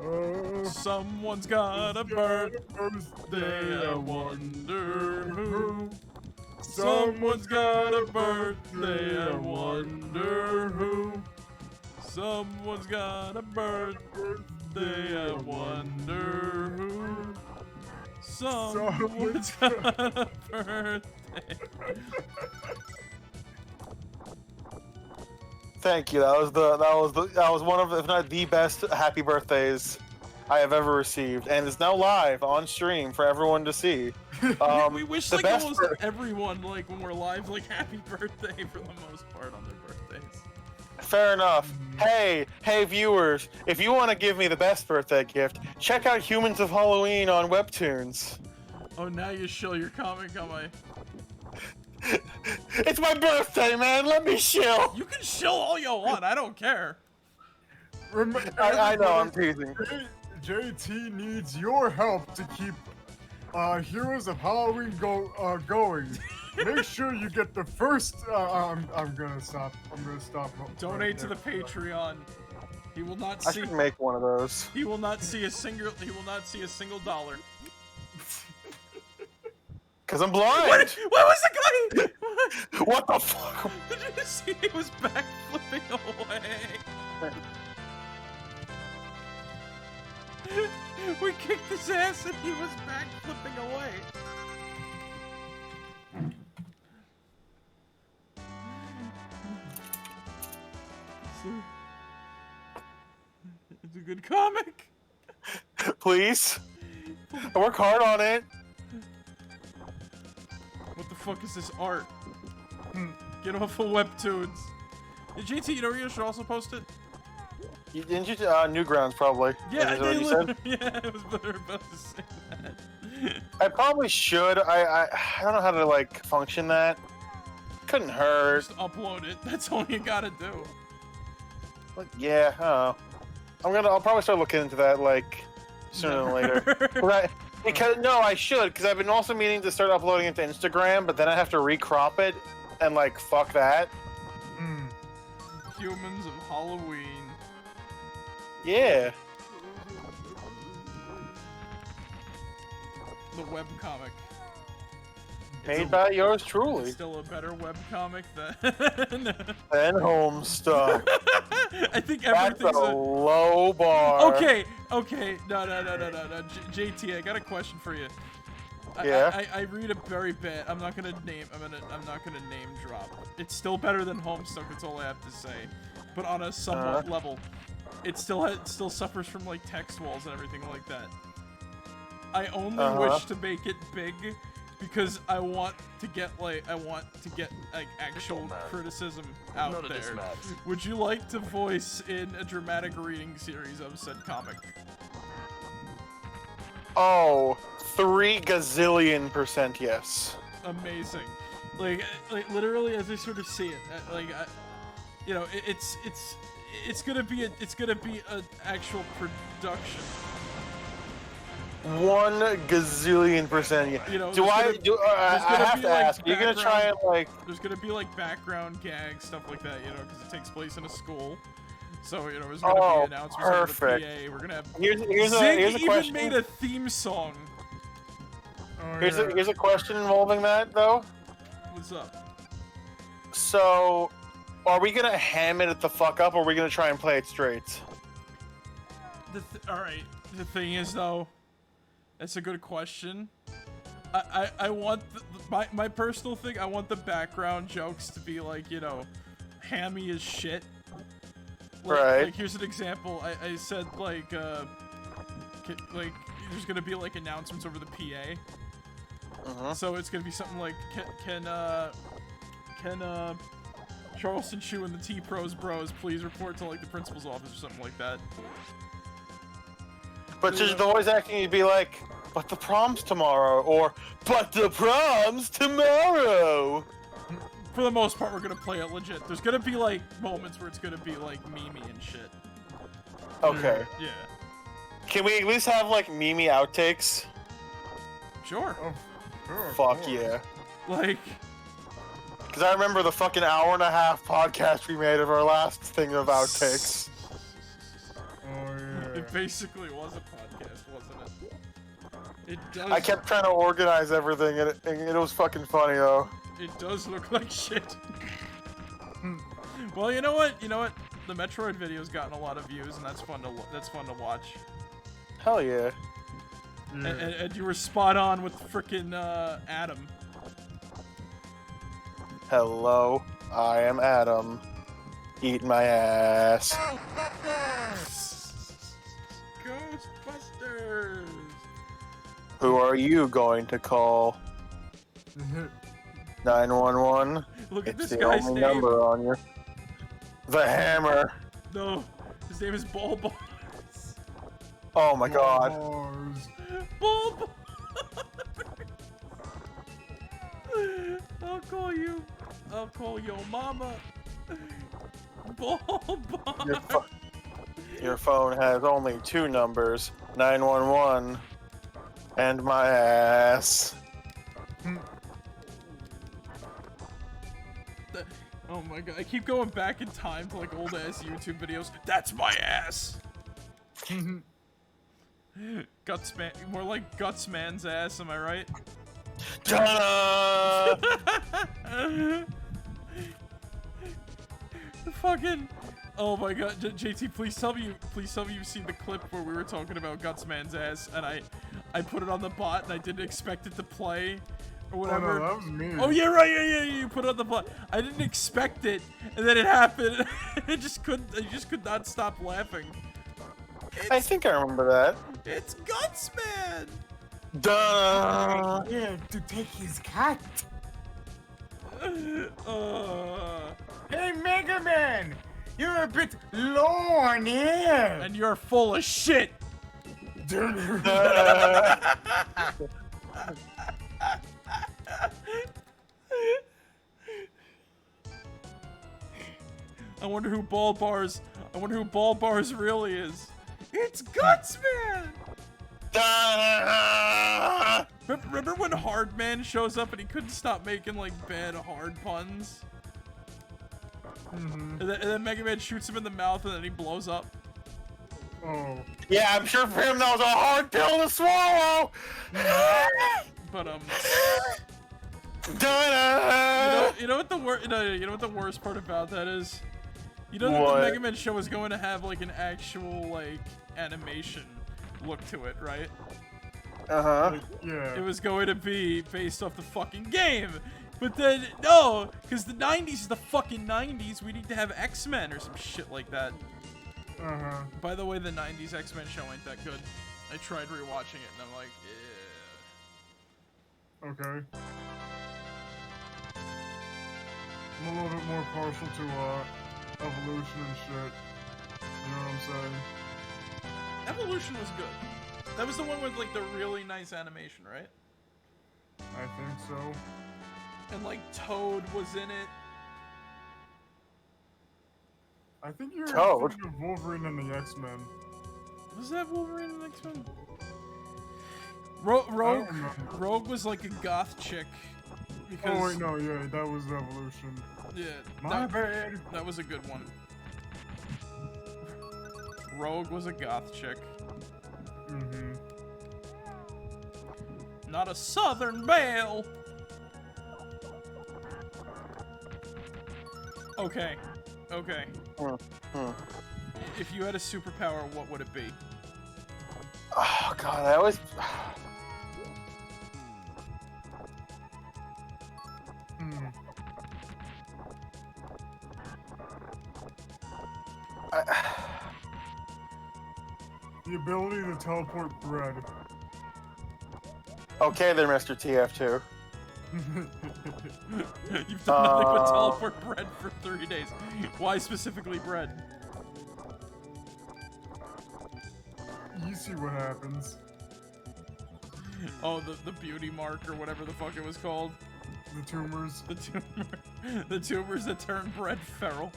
someone's got a birthday, I wonder who. Someone's got a birthday, I wonder who. Someone's got a birthday, I wonder who. Someone's got a birthday. Thank you. That was one of, if not the best happy birthdays I have ever received, and it's now live on stream for everyone to see. We wish the like best almost part- everyone, like when we're live, like happy birthday for the most part on their birthdays. Fair enough. Hey viewers, if you want to give me the best birthday gift, check out Humans of Halloween on Webtoons. Oh, now you show your comic on my. It's my birthday, man. Let me chill. You can shill all you want. I don't care. I know, I'm teasing. JT needs your help to keep Heroes of Halloween going. Make sure you get the first. I'm gonna stop. Donate to the Patreon. He will not I see. should make one of those. He will not see a single. He will not see a single dollar. Cause I'm blind. What was the guy? What the fuck? Did you see he was back flipping away? We kicked his ass and he was back flipping away. It's a good comic. Please. I work hard on it. What the fuck is this art? Get off of webtoons. Hey, JT, you know where you should also post it? Didn't you? Newgrounds probably. Yeah, Is that what you said? yeah, I was literally about to say that. I probably should. I don't know how to like function that. Couldn't hurt. Just upload it. That's all you gotta do. But yeah, I don't know. I'll probably start looking into that like sooner than later. No, I should because I've been also meaning to start uploading it to Instagram, but then I have to recrop it and like fuck that. Humans of Halloween. Yeah. The webcomic. Made by yours truly. It's still a better webcomic than. And Homestar. I think That's everything's a low bar. Okay. No. JT, I got a question for you. Yeah. I read a very bad. I'm not gonna name drop. It's still better than Homestuck. That's all I have to say. But on a somewhat level, it still suffers from like text walls and everything like that. I only wish to make it big because I want to get actual criticism out there. Would you like to voice in a dramatic reading series of said comic? Oh, 3 gazillion% yes. Amazing. Like literally as I sort of see it, it's gonna be an actual production. 1 gazillion% yes. You know, I have to ask, you're gonna try and like... There's gonna be like background gags, stuff like that, you know, because it takes place in a school. So, you know, there's gonna be announcements over the PA. We're gonna have... Here's a Zig question. even made a theme song. Here's a question involving that, though. What's up? So, are we gonna ham it the fuck up, or are we gonna try and play it straight? Alright, the thing is, though, that's a good question. I want my personal thing. I want the background jokes to be like, you know, hammy as shit. Right. Like here's an example. I said like there's gonna be like announcements over the PA. So it's gonna be something like can Charleston Chew and the T-Pros bros please report to like the principal's office or something like that. But just the voice acting, you'd be like, but the prom's tomorrow, or, but the prom's tomorrow! For the most part, we're gonna play it legit. There's gonna be, like, moments where it's gonna be, like, Mimi and shit. Okay. Yeah. Can we at least have, like, Mimi outtakes? Sure. Oh, sure, Fuck yeah. Like... Because I remember the fucking hour-and-a-half podcast we made of our last thing of outtakes. Oh, yeah. It basically was a podcast, wasn't it? It does... I kept trying to organize everything, and it was fucking funny, though. It does look like shit. Well, you know what? The Metroid video's gotten a lot of views, and that's fun to watch. Hell yeah. And you were spot on with frickin' Adam. Hello, I am Adam. Eat my ass. Ghostbusters! Who are you going to call? 911. Look at It's this the guy's only name. number on you. The Hammer. No, his name is Ball. Oh my god. Bars. Ball. I'll call your mama. Ball. Your phone has only 2 numbers. 911 and my ass. Oh my god, I keep going back in time to like old ass YouTube videos. That's my ass. Gutsman, more like Gutsman's ass, am I right? Ta-da! Fucking. Oh my god, JT, please tell me you've seen the clip where we were talking about Gutsman's ass, and I put it on the bot and I didn't expect it to play. Or whatever. Oh, no, that was me. Oh yeah, right, yeah, you put it on the bot. I didn't expect it, and then it happened. I just could not stop laughing. I think I remember that. It's Gutsman! Duh! Yeah, to take his cat. Hey, Mega Man! You're a bit low on air! And you're full of shit! I wonder who Ball Bars really is. It's Gutsman! Duh! Remember when Hardman shows up and he couldn't stop making like bad hard puns? Mm-hmm. And then Mega Man shoots him in the mouth and then he blows up. Oh. Yeah, I'm sure for him that was a hard pill to swallow! But Duh! you know what the worst part about that is? You know that What? the Mega Man show is going to have like an actual like animation look to it, right? Uh-huh. Yeah. It was going to be based off the fucking game. But then, no, because the 90s is the fucking 90s. We need to have X-Men or some shit like that. Uh-huh. By the way, the 90s X-Men show ain't that good. I tried rewatching it and I'm like, yeah. Okay. I'm a little bit more partial to, evolution and shit. You know what I'm saying? Evolution was good. That was the one with like the really nice animation, right? I think so. And like Toad was in it. I think you're Toad? thinking of Wolverine and the X-Men. Was that Wolverine and X-Men? I don't Rogue remember. Rogue was like a goth chick. Because Oh, wait, no, yeah, that was Evolution. yeah, My bad. that was a good one. Rogue was a goth chick. Mm-hmm. Not a Southern Belle. Okay. Okay. If you had a superpower, what would it be? Oh, God, I always... Hmm. The ability to teleport bread. Okay there, Mr. TF2. You've done nothing but teleport bread for 3 days. Why specifically bread? You see what happens. Oh, the beauty mark or whatever the fuck it was called. The tumors. The tumors that turn bread feral.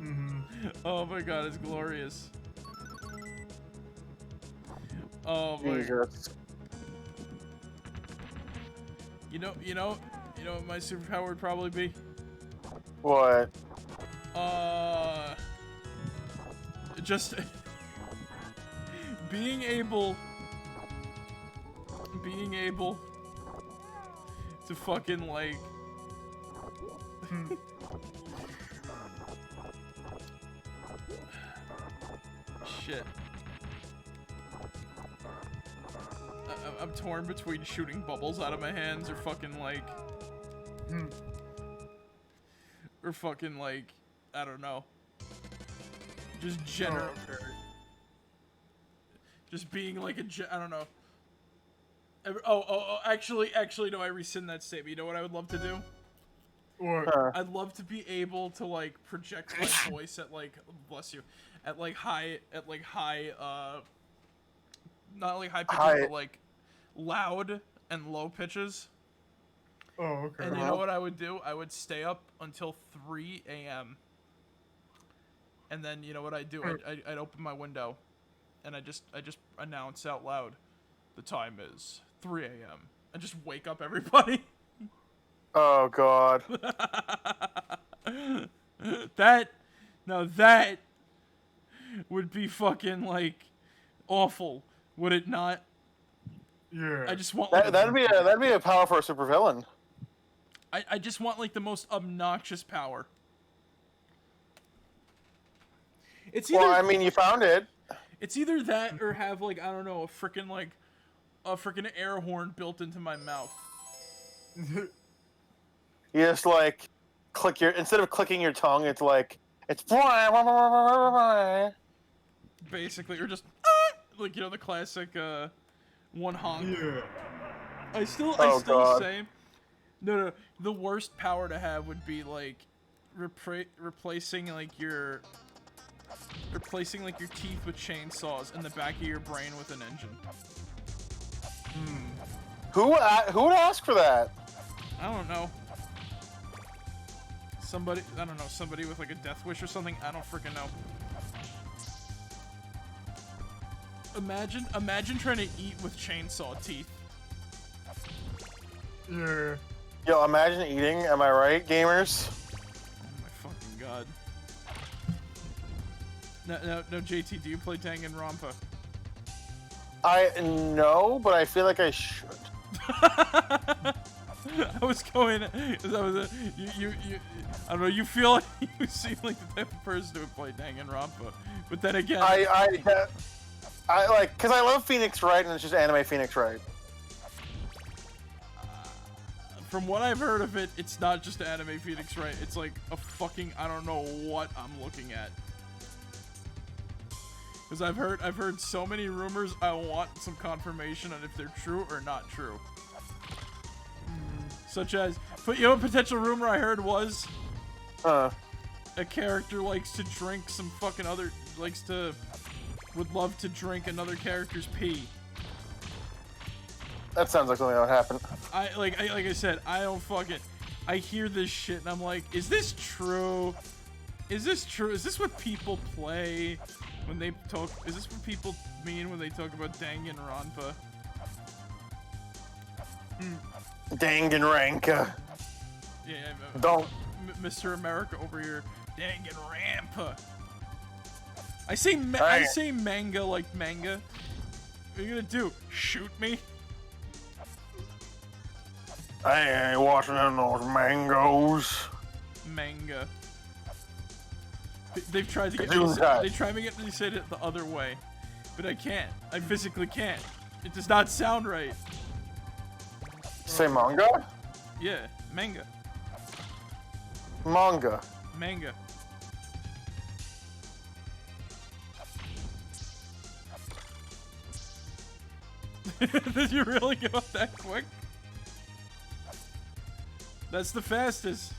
Mm-hmm. Oh my god, it's glorious. Oh my god. Jesus. You know what my superpower would probably be? What? Just being able to fucking like shit. I'm torn between shooting bubbles out of my hands or fucking like or fucking like I don't know. Just general just being like I don't know. Actually, no, I rescind that statement. You know what I would love to do? What? I'd love to be able to like project my voice at like, bless you, at like high, not like high pitches, but like loud and low pitches. Oh, okay. And you know what I would do? I would stay up until 3 a.m. And then you know what I'd do? I'd open my window, and I just announce out loud, the time is 3 a.m. and just wake up everybody. Oh, God. That would be fucking like awful, would it not? Yeah. I just want That'd be a power for a supervillain. I just want like the most obnoxious power. It's either Well, I mean, you found it. it's either that or have like, I don't know, a freaking air horn built into my mouth. You just like click your instead of clicking your tongue, it's like it's Basically, or just like, you know, the classic one honk. Yeah. I still God. say no. The worst power to have would be like replacing your teeth with chainsaws and the back of your brain with an engine. Who would ask for that? I don't know. Somebody with like a death wish or something. I don't freaking know. Imagine trying to eat with chainsaw teeth. Yeah. Yo, imagine eating. Am I right, gamers? Oh my fucking god. No, JT, do you play Danganronpa? I know, but I feel like I should. I was going. That was you. I don't know. You feel like you seem like the type of person who would play Danganronpa, but then again, I like because I love Phoenix Wright and it's just anime Phoenix Wright. from what I've heard of it, it's not just anime Phoenix Wright. It's like a fucking I don't know what I'm looking at. Because I've heard so many rumors. I want some confirmation on if they're true or not true. Such as, but you know, a potential rumor I heard was a character likes to drink some fucking other would love to drink another character's pee. That sounds like something that would happen. Like I said, I don't fucking. I hear this shit and I'm like, is this true? Is this true? Is this what people play when they talk? Is this what people mean when they talk about Danganronpa? Danganronpa. Yeah, don't. Mr. America over here, Danganronpa. I say manga like manga. What are you gonna do? Shoot me? I ain't watching those mangoes. Manga. They've tried to get me to say it the other way, but I can't. I physically can't. It does not sound right. Say manga? Yeah, manga. Manga. Manga. Did you really give up that quick? That's the fastest.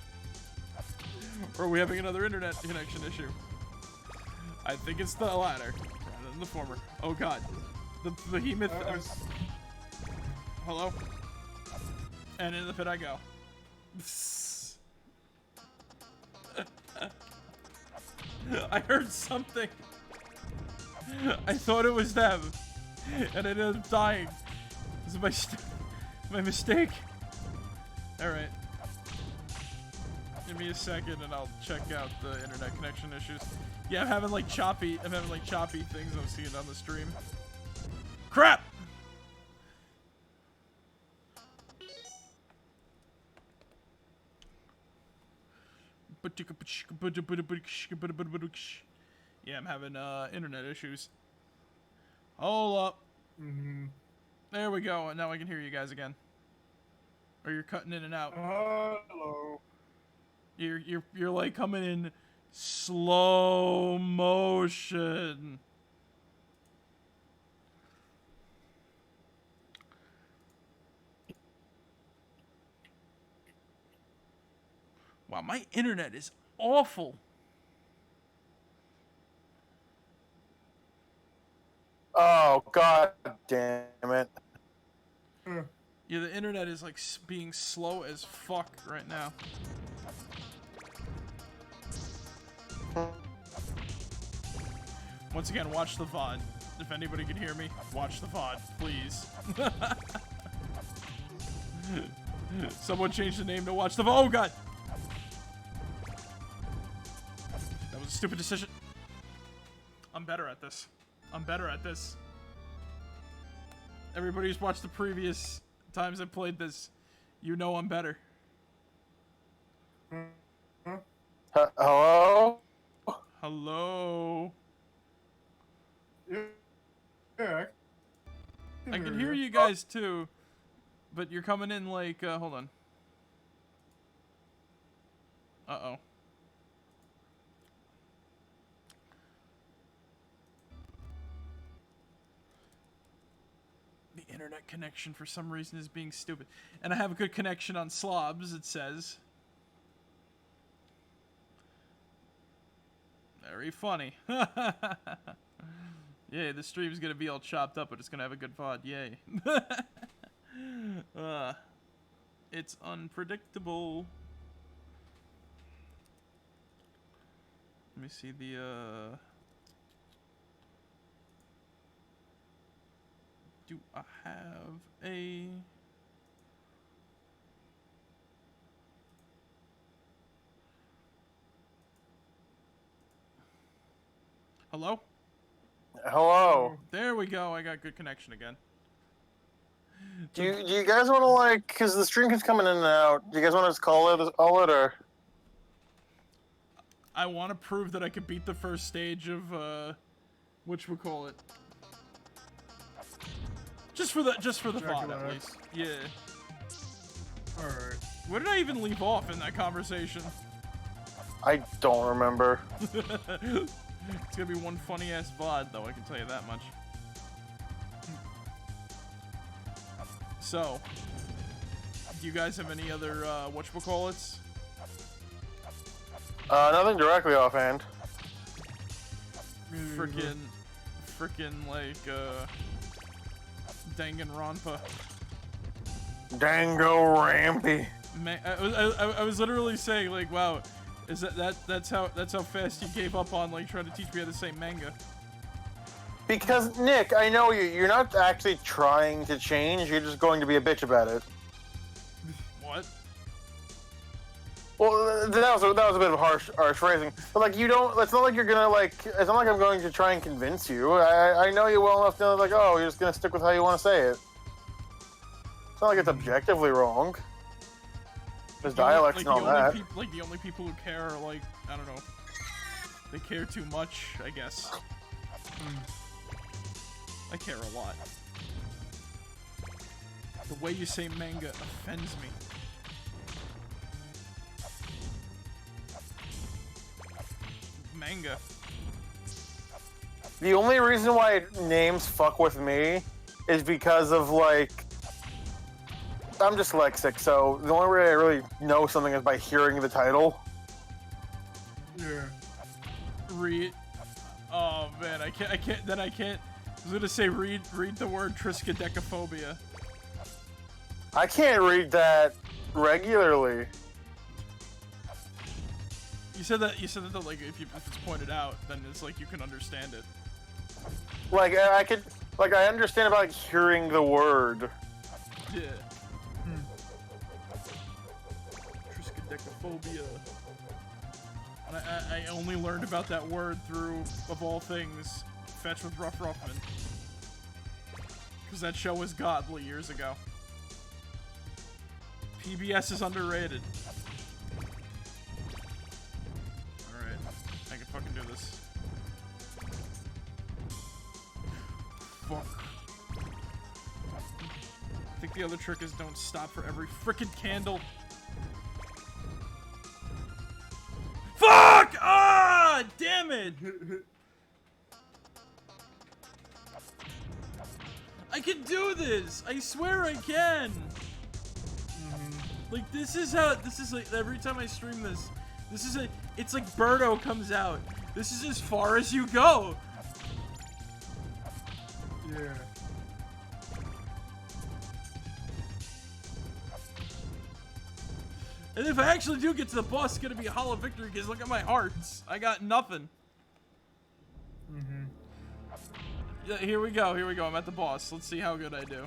Or are we having another internet connection issue? I think it's the latter rather than the former. Oh god. The behemoth. Hello? And in the pit I go. I heard something. I thought it was them. And I ended up dying. This is my mistake. Alright. Give me a second and I'll check out the internet connection issues. Yeah, I'm having like choppy things I'm seeing on the stream. Crap! Yeah, I'm having internet issues. Hold up. There we go. Now I can hear you guys again. Or you're cutting in and out. Hello. You're like coming in slow motion. Wow, my internet is awful. Oh god damn it. Yeah, the internet is like being slow as fuck right now. Once again, watch the VOD. If anybody can hear me, watch the VOD, please. Someone change the name to watch the VOD. Oh god! a stupid decision. I'm better at this. I'm better at this. Everybody who's watched the previous times I played this, you know I'm better. Hello? Hello? Yeah. I can hear you guys too, but you're coming in like, hold on. Uh-oh. The internet connection for some reason is being stupid. And I have a good connection on Slobs, it says. Very funny. Yay, the stream's gonna be all chopped up, but it's gonna have a good VOD. Yay. It's unpredictable. Let me see the, do I have a... Hello? Hello. There we go. I got good connection again. Do you guys want to, like, because the stream keeps coming in and out, do you guys want to just call it, or? I want to prove that I could beat the first stage of, whatchamacallit. Just for the VOD, at least. Yeah. Alright. Where did I even leave off in that conversation? I don't remember. It's gonna be one funny-ass VOD, though, I can tell you that much. So, do you guys have any other, whatchamacallits? Nothing directly offhand. Frickin', like, Danganronpa. Dango Rampy. Man, I was literally saying, like, wow, is that's how fast you gave up on, like, trying to teach me how to say manga. Because, Nick, I know you're not actually trying to change, you're just going to be a bitch about it. What? Well, that was a bit of harsh phrasing. But, like, you don't, it's not like you're gonna, like, it's not like I'm going to try and convince you. I know you well enough to know, like, oh, you're just gonna stick with how you want to say it. It's not like it's objectively wrong. There's dialects and all that. Like, the only people who care are, like, I don't know. They care too much, I guess. I care a lot. The way you say manga offends me. Manga. The only reason why names fuck with me is because of, like, I'm dyslexic, so the only way I really know something is by hearing the title. Yeah. Read. Oh man, I can't. I was gonna say read the word triskaidekaphobia. I can't read that regularly. You said that like if it's pointed out, then it's like you can understand it. Like I understand about like, hearing the word. Yeah. Triskaidekaphobia. And I only learned about that word through, of all things, Fetch with Rough Ruffman. Because that show was godly years ago. PBS is underrated. Alright, I can fucking do this. Fuck. I think the other trick is don't stop for every frickin' candle. Fuck! Ah! Damn it! I can do this! I swear I can! Like, this is like, every time I stream this, it's like Birdo comes out. This is as far as you go! Yeah. And if I actually do get to the boss, it's gonna be a hollow victory, because look at my hearts. I got nothing. Yeah, here we go, I'm at the boss. Let's see how good I do.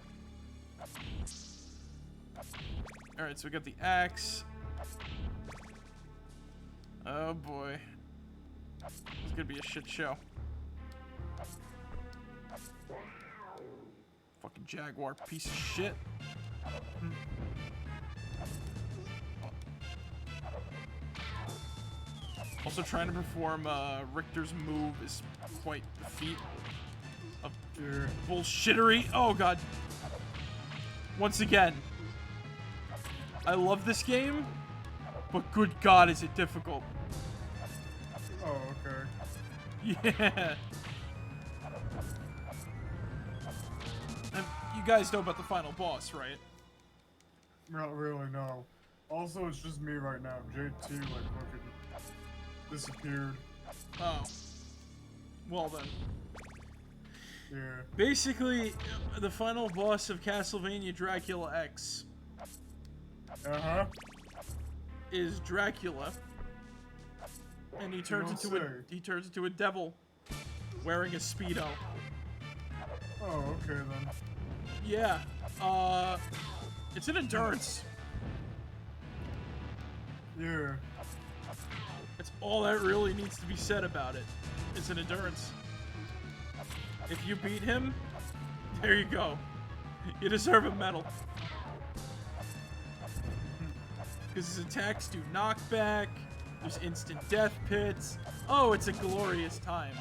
Alright, so we got the axe. Oh boy. It's gonna be a shit show. Fucking Jaguar piece of shit. Also trying to perform Richter's move is quite the feat of bullshittery. Oh god. Once again, I love this game, but good god is it difficult. Oh, okay. Yeah. And you guys know about the final boss, right? Not really, no. Also, it's just me right now. JT, like, fucking disappeared. Oh. Well then. Yeah. Basically, the final boss of Castlevania Dracula X Uh-huh. is Dracula. And he turns into a devil wearing a Speedo. Oh, okay then. Yeah. It's an endurance. Yeah. That's all that really needs to be said about it. It's an endurance. If you beat him, there you go. You deserve a medal. Because his attacks do knockback, there's instant death pits. Oh, it's a glorious time.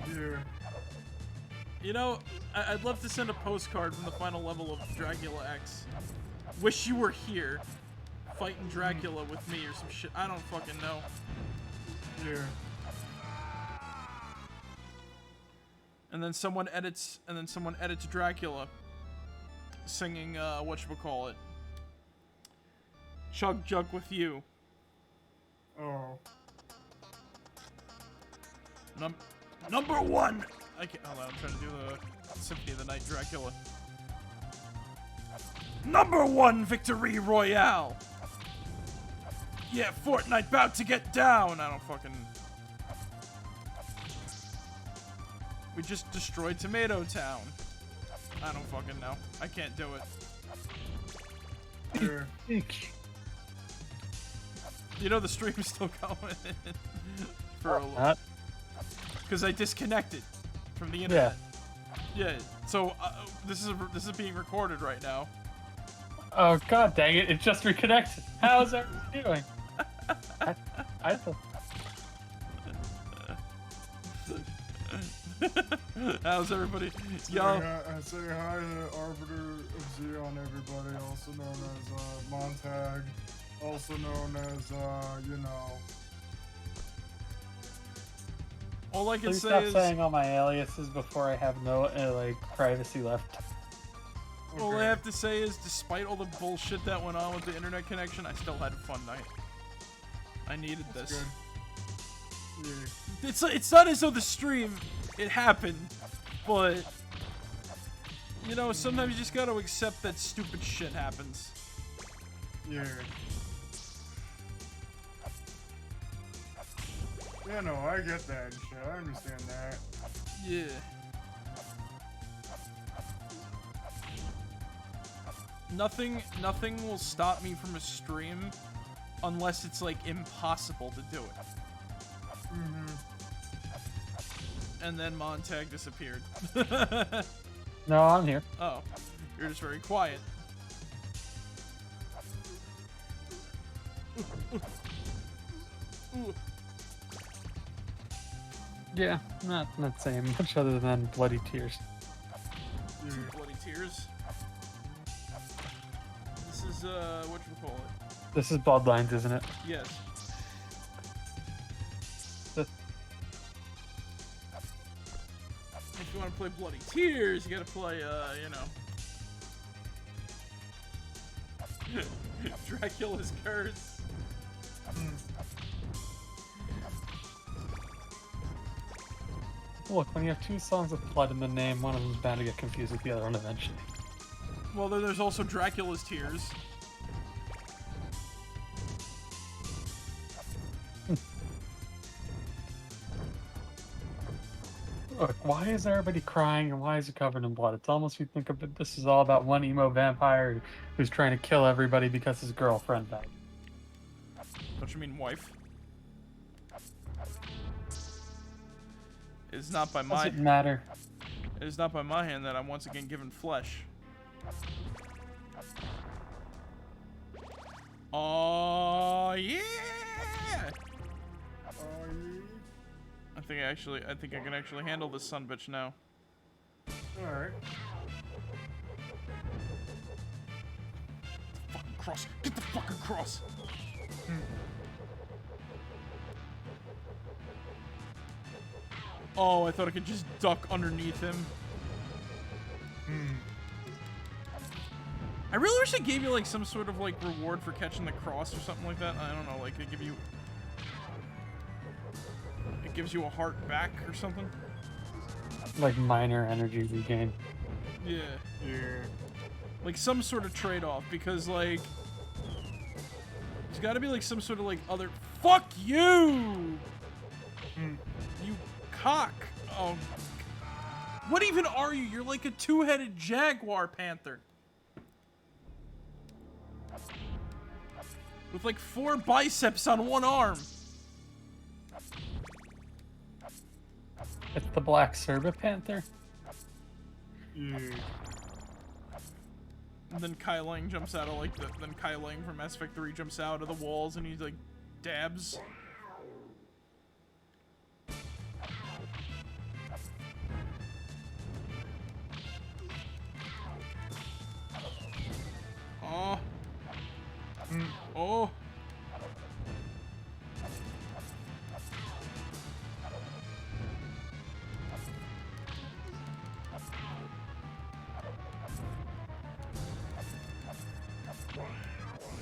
Yeah. You know, I'd love to send a postcard from the final level of Dracula X. Wish you were here, fighting Dracula with me or some shit. I don't fucking know. Yeah. And then someone edits Dracula singing whatchamacallit. Chug Jug with You. Oh. Number one! I can't, hold on, I'm trying to do the Symphony of the Night Dracula. Number one victory royale! Yeah, Fortnite about to get down! I don't fucking... We just destroyed Tomato Town. I don't fucking know. I can't do it. Yeah. You know the stream's still going for a little. Not. Because I disconnected from the internet. Yeah. So this is being recorded right now. Oh god dang it! It just reconnected. How's everyone doing? I thought. How's everybody? Say hi to Arbiter of Zeon, everybody, also known as Montag, also known as you know. All I can Please say stop is saying all my aliases before I have no like privacy left. all I have to say is, despite all the bullshit that went on with the internet connection, I still had a fun night. I needed this. Good. Yeah. It's not as though the stream it happened, but you know, sometimes you just gotta accept that stupid shit happens. Yeah. Yeah, no, I get that and shit. I understand that. Yeah. Nothing will stop me from a stream unless it's like impossible to do it. Mm-hmm. And then Montag disappeared. No, I'm here. Oh, you're just very quiet. Ooh. Yeah, not saying much other than bloody tears. Some bloody tears. This is whatchamacallit. This is Bloodlines, isn't it? Yes. This- If you want to play Bloody Tears, you gotta play, you know. Dracula's Curse. Look, when you have two songs with blood in the name, one of them's bound to get confused with the other one eventually. Well, then there's also Dracula's Tears. Look, why is everybody crying and why is it covered in blood? It's almost you think of it, this is all about one emo vampire who's trying to kill everybody because his girlfriend died. Don't you mean wife? It is not by my. Doesn't matter. It is not by my hand that I'm once again given flesh. Oh yeah! I think I can actually handle this sonbitch now. Alright. Fucking cross! Get the fucking cross! Oh, I thought I could just duck underneath him. I really wish they gave you like some sort of like reward for catching the cross or something like that. I don't know, like they give you. It gives you a heart back or something. Like minor energy regain. Yeah. Yeah. Like some sort of trade-off, because like there's got to be like some sort of like other. Fuck you! You cock! Oh, what even are you? You're like a two-headed jaguar panther with like 4 biceps on 1 arm. It's the Black Serba Panther. Yeah. And then Kai Lang jumps out of like then Kai Lang from Mass Effect 3 jumps out of the walls and he like dabs. Oh. Oh.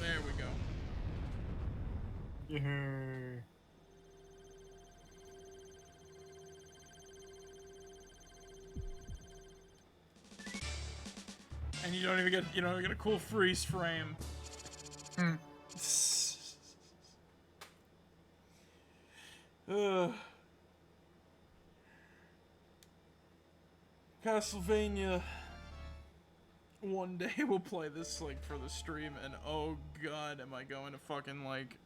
There we go. Yeah. And you don't even get a cool freeze frame. Castlevania. One day we'll play this like for the stream, and oh god, am I going to fucking like.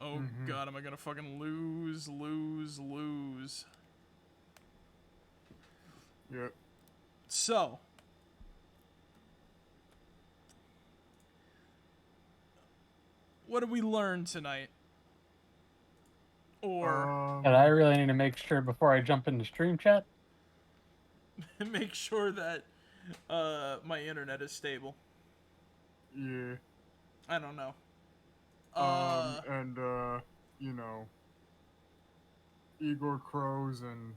Oh god, am I gonna fucking lose. Yep. So. What did we learn tonight? Or And I really need to make sure before I jump into stream chat. make sure that my internet is stable. Yeah. I don't know. And you know, Igor Crows and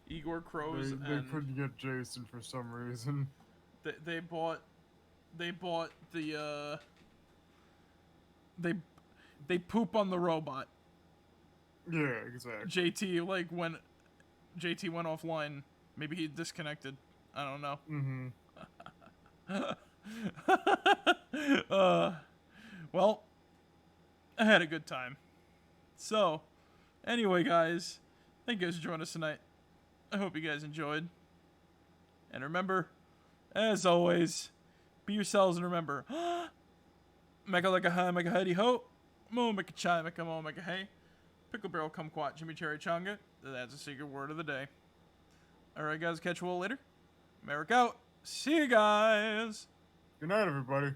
Igor Crows they and couldn't get Jason for some reason. they bought the they poop on the robot. Yeah, exactly. JT like when JT went offline, maybe he disconnected. I don't know. Well, I had a good time. So, anyway, guys, thank you guys for joining us tonight. I hope you guys enjoyed. And remember, as always, be yourselves and remember, mega like a high, mega hidey ho, mo mega chai, mega mo mega hey, pickle barrel kumquat, Jimmy Cherry Chonga. That's a secret word of the day. Alright, guys, catch you all later. Merrick out. See you guys. Good night, everybody.